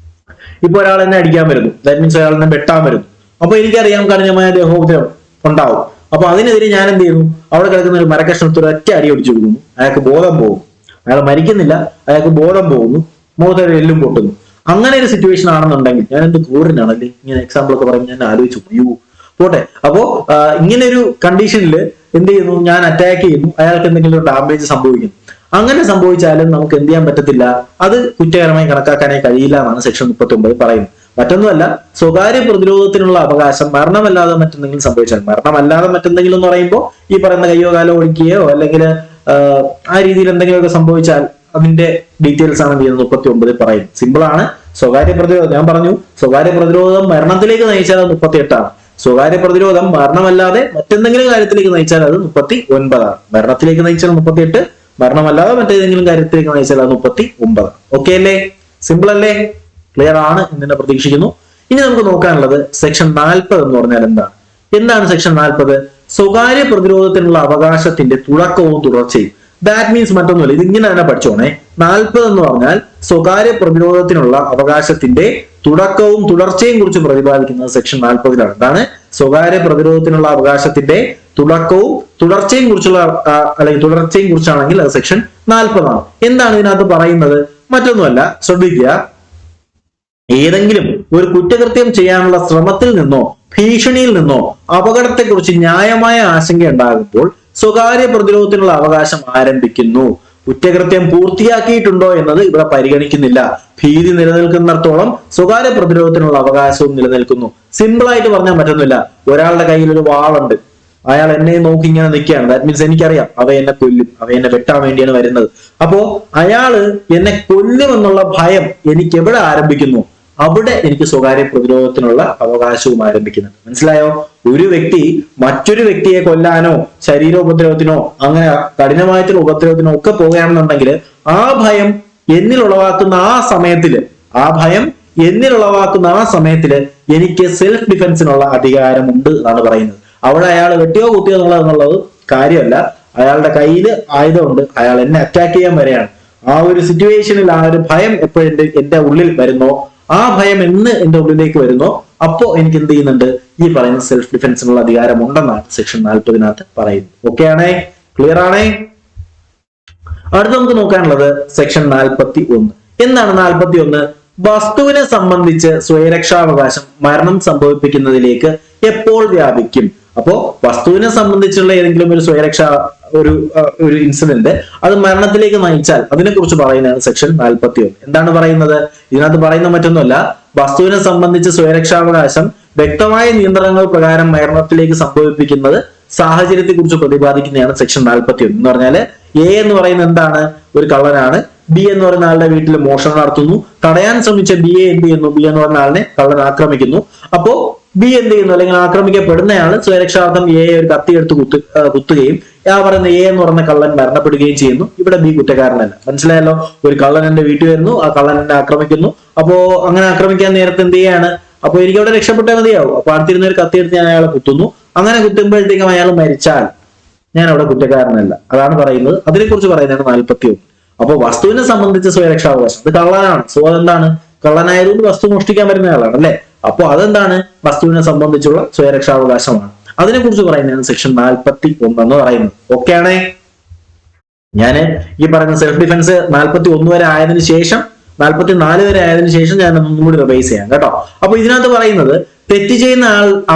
ഇപ്പൊ ഒരാൾ എന്നെ അടിക്കാൻ വരുന്നു, ദാറ്റ് മീൻസ് ഒരാൾ എന്നെ വെട്ടാൻ വരുന്നു. അപ്പൊ എനിക്കറിയാം കഠിനമായ ദേഹോപദ്രവം ഉണ്ടാവും. അപ്പൊ അതിനെതിരെ ഞാൻ എന്ത് ചെയ്യുന്നു, അവിടെ കിടക്കുന്ന ഒരു മരക്കഷ്ണത്തിൽ ഒറ്റ അടി ഒടിച്ചു കൊടുക്കുന്നു, അയാൾക്ക് ബോധം പോകും. അയാൾ മരിക്കുന്നില്ല, അയാൾക്ക് ബോധം പോകുന്നു, മുഖത്തൊരു എല്ലും പൊട്ടുന്നു. അങ്ങനെ ഒരു സിറ്റുവേഷൻ ആണെന്നുണ്ടെങ്കിൽ ഞാൻ എന്ത് ക്രൂരനാണ് അല്ലേ, ഇങ്ങനെ എക്സാമ്പിൾ ഒക്കെ പറയുമ്പോൾ ഞാൻ ആലോചിച്ചു പോട്ടെ. അപ്പോ ഇങ്ങനെ ഒരു കണ്ടീഷനിൽ എന്ത് ചെയ്യുന്നു, ഞാൻ അറ്റാക്ക് ചെയ്യുന്നു, അയാൾക്ക് എന്തെങ്കിലും ഡാമേജ് സംഭവിക്കുന്നു. അങ്ങനെ സംഭവിച്ചാലും നമുക്ക് എന്ത് ചെയ്യാൻ പറ്റത്തില്ല, അത് കുറ്റകരമായി കണക്കാക്കാനായി കഴിയില്ല എന്നാണ് സെക്ഷൻ 39 പറയുന്നത്. മറ്റൊന്നുമല്ല, സ്വകാര്യ പ്രതിരോധത്തിനുള്ള അവകാശം മരണമല്ലാതെ മറ്റെന്തെങ്കിലും സംഭവിച്ചാൽ, മരണമല്ലാതെ മറ്റെന്തെങ്കിലും എന്ന് പറയുമ്പോൾ ഈ പറയുന്ന കയ്യോ കാലോ ഒടിക്കുകയോ അല്ലെങ്കിൽ ആ രീതിയിൽ എന്തെങ്കിലുമൊക്കെ സംഭവിച്ചാൽ അതിന്റെ ഡീറ്റെയിൽസ് ആണ് 39 പറയുന്നത്. സിമ്പിൾ ആണ്. സ്വകാര്യ പ്രതിരോധം ഞാൻ പറഞ്ഞു, സ്വകാര്യ പ്രതിരോധം മരണത്തിലേക്ക് നയിച്ചാൽ അത് 38 ആണ്. സ്വകാര്യ പ്രതിരോധം മരണമല്ലാതെ മറ്റെന്തെങ്കിലും കാര്യത്തിലേക്ക് നയിച്ചാൽ അത് 39 ആണ്. മരണത്തിലേക്ക് നയിച്ചാൽ 38, മരണമല്ലാതെ മറ്റേതെങ്കിലും കാര്യത്തിലേക്ക് നയിച്ചാൽ അത് 39. ഓക്കെ അല്ലേ? സിമ്പിൾ അല്ലേ? ക്ലിയർ ആണ് എന്ന് തന്നെ പ്രതീക്ഷിക്കുന്നു. ഇനി നമുക്ക് നോക്കാനുള്ളത് സെക്ഷൻ 40 എന്ന് പറഞ്ഞാൽ എന്താണ് സെക്ഷൻ 40? സ്വകാര്യ പ്രതിരോധത്തിനുള്ള അവകാശത്തിന്റെ തുടക്കവും തുടർച്ചയും. ദാറ്റ് മീൻസ് മറ്റൊന്നുമില്ല, ഇതിങ്ങനെ തന്നെ പഠിച്ചോണേ. 40 എന്ന് പറഞ്ഞാൽ സ്വകാര്യ പ്രതിരോധത്തിനുള്ള അവകാശത്തിന്റെ തുടക്കവും തുടർച്ചയും കുറിച്ച് പ്രതിപാദിക്കുന്നത് സെക്ഷൻ 40-ലാണ്. എന്താണ്? സ്വകാര്യ പ്രതിരോധത്തിനുള്ള അവകാശത്തിന്റെ തുടക്കവും തുടർച്ചയും കുറിച്ചുള്ള അല്ലെങ്കിൽ തുടർച്ചയും കുറിച്ചാണെങ്കിൽ അത് സെക്ഷൻ 40-ആണ്. എന്താണ് ഇതിനകത്ത് പറയുന്നത്? മറ്റൊന്നുമല്ല, ശ്രദ്ധിക്കുക. ഏതെങ്കിലും ഒരു കുറ്റകൃത്യം ചെയ്യാനുള്ള ശ്രമത്തിൽ നിന്നോ ഭീഷണിയിൽ നിന്നോ അപകടത്തെക്കുറിച്ച് ന്യായമായ ആശങ്ക ഉണ്ടാകുമ്പോൾ സ്വകാര്യ പ്രതിരോധത്തിനുള്ള അവകാശം ആരംഭിക്കുന്നു. കുറ്റകൃത്യം പൂർത്തിയാക്കിയിട്ടുണ്ടോ എന്നത് ഇവിടെ പരിഗണിക്കുന്നില്ല. ഭീതി നിലനിൽക്കുന്നിടത്തോളം സ്വകാര്യ പ്രതിരോധത്തിനുള്ള അവകാശവും നിലനിൽക്കുന്നു. സിമ്പിൾ ആയിട്ട് പറഞ്ഞാൽ പറ്റുന്നില്ല. ഒരാളുടെ കയ്യിൽ ഒരു വാളുണ്ട്, അയാൾ എന്നെ നോക്കി ഇങ്ങനെ നിൽക്കുകയാണ്. ദാറ്റ് മീൻസ് എനിക്കറിയാം അവ എന്നെ കൊല്ലും, അവ എന്നെ വെട്ടാൻ വേണ്ടിയാണ് വരുന്നത്. അപ്പോ അയാള് എന്നെ കൊല്ലുമെന്നുള്ള ഭയം എനിക്ക് എവിടെ ആരംഭിക്കുന്നു? അവിടെ എനിക്ക് സ്വകാര്യ പ്രതിരോധത്തിനുള്ള അവകാശവും ആരംഭിക്കുന്നുണ്ട്. മനസ്സിലായോ? ഒരു വ്യക്തി മറ്റൊരു വ്യക്തിയെ കൊല്ലാനോ ശരീരോപദ്രവത്തിനോ അങ്ങനെ കഠിനമായിട്ടുള്ള ഉപദ്രവത്തിനോ ഒക്കെ പോകുകയാണെന്നുണ്ടെങ്കിൽ ആ ഭയം എന്നിൽ ഉളവാക്കുന്ന ആ സമയത്തില് എനിക്ക് സെൽഫ് ഡിഫെൻസിനുള്ള അധികാരമുണ്ട് എന്നാണ് പറയുന്നത്. അവിടെ അയാൾ വെട്ടിയോ കുത്തിയോ എന്നുള്ളത് കാര്യമല്ല. അയാളുടെ കയ്യിൽ ആയുധമുണ്ട്, അയാൾ എന്നെ അറ്റാക്ക് ചെയ്യാൻ വരെയാണ്. ആ ഒരു സിറ്റുവേഷനിൽ ആ ഒരു ഭയം എപ്പോഴും എന്റെ ഉള്ളിൽ വരുന്നോ, ആ ഭയം എന്റെ ഉള്ളിലേക്ക് വരുന്നോ, അപ്പോ എനിക്ക് എന്ത് ചെയ്യുന്നുണ്ട്? ഈ പറയുന്ന സെൽഫ് ഡിഫെൻസിനുള്ള അധികാരം ഉണ്ടെന്നാണ് സെക്ഷൻ 40-നകത്ത് പറയുന്നത്. ഓക്കെ ആണേ? ക്ലിയർ ആണേ? അടുത്ത് നമുക്ക് നോക്കാനുള്ളത് സെക്ഷൻ 41. എന്താണ് 41? വസ്തുവിനെ സംബന്ധിച്ച് സ്വയരക്ഷാവകാശം മരണം സംഭവിപ്പിക്കുന്നതിലേക്ക് എപ്പോൾ വ്യാപിക്കും? അപ്പോ വസ്തുവിനെ സംബന്ധിച്ചുള്ള ഏതെങ്കിലും ഒരു സ്വയരക്ഷ ഒരു ഇൻസിഡന്റ് അത് മരണത്തിലേക്ക് നയിച്ചാൽ അതിനെക്കുറിച്ച് പറയുന്നതാണ് സെക്ഷൻ 41. എന്താണ് പറയുന്നത്? ഇതിനകത്ത് പറയുന്ന മറ്റൊന്നുമല്ല, വസ്തുവിനെ സംബന്ധിച്ച് സ്വയരക്ഷാവകാശം വ്യക്തമായ നിയന്ത്രണങ്ങൾ പ്രകാരം മരണത്തിലേക്ക് സംഭവിപ്പിക്കുന്നത് സാഹചര്യത്തെ കുറിച്ച് പ്രതിപാദിക്കുന്നതാണ് സെക്ഷൻ 41. എന്ന് പറഞ്ഞാല് എ എന്ന് പറയുന്നത് എന്താണ്? ഒരു കള്ളനാണ്. ബി എന്ന് പറയുന്ന ആളുടെ വീട്ടിൽ മോഷണം നടത്തുന്നു. തടയാൻ ശ്രമിച്ച ബി എ എന്ത് ചെയ്യുന്നു? ബി എന്ന് പറയുന്ന ആളിനെ കള്ളൻ ആക്രമിക്കുന്നു. അപ്പോ ബി എന്ത് ചെയ്യുന്നു? അല്ലെങ്കിൽ ആക്രമിക്കപ്പെടുന്നയാള് സ്വയരക്ഷാർത്ഥം എ ഒരു കത്തിയെടുത്ത് കുത്തുകയും ആ പറയുന്ന എ എന്ന് പറയുന്ന കള്ളൻ മരണപ്പെടുകയും ചെയ്യുന്നു. ഇവിടെ ബി കുറ്റക്കാരനല്ല. മനസ്സിലായല്ലോ? ഒരു കള്ളൻ എന്റെ വീട്ടിൽ വരുന്നു, ആ കള്ളൻ എന്നെ ആക്രമിക്കുന്നു. അപ്പോ അങ്ങനെ ആക്രമിക്കാൻ നേരത്തെ എന്ത് ചെയ്യാണ്? അപ്പൊ എനിക്ക് അവിടെ രക്ഷപ്പെട്ടാൽ മതിയാവും. അപ്പൊ അടുത്തിരുന്ന ഒരു കത്തിയെടുത്ത് ഞാൻ അയാളെ കുത്തുന്നു. അങ്ങനെ കുത്തുമ്പോഴത്തേക്കും അയാൾ മരിച്ചാൽ ഞാൻ അവിടെ കുറ്റക്കാരനല്ല. അതാണ് പറയുന്നത്. അതിനെക്കുറിച്ച് പറയുന്നതാണ് 41. അപ്പൊ വസ്തുവിനെ സംബന്ധിച്ച സ്വയരക്ഷാവകാശം, അത് കള്ളനാണ്. സോ അതെന്താണ്? കള്ളനായതുകൊണ്ട് വസ്തു മോഷ്ടിക്കാൻ വരുന്ന ആളാണ് അല്ലെ? അപ്പൊ അതെന്താണ്? വസ്തുവിനെ സംബന്ധിച്ചുള്ള സ്വയരക്ഷാവകാശമാണ്. അതിനെക്കുറിച്ച് പറയുന്നതാണ് സെക്ഷൻ 41 എന്ന് പറയുന്നത്. ഓക്കെ ആണേ? ഞാന് ഈ പറയുന്ന സെൽഫ് ഡിഫെൻസ് 41 വരെ ആയതിനു ശേഷം 44 വരെ ആയതിനു ശേഷം ഞാൻ ഒന്നും കൂടി റിവൈസ് ചെയ്യാം കേട്ടോ. അപ്പൊ ഇതിനകത്ത് പറയുന്നത് തെറ്റ് ചെയ്യുന്ന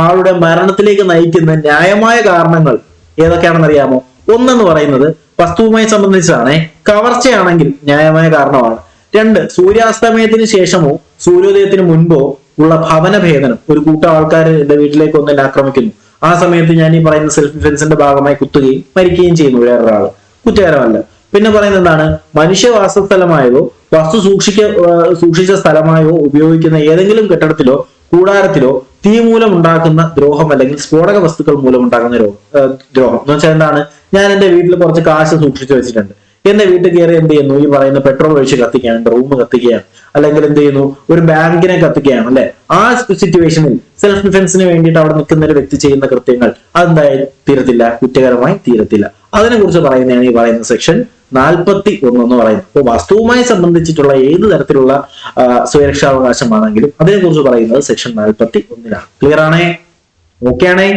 ആളുടെ മരണത്തിലേക്ക് നയിക്കുന്ന ന്യായമായ കാരണങ്ങൾ ഏതൊക്കെയാണെന്ന് അറിയാമോ? ഒന്നെന്ന് പറയുന്നത് വസ്തുവുമായി സംബന്ധിച്ചാണ്. കവർച്ചയാണെങ്കിൽ ന്യായമായ കാരണമാണ്. 2, സൂര്യാസ്തമയത്തിന് ശേഷമോ സൂര്യോദയത്തിന് മുൻപോ ഉള്ള ഭവനഭേദനം. ഒരു കൂട്ടം ആൾക്കാർ എന്റെ വീട്ടിലേക്ക് ഒന്നിനെ ആക്രമിക്കുന്നു. ആ സമയത്ത് ഞാൻ ഈ പറയുന്ന സെൽഫ് ഡിഫെൻസിന്റെ ഭാഗമായി കുത്തുകയും മരിക്കുകയും ചെയ്യുന്നു വേറൊരാള്, കുറ്റകരമല്ല. പിന്നെ പറയുന്നത് എന്താണ്? മനുഷ്യവാസ സ്ഥലമായതോ വസ്തു സൂക്ഷിച്ച സ്ഥലമായോ ഉപയോഗിക്കുന്ന ഏതെങ്കിലും കെട്ടിടത്തിലോ കൂടാരത്തിലോ തീ മൂലം ഉണ്ടാക്കുന്ന ദ്രോഹം അല്ലെങ്കിൽ സ്ഫോടക വസ്തുക്കൾ മൂലം ഉണ്ടാകുന്ന ദ്രോഹം എന്ന് വെച്ചാൽ എന്താണ്? ഞാൻ എന്റെ വീട്ടിൽ കുറച്ച് കാശ് സൂക്ഷിച്ചു വെച്ചിട്ടുണ്ട്. എന്റെ വീട്ടിൽ കയറി എന്ത് ചെയ്യുന്നു? ഈ പറയുന്ന പെട്രോൾ ഒഴിച്ച് കത്തിക്കുകയാണ്, എന്റെ റൂം കത്തിക്കുകയാണ്, അല്ലെങ്കിൽ എന്ത് ചെയ്യുന്നു? ഒരു ബാങ്കിനെ കത്തിക്കുകയാണ് അല്ലെ? ആ സിറ്റുവേഷനിൽ സെൽഫ് ഡിഫെൻസിന് വേണ്ടിയിട്ട് അവിടെ നിൽക്കുന്ന ഒരു വ്യക്തി ചെയ്യുന്ന കൃത്യങ്ങൾ അതെന്തായാലും തീരത്തില്ല, കുറ്റകരമായി തീരത്തില്ല. അതിനെ കുറിച്ച് പറയുന്നതാണ് ഈ പറയുന്ന സെക്ഷൻ 41 എന്ന് പറയുന്നത്. അപ്പോൾ വസ്തുവുമായി സംബന്ധിച്ചിട്ടുള്ള ഏത് തരത്തിലുള്ള സ്വയരക്ഷാവകാശമാണെങ്കിലും അതിനെക്കുറിച്ച് പറയുന്നത് സെക്ഷൻ 41-ലാണ്. ക്ലിയർ ആണേ? ഓക്കെ ആണേ?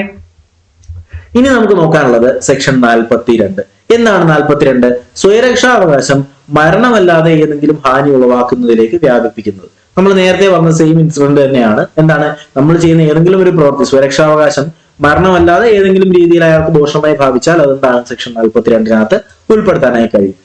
ഇനി നമുക്ക് നോക്കാനുള്ളത് സെക്ഷൻ 42. എന്താണ് 42? സ്വയരക്ഷാവകാശം മരണമല്ലാതെ ഏതെങ്കിലും ഹാനി ഉളവാക്കുന്നതിലേക്ക് വ്യാപിപ്പിക്കുന്നത്. നമ്മൾ നേരത്തെ പറഞ്ഞ സെയിം ഇൻസിഡന്റ് തന്നെയാണ്. എന്താണ്? നമ്മൾ ചെയ്യുന്ന ഏതെങ്കിലും ഒരു പ്രവൃത്തി സ്വയരക്ഷാവകാശം മരണമല്ലാതെ ഏതെങ്കിലും രീതിയിൽ അയാൾക്ക് ദോഷമായി ഭാവിച്ചാൽ അതെന്താണ്? സെക്ഷൻ 42-നകത്ത് ഉൾപ്പെടുത്താനായി കഴിയും.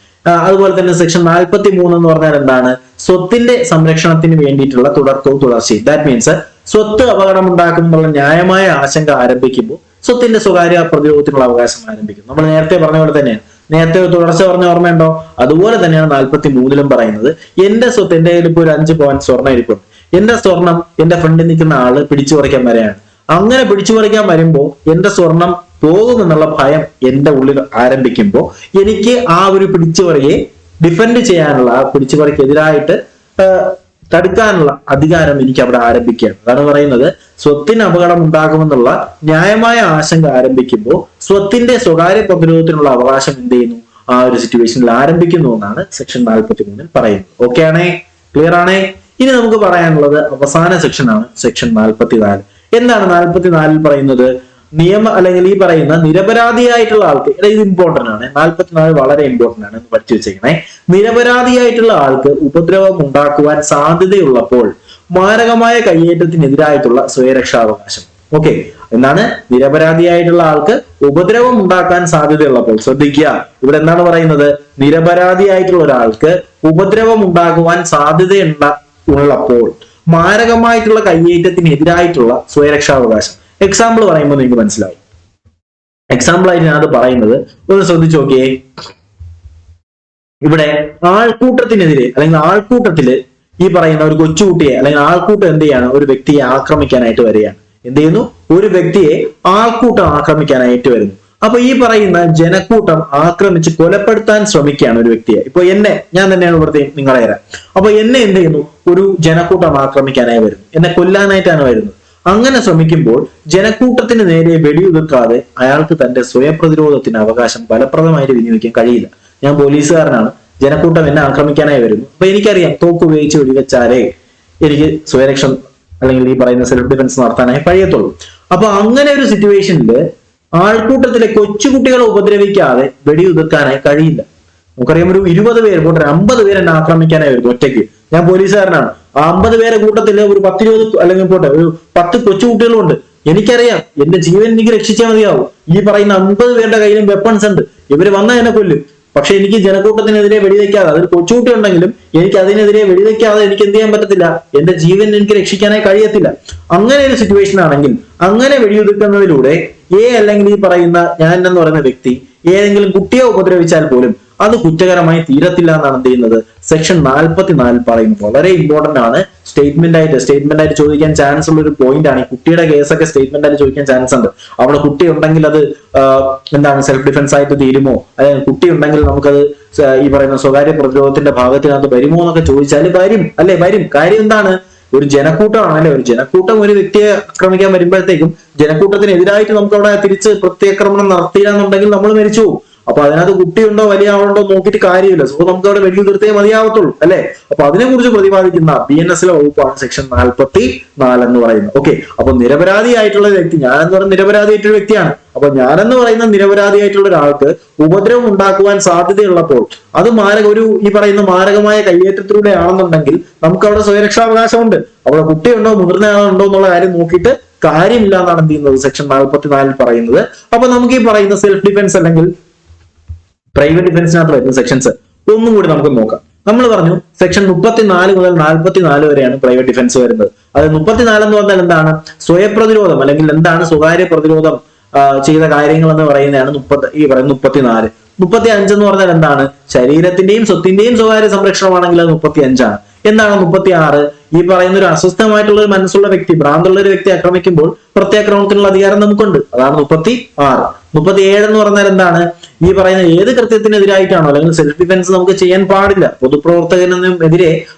അതുപോലെ തന്നെ സെക്ഷൻ 43 എന്ന് പറഞ്ഞാൽ എന്താണ്? സ്വത്തിന്റെ സംരക്ഷണത്തിന് വേണ്ടിയിട്ടുള്ള തുടക്കവും തുടർച്ചയും. ദാറ്റ് മീൻസ് സ്വത്ത് അപകടം ഉണ്ടാക്കുമ്പോൾ ന്യായമായ ആശങ്ക ആരംഭിക്കുമ്പോൾ സ്വത്തിന്റെ സ്വകാര്യ പ്രതിരോധത്തിനുള്ള അവകാശം ആരംഭിക്കും. നമ്മൾ നേരത്തെ പറഞ്ഞ പോലെ തന്നെയാണ്. നേരത്തെ തുടർച്ച പറഞ്ഞ ഓർമ്മയുണ്ടോ? അതുപോലെ തന്നെയാണ് 43-ലും പറയുന്നത്. എന്റെ സ്വത്ത്, എന്റെ കയ്യിൽ ഇപ്പോൾ ഒരു 5 പവൻ സ്വർണ്ണം ഇരിപ്പുണ്ട്. എന്റെ സ്വർണം എന്റെ ഫ്രണ്ടിൽ നിൽക്കുന്ന ആള് പിടിച്ചു പറിക്കാൻ വരെയാണ്. അങ്ങനെ പിടിച്ചു പറിക്കാൻ വരുമ്പോൾ എന്റെ സ്വർണം പോകുമെന്നുള്ള ഭയം എന്റെ ഉള്ളിൽ ആരംഭിക്കുമ്പോൾ എനിക്ക് ആ ഒരു പിടിച്ചുപറിയെ ഡിഫെൻഡ് ചെയ്യാനുള്ള, ആ പിടിച്ചുപറിക്കെതിരായിട്ട് തടുക്കാനുള്ള അധികാരം എനിക്ക് അവിടെ ആരംഭിക്കുകയാണ്. അതാണ് പറയുന്നത്, സ്വത്തിന് അപകടം ഉണ്ടാകുമെന്നുള്ള ന്യായമായ ആശങ്ക ആരംഭിക്കുമ്പോൾ സ്വത്തിന്റെ സ്വകാര്യ പ്രതിരോധത്തിനുള്ള അവകാശം എന്ത് ചെയ്യുന്നു, ആ ഒരു സിറ്റുവേഷനിൽ ആരംഭിക്കുന്നു എന്നാണ് സെക്ഷൻ 43 പറയുന്നത്. ഓക്കെ ആണേ, ക്ലിയർ ആണേ? ഇനി നമുക്ക് പറയാനുള്ളത് അവസാന സെക്ഷൻ ആണ്, സെക്ഷൻ 44. എന്താണ് 44 പറയുന്നത്? അല്ലെങ്കിൽ ഈ പറയുന്ന നിരപരാധിയായിട്ടുള്ള ആൾക്ക്, ഇത് ഇമ്പോർട്ടന്റ് ആണ്, 44 വളരെ ഇമ്പോർട്ടന്റ് ആണ്, പഠിച്ചു വെച്ചേക്കണേ. നിരപരാധിയായിട്ടുള്ള ആൾക്ക് ഉപദ്രവം ഉണ്ടാക്കുവാൻ സാധ്യതയുള്ളപ്പോൾ മാരകമായ കയ്യേറ്റത്തിനെതിരായിട്ടുള്ള സ്വയരക്ഷാവകാശം. ഓക്കെ, എന്താണ്? നിരപരാധിയായിട്ടുള്ള ആൾക്ക് ഉപദ്രവം ഉണ്ടാക്കാൻ സാധ്യതയുള്ളപ്പോൾ, ശ്രദ്ധിക്കുക, ഇവിടെ എന്താണ് പറയുന്നത്? നിരപരാധിയായിട്ടുള്ള ഒരാൾക്ക് ഉപദ്രവം ഉണ്ടാകുവാൻ ഉള്ളപ്പോൾ മാരകമായിട്ടുള്ള കയ്യേറ്റത്തിനെതിരായിട്ടുള്ള സ്വയരക്ഷാവകാശം. എക്സാമ്പിൾ പറയുമ്പോൾ നിങ്ങൾക്ക് മനസ്സിലാവും. എക്സാമ്പിൾ ആയിട്ട് ഞാൻ അത് പറയുന്നത് ഒന്ന് ശ്രദ്ധിച്ചു നോക്കിയേ. ഇവിടെ ആൾക്കൂട്ടത്തിനെതിരെ അല്ലെങ്കിൽ ആൾക്കൂട്ടത്തില് ഈ പറയുന്ന ഒരു കൊച്ചുകുട്ടിയെ അല്ലെങ്കിൽ ആൾക്കൂട്ടം എന്ത് ചെയ്യാണ്? ഒരു വ്യക്തിയെ ആക്രമിക്കാനായിട്ട് വരികയാണ്. എന്ത് ചെയ്യുന്നു? ഒരു വ്യക്തിയെ ആൾക്കൂട്ടം ആക്രമിക്കാനായിട്ട് വരുന്നു. അപ്പൊ ഈ പറയുന്ന ജനക്കൂട്ടം ആക്രമിച്ച് കൊലപ്പെടുത്താൻ ശ്രമിക്കുകയാണ് ഒരു വ്യക്തിയെ. ഇപ്പൊ ഞാൻ തന്നെയാണ് ഇവിടുത്തെ നിങ്ങളെ തരാം. അപ്പൊ എന്നെ എന്ത് ചെയ്യുന്നു? ഒരു ജനക്കൂട്ടം ആക്രമിക്കാനായി വരുന്നു, എന്നെ കൊല്ലാനായിട്ടാണ് വരുന്നത്. അങ്ങനെ ശ്രമിക്കുമ്പോൾ ജനക്കൂട്ടത്തിന് നേരെ വെടിയുതിർക്കാതെ അയാൾക്ക് തന്റെ സ്വയപ്രതിരോധത്തിന് അവകാശം ഫലപ്രദമായിട്ട് വിനിയോഗിക്കാൻ കഴിയില്ല. ഞാൻ പോലീസുകാരനാണ്, ജനക്കൂട്ടം എന്നെ ആക്രമിക്കാനായി വരുന്നു. അപ്പൊ എനിക്കറിയാം തോക്ക് ഉപയോഗിച്ച് വെടിവെച്ചാലേ എനിക്ക് സ്വയരക്ഷ അല്ലെങ്കിൽ ഈ പറയുന്ന സെൽഫ് ഡിഫൻസ് നടത്താനായി കഴിയത്തുള്ളൂ. അപ്പൊ അങ്ങനെ ഒരു സിറ്റുവേഷനിൽ ആൾക്കൂട്ടത്തിലെ കൊച്ചുകുട്ടികളെ ഉപദ്രവിക്കാതെ വെടിയുതിർക്കാനായി കഴിയില്ല. നമുക്കറിയാം, ഒരു 20 പേര് പോട്ടെ, 50 പേര് എന്നെ ആക്രമിക്കാനായി വരുന്നു ഒറ്റയ്ക്ക്. ഞാൻ പോലീസുകാരനാണ്. ആ 50 പേരെ കൂട്ടത്തില് ഒരു 10-20 അല്ലെങ്കിൽ പോട്ടെ ഒരു 10 കൊച്ചുകുട്ടികളുണ്ട്. എനിക്കറിയാം എന്റെ ജീവൻ എനിക്ക് രക്ഷിച്ചാൽ മതിയാവും. ഈ പറയുന്ന 50 പേരുടെ കയ്യിലും വെപ്പൺസ് ഉണ്ട്, ഇവര് വന്നാൽ എന്നെ കൊല്ലും. പക്ഷെ എനിക്ക് ജനക്കൂട്ടത്തിനെതിരെ വെടിവെക്കാതെ, അതൊരു കൊച്ചുകുട്ടി ഉണ്ടെങ്കിലും എനിക്ക് അതിനെതിരെ വെടിവെക്കാതെ എനിക്ക് എന്ത് ചെയ്യാൻ പറ്റത്തില്ല, എന്റെ ജീവൻ എനിക്ക് രക്ഷിക്കാനായി കഴിയത്തില്ല. അങ്ങനെ ഒരു സിറ്റുവേഷൻ ആണെങ്കിൽ അങ്ങനെ വെടിയുതിർക്കുന്നതിലൂടെ അല്ലെങ്കിൽ ഈ പറയുന്ന ഞാൻ എന്ന് പറയുന്ന വ്യക്തി ഏതെങ്കിലും കുട്ടിയെ ഉപദ്രവിച്ചാൽ പോലും അത് കുറ്റകരമായി തീരത്തില്ല എന്നാണ് എന്ത് ചെയ്യുന്നത് സെക്ഷൻ 44 പറയുന്നത്. വളരെ ഇമ്പോർട്ടന്റ് ആണ്. സ്റ്റേറ്റ്മെന്റ് ആയിട്ട് ചോദിക്കാൻ ചാൻസ് ഉള്ള ഒരു പോയിന്റ് ആണ്. ഈ കുട്ടിയുടെ കേസൊക്കെ സ്റ്റേറ്റ്മെന്റ് ആയിട്ട് ചോദിക്കാൻ ചാൻസ് ഉണ്ട്. അവിടെ കുട്ടി ഉണ്ടെങ്കിൽ അത് എന്താണ് സെൽഫ് ഡിഫൻസ് ആയിട്ട് തീരുമോ, അല്ലെങ്കിൽ കുട്ടി ഉണ്ടെങ്കിൽ നമുക്കത് ഈ പറയുന്ന സ്വകാര്യ പ്രതിരോധത്തിന്റെ ഭാഗത്തിനകത്ത് വരുമോ എന്നൊക്കെ ചോദിച്ചാൽ വരും, അല്ലെ? വരും. കാര്യം എന്താണ്? ഒരു ജനക്കൂട്ടമാണ്, അല്ലെ? ഒരു ജനക്കൂട്ടം ഒരു വ്യക്തിയെ ആക്രമിക്കാൻ വരുമ്പോഴത്തേക്കും ജനക്കൂട്ടത്തിനെതിരായിട്ട് നമുക്ക് അവിടെ തിരിച്ച് പ്രത്യാക്രമണം നടത്തിയില്ലാന്നുണ്ടെങ്കിൽ നമ്മൾ മരിച്ചു പോകും. അപ്പൊ അതിനകത്ത് കുട്ടിയുണ്ടോ വലിയ ആളുണ്ടോ നോക്കിയിട്ട് കാര്യമില്ല. സോ നമുക്ക് അവിടെ വെടിയുതിർത്തേ മതിയാവത്തുള്ളൂ, അല്ലെ? അപ്പൊ അതിനെക്കുറിച്ച് പ്രതിപാദിക്കുന്ന BNS വകുപ്പാണ് സെക്ഷൻ 44 എന്ന് പറയുന്നത്. ഓക്കെ, അപ്പൊ നിരപരാധിയായിട്ടുള്ള വ്യക്തി, ഞാനെന്ന് പറയുന്ന നിരപരാധിയായിട്ടുള്ള വ്യക്തിയാണ്. അപ്പൊ ഞാനെന്ന് പറയുന്ന നിരപരാധിയായിട്ടുള്ള ഒരാൾക്ക് ഉപദ്രവം ഉണ്ടാക്കുവാൻ സാധ്യതയുള്ളപ്പോൾ അത് ഈ പറയുന്ന മാരകമായ കയ്യേറ്റത്തിലൂടെ ആണെന്നുണ്ടെങ്കിൽ നമുക്ക് അവിടെ സ്വയരക്ഷാവകാശമുണ്ട്. അവിടെ കുട്ടിയുണ്ടോ മുതിർന്ന ആളുണ്ടോ എന്നുള്ള കാര്യം നോക്കിയിട്ട് കാര്യമില്ല എന്നാണ് എന്ത് ചെയ്യുന്നത് സെക്ഷൻ 44 പറയുന്നത്. അപ്പൊ നമുക്ക് ഈ പറയുന്ന സെൽഫ് ഡിഫൻസ് അല്ലെങ്കിൽ പ്രൈവറ്റ് ഡിഫൻസിനകത്ത് വരുന്ന സെക്ഷൻസ് ഒന്നും കൂടി നമുക്ക് നോക്കാം. നമ്മൾ പറഞ്ഞു സെക്ഷൻ 34 മുതൽ 44 വരെയാണ് പ്രൈവറ്റ് ഡിഫൻസ് വരുന്നത്. അത് 34 എന്ന് പറഞ്ഞാൽ എന്താണ്? സ്വയപ്രതിരോധം അല്ലെങ്കിൽ എന്താണ് സ്വകാര്യ പ്രതിരോധം ചെയ്ത കാര്യങ്ങൾ എന്ന് പറയുന്നതാണ് 34. 35 എന്ന് പറഞ്ഞാൽ എന്താണ്? ശരീരത്തിന്റെയും സ്വത്തിന്റെയും സ്വകാര്യ സംരക്ഷണമാണെങ്കിൽ അത് 35ആണ്. എന്താണ് 36? ഈ പറയുന്ന ഒരു അസ്വസ്ഥമായിട്ടുള്ള ഒരു മനസ്സുള്ള വ്യക്തി, ഭ്രാന്തുള്ള ഒരു വ്യക്തി ആക്രമിക്കുമ്പോൾ പ്രത്യാക്രമണത്തിനുള്ള അധികാരം നമുക്കുണ്ട്. അതാണ് 36. 37 എന്ന് പറഞ്ഞാൽ എന്താണ്? ഈ പറയുന്ന ഏത് കൃത്യത്തിനെതിരായിട്ടാണോ അല്ലെങ്കിൽ സെൽഫ് ഡിഫൻസ് നമുക്ക് ചെയ്യാൻ പാടില്ല. പൊതുപ്രവർത്തകനെതിരെ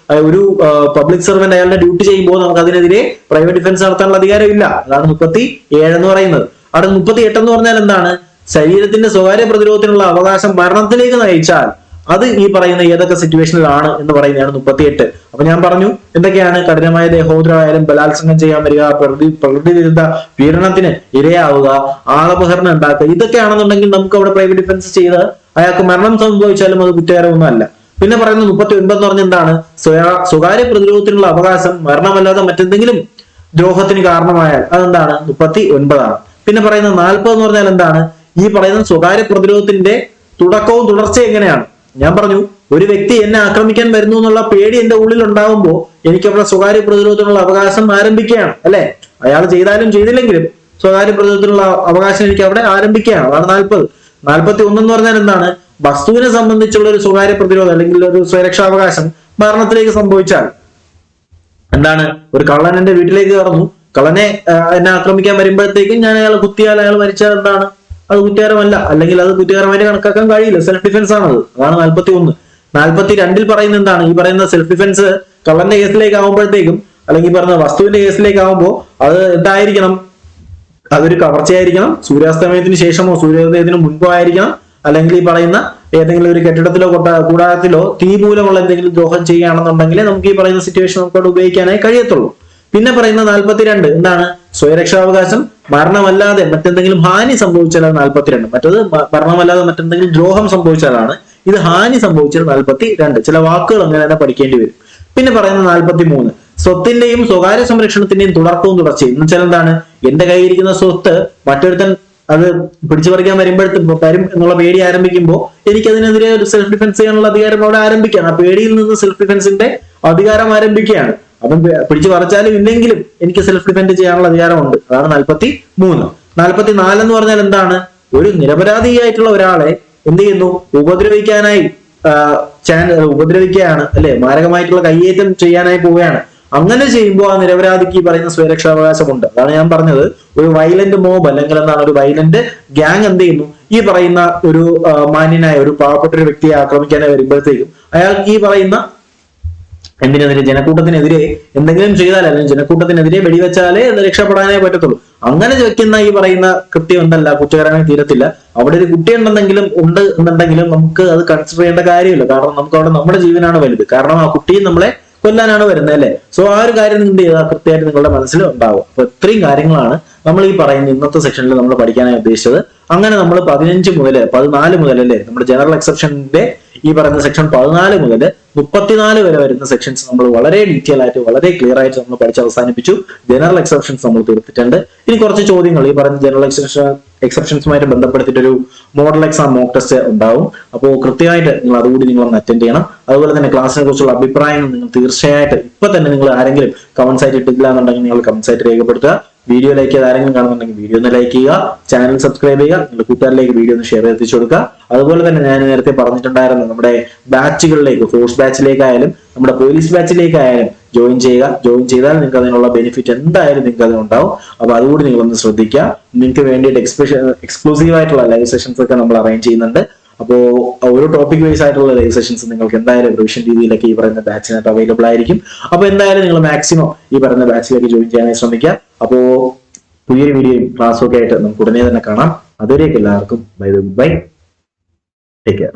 ഒരു പബ്ലിക് സർവന്റ് അയാളുടെ ഡ്യൂട്ടി ചെയ്യുമ്പോൾ നമുക്ക് അതിനെതിരെ പ്രൈവറ്റ് ഡിഫൻസ് നടത്താനുള്ള അധികാരം ഇല്ല. അതാണ് 37 എന്ന് പറയുന്നത്. അവിടെ 38 എന്ന് പറഞ്ഞാൽ എന്താണ്? ശരീരത്തിന്റെ സ്വകാര്യ പ്രതിരോധത്തിനുള്ള അവകാശം മരണത്തിലേക്ക് നയിച്ചാൽ അത് ഈ പറയുന്ന ഏതൊക്കെ സിറ്റുവേഷനിലാണ് എന്ന് പറയുന്നതാണ് 38. അപ്പൊ ഞാൻ പറഞ്ഞു എന്തൊക്കെയാണ്? കഠിനമായ ദേഹോദ്രമായാലും, ബലാത്സംഗം ചെയ്യാൻ വരിക, പ്രകൃതി വിരുദ്ധ പീഡനത്തിന് ഇരയാവുക, ആളപഹരണം ഉണ്ടാക്കുക, ഇതൊക്കെയാണെന്നുണ്ടെങ്കിൽ നമുക്ക് അവിടെ പ്രൈവറ്റ് ഡിഫൻസ് ചെയ്ത് അയാൾക്ക് മരണം സംഭവിച്ചാലും അത് കുറ്റകരമൊന്നും അല്ല. പിന്നെ പറയുന്നത് 39 എന്ന് പറഞ്ഞ എന്താണ്? സ്വകാര്യ പ്രതിരോധത്തിനുള്ള അവകാശം മരണമല്ലാതെ മറ്റെന്തെങ്കിലും ദ്രോഹത്തിന് കാരണമായാൽ അതെന്താണ്? 39 ആണ്. പിന്നെ പറയുന്നത് 40 എന്ന് പറഞ്ഞാൽ എന്താണ്? ഈ പറയുന്ന സ്വകാര്യ പ്രതിരോധത്തിന്റെ തുടക്കവും തുടർച്ചയും എങ്ങനെയാണ്? ഞാൻ പറഞ്ഞു ഒരു വ്യക്തി എന്നെ ആക്രമിക്കാൻ വരുന്നു എന്നുള്ള പേടി എന്റെ ഉള്ളിൽ ഉണ്ടാവുമ്പോൾ എനിക്ക് അവിടെ സ്വകാര്യ പ്രതിരോധത്തിനുള്ള അവകാശം ആരംഭിക്കുകയാണ്, അല്ലെ? അയാൾ ചെയ്താലും ചെയ്തില്ലെങ്കിലും സ്വകാര്യ പ്രതിരോധത്തിനുള്ള അവകാശം എനിക്ക് അവിടെ ആരംഭിക്കുകയാണ്. അതാണ് 40. 41 എന്ന് പറഞ്ഞാൽ എന്താണ്? വസ്തുവിനെ സംബന്ധിച്ചുള്ള ഒരു സ്വകാര്യ പ്രതിരോധം അല്ലെങ്കിൽ ഒരു സ്വയരക്ഷാവകാശം മരണത്തിലേക്ക് സംഭവിച്ചാൽ എന്താണ്? ഒരു കള്ളൻ എന്റെ വീട്ടിലേക്ക് കടന്നു, കള്ളനെ എന്നെ ആക്രമിക്കാൻ വരുമ്പോഴത്തേക്കും ഞാൻ അയാളെ കുത്തിയാൽ അയാൾ മരിച്ചാൽ എന്താണ്? അത് കുറ്റകരമല്ല, അല്ലെങ്കിൽ അത് കുറ്റകരമായിട്ട് കണക്കാക്കാൻ കഴിയില്ല. സെൽഫ് ഡിഫൻസ് ആണത്. അതാണ് 41. 42 പറയുന്നത് എന്താണ്? ഈ പറയുന്ന സെൽഫ് ഡിഫൻസ് കള്ളന്റെ കേസിലേക്ക് ആകുമ്പോഴത്തേക്കും അല്ലെങ്കിൽ പറഞ്ഞ വസ്തുവിന്റെ കേസിലേക്ക് ആകുമ്പോൾ അത് എന്തായിരിക്കണം? അതൊരു കവർച്ചയായിരിക്കണം, സൂര്യാസ്തമയത്തിന് ശേഷമോ സൂര്യോദയത്തിന് മുൻപോ ആയിരിക്കണം, അല്ലെങ്കിൽ ഈ പറയുന്ന ഏതെങ്കിലും ഒരു കെട്ടിടത്തിലോ കൂടാരത്തിലോ തീ മൂലമുള്ള എന്തെങ്കിലും ദ്രോഹം ചെയ്യുകയാണെന്നുണ്ടെങ്കിൽ നമുക്ക് ഈ പറയുന്ന സിറ്റുവേഷൻ നമുക്ക് അവിടെ ഉപയോഗിക്കാനായി കഴിയത്തുള്ളൂ. പിന്നെ പറയുന്ന 42 എന്താണ്? സ്വയരക്ഷാവകാശം. മരണമല്ലാതെ മറ്റെന്തെങ്കിലും ഹാനി സംഭവിച്ചാലാണ് 42. മറ്റത് മരണമല്ലാതെ മറ്റെന്തെങ്കിലും ദ്രോഹം സംഭവിച്ചാലാണ്. ഇത് ഹാനി സംഭവിച്ചാൽ 42. ചില വാക്കുകൾ അങ്ങനെ തന്നെ പഠിക്കേണ്ടി വരും. പിന്നെ പറയുന്ന 43 സ്വത്തിന്റെയും സ്വകാര്യ സംരക്ഷണത്തിന്റെയും തുടക്കവും തുടർച്ചയും. എന്ന് വെച്ചാൽ എന്താണ്? എന്റെ കയ്യിരിക്കുന്ന സ്വത്ത് മറ്റൊരുത്തൻ അത് പിടിച്ചു പറിക്കാൻ വരും എന്നുള്ള പേടി ആരംഭിക്കുമ്പോൾ എനിക്കതിനെതിരെ ഒരു സെൽഫ് ഡിഫൻസ് ചെയ്യാനുള്ള അധികാരം അവിടെ ആരംഭിക്കുകയാണ്. ആ പേടിയിൽ നിന്ന് സെൽഫ് ഡിഫൻസിന്റെ അധികാരം ആരംഭിക്കുകയാണ്. അപ്പം പിടിച്ചു പറിച്ചാലും ഇല്ലെങ്കിലും എനിക്ക് സെൽഫ് ഡിഫെൻഡ് ചെയ്യാനുള്ള അധികാരമുണ്ട്. അതാണ് 43. 44 എന്ന് പറഞ്ഞാൽ എന്താണ്? ഒരു നിരപരാധിയായിട്ടുള്ള ഒരാളെ എന്ത് ചെയ്യുന്നു? ഉപദ്രവിക്കാനായി ഉപദ്രവിക്കുകയാണ്, അല്ലെ? മാരകമായിട്ടുള്ള കയ്യേറ്റം ചെയ്യാനായി പോവുകയാണ്. അങ്ങനെ ചെയ്യുമ്പോൾ ആ നിരപരാധിക്ക് ഈ പറയുന്ന സ്വയരക്ഷാവകാശമുണ്ട്. അതാണ് ഞാൻ പറഞ്ഞത്. ഒരു വയലന്റ് മോബ് അല്ലെങ്കിൽ എന്താണ് ഒരു വയലന്റ് ഗ്യാങ് എന്ത് ചെയ്യുന്നു? ഈ പറയുന്ന ഒരു മാന്യനായ ഒരു പാവപ്പെട്ട ഒരു വ്യക്തിയെ ആക്രമിക്കാനായി വരുമ്പോഴത്തേക്കും അയാൾക്ക് ഈ പറയുന്ന എന്തിനെതിരെ? ജനക്കൂട്ടത്തിനെതിരെ എന്തെങ്കിലും ചെയ്താൽ, അല്ലെങ്കിൽ ജനക്കൂട്ടത്തിനെതിരെ വെടിവെച്ചാലേ രക്ഷപ്പെടാനേ പറ്റത്തുള്ളൂ. അങ്ങനെ വെക്കുന്ന ഈ പറയുന്ന കൃത്യം എന്തല്ല, കുറ്റകരമായി തീരത്തില്ല. അവിടെ ഒരു കുട്ടി ഉണ്ട് എന്നുണ്ടെങ്കിലും നമുക്ക് അത് കൺസിഡർ ചെയ്യേണ്ട കാര്യമില്ല. കാരണം നമുക്ക് അവിടെ നമ്മുടെ ജീവനാണ് വലുത്. കാരണം ആ കുട്ടിയും നമ്മളെ കൊല്ലാനാണ് വരുന്നത്, അല്ലെ? സോ ആ ഒരു കാര്യം എന്ത് ചെയ്താൽ കൃത്യമായിട്ട് നിങ്ങളുടെ മനസ്സിൽ ഉണ്ടാവും. അപ്പൊ ഇത്രയും കാര്യങ്ങളാണ് നമ്മൾ ഈ പറയുന്ന ഇന്നത്തെ സെക്ഷനിൽ നമ്മൾ പഠിക്കാനായി ഉദ്ദേശിച്ചത്. അങ്ങനെ നമ്മൾ 14 മുതൽ അല്ലെ, നമ്മുടെ ജനറൽ എക്സെപ്ഷന്റെ ഈ പറയുന്ന സെക്ഷൻ 14 മുതൽ 34 വരെ വരുന്ന സെക്ഷൻസ് നമ്മൾ വളരെ ഡീറ്റെയിൽ ആയിട്ട് വളരെ ക്ലിയർ ആയിട്ട് നമ്മൾ പഠിച്ച് അവസാനിപ്പിച്ചു. ജനറൽ എക്സെപ്ഷൻസ് നമ്മൾ തീർത്തിട്ടുണ്ട്. ഇനി കുറച്ച് ചോദ്യങ്ങൾ ഈ പറയുന്ന ജനറൽ എക്സെപ്ഷൻസുമായിട്ട് ബന്ധപ്പെടുത്തിയിട്ട് ഒരു മോഡൽ എക്സാം മോക്ക് ടെസ്റ്റ് ഉണ്ടാവും. അപ്പോൾ കൃത്യമായിട്ട് നിങ്ങൾ അതുകൂടി നിങ്ങളൊന്ന് അറ്റൻഡ് ചെയ്യണം. അതുപോലെ തന്നെ ക്ലാസ്സിനെ കുറിച്ചുള്ള അഭിപ്രായങ്ങൾ നിങ്ങൾ തീർച്ചയായിട്ട് ഇപ്പൊ തന്നെ നിങ്ങൾ ആരെങ്കിലും കമന്റ് ആയിട്ട് ഇട്ടില്ല എന്നുണ്ടെങ്കിൽ നിങ്ങൾ കമന്റ് ആയിട്ട് രേഖപ്പെടുത്തുക. വീഡിയോ ലൈക്ക് ചെയ്ത് ആരെങ്കിലും കാണുന്നുണ്ടെങ്കിൽ വീഡിയോ ഒന്ന് ലൈക്ക് ചെയ്യുക, ചാനൽ സബ്സ്ക്രൈബ് ചെയ്യുക, നിങ്ങളുടെ കൂട്ടുകാരിലേക്ക് വീഡിയോ ഒന്ന് ഷെയർ എത്തിച്ചു കൊടുക്കുക. അതുപോലെ തന്നെ ഞാൻ നേരത്തെ പറഞ്ഞിട്ടുണ്ടായിരുന്നു നമ്മുടെ ബാച്ചുകളിലേക്ക്, ഫോഴ്സ് ബാച്ചിലേക്കായാലും നമ്മുടെ പോലീസ് ബാച്ചിലേക്കായാലും ജോയിൻ ചെയ്യുക. ജോയിൻ ചെയ്താൽ നിങ്ങൾക്ക് അതിനുള്ള ബെനിഫിറ്റ് എന്തായാലും നിങ്ങൾക്ക് അതിനുണ്ടാവും. അപ്പൊ അതുകൂടി നിങ്ങളൊന്ന് ശ്രദ്ധിക്കുക. നിങ്ങൾക്ക് വേണ്ടിയിട്ട് എക്സ്ക്ലൂസീവ് ആയിട്ടുള്ള ലൈവ് സെഷൻസ് ഒക്കെ നമ്മൾ അറേഞ്ച് ചെയ്യുന്നുണ്ട്. അപ്പോൾ ഓരോ ടോപ്പിക് വൈസ് ആയിട്ടുള്ള ലൈവ് സെഷൻസ് നിങ്ങൾക്ക് എന്തായാലും റിവിഷൻ രീതിയിലൊക്കെ ഈ പറയുന്ന ബാച്ചിനകത്ത് അവൈലബിൾ ആയിരിക്കും. അപ്പൊ എന്തായാലും നിങ്ങൾ മാക്സിമം ഈ പറയുന്ന ബാച്ചിലേക്ക് ജോയിൻ ചെയ്യാനായി ശ്രമിക്കുക. അപ്പോ പുതിയൊരു വീഡിയോയും ക്ലാസ്സും ഒക്കെ ആയിട്ട് നമുക്ക് ഉടനെ തന്നെ കാണാം. അതുവരേക്ക് എല്ലാവർക്കും ബൈ ബൈ, ടേക്ക് കെയർ.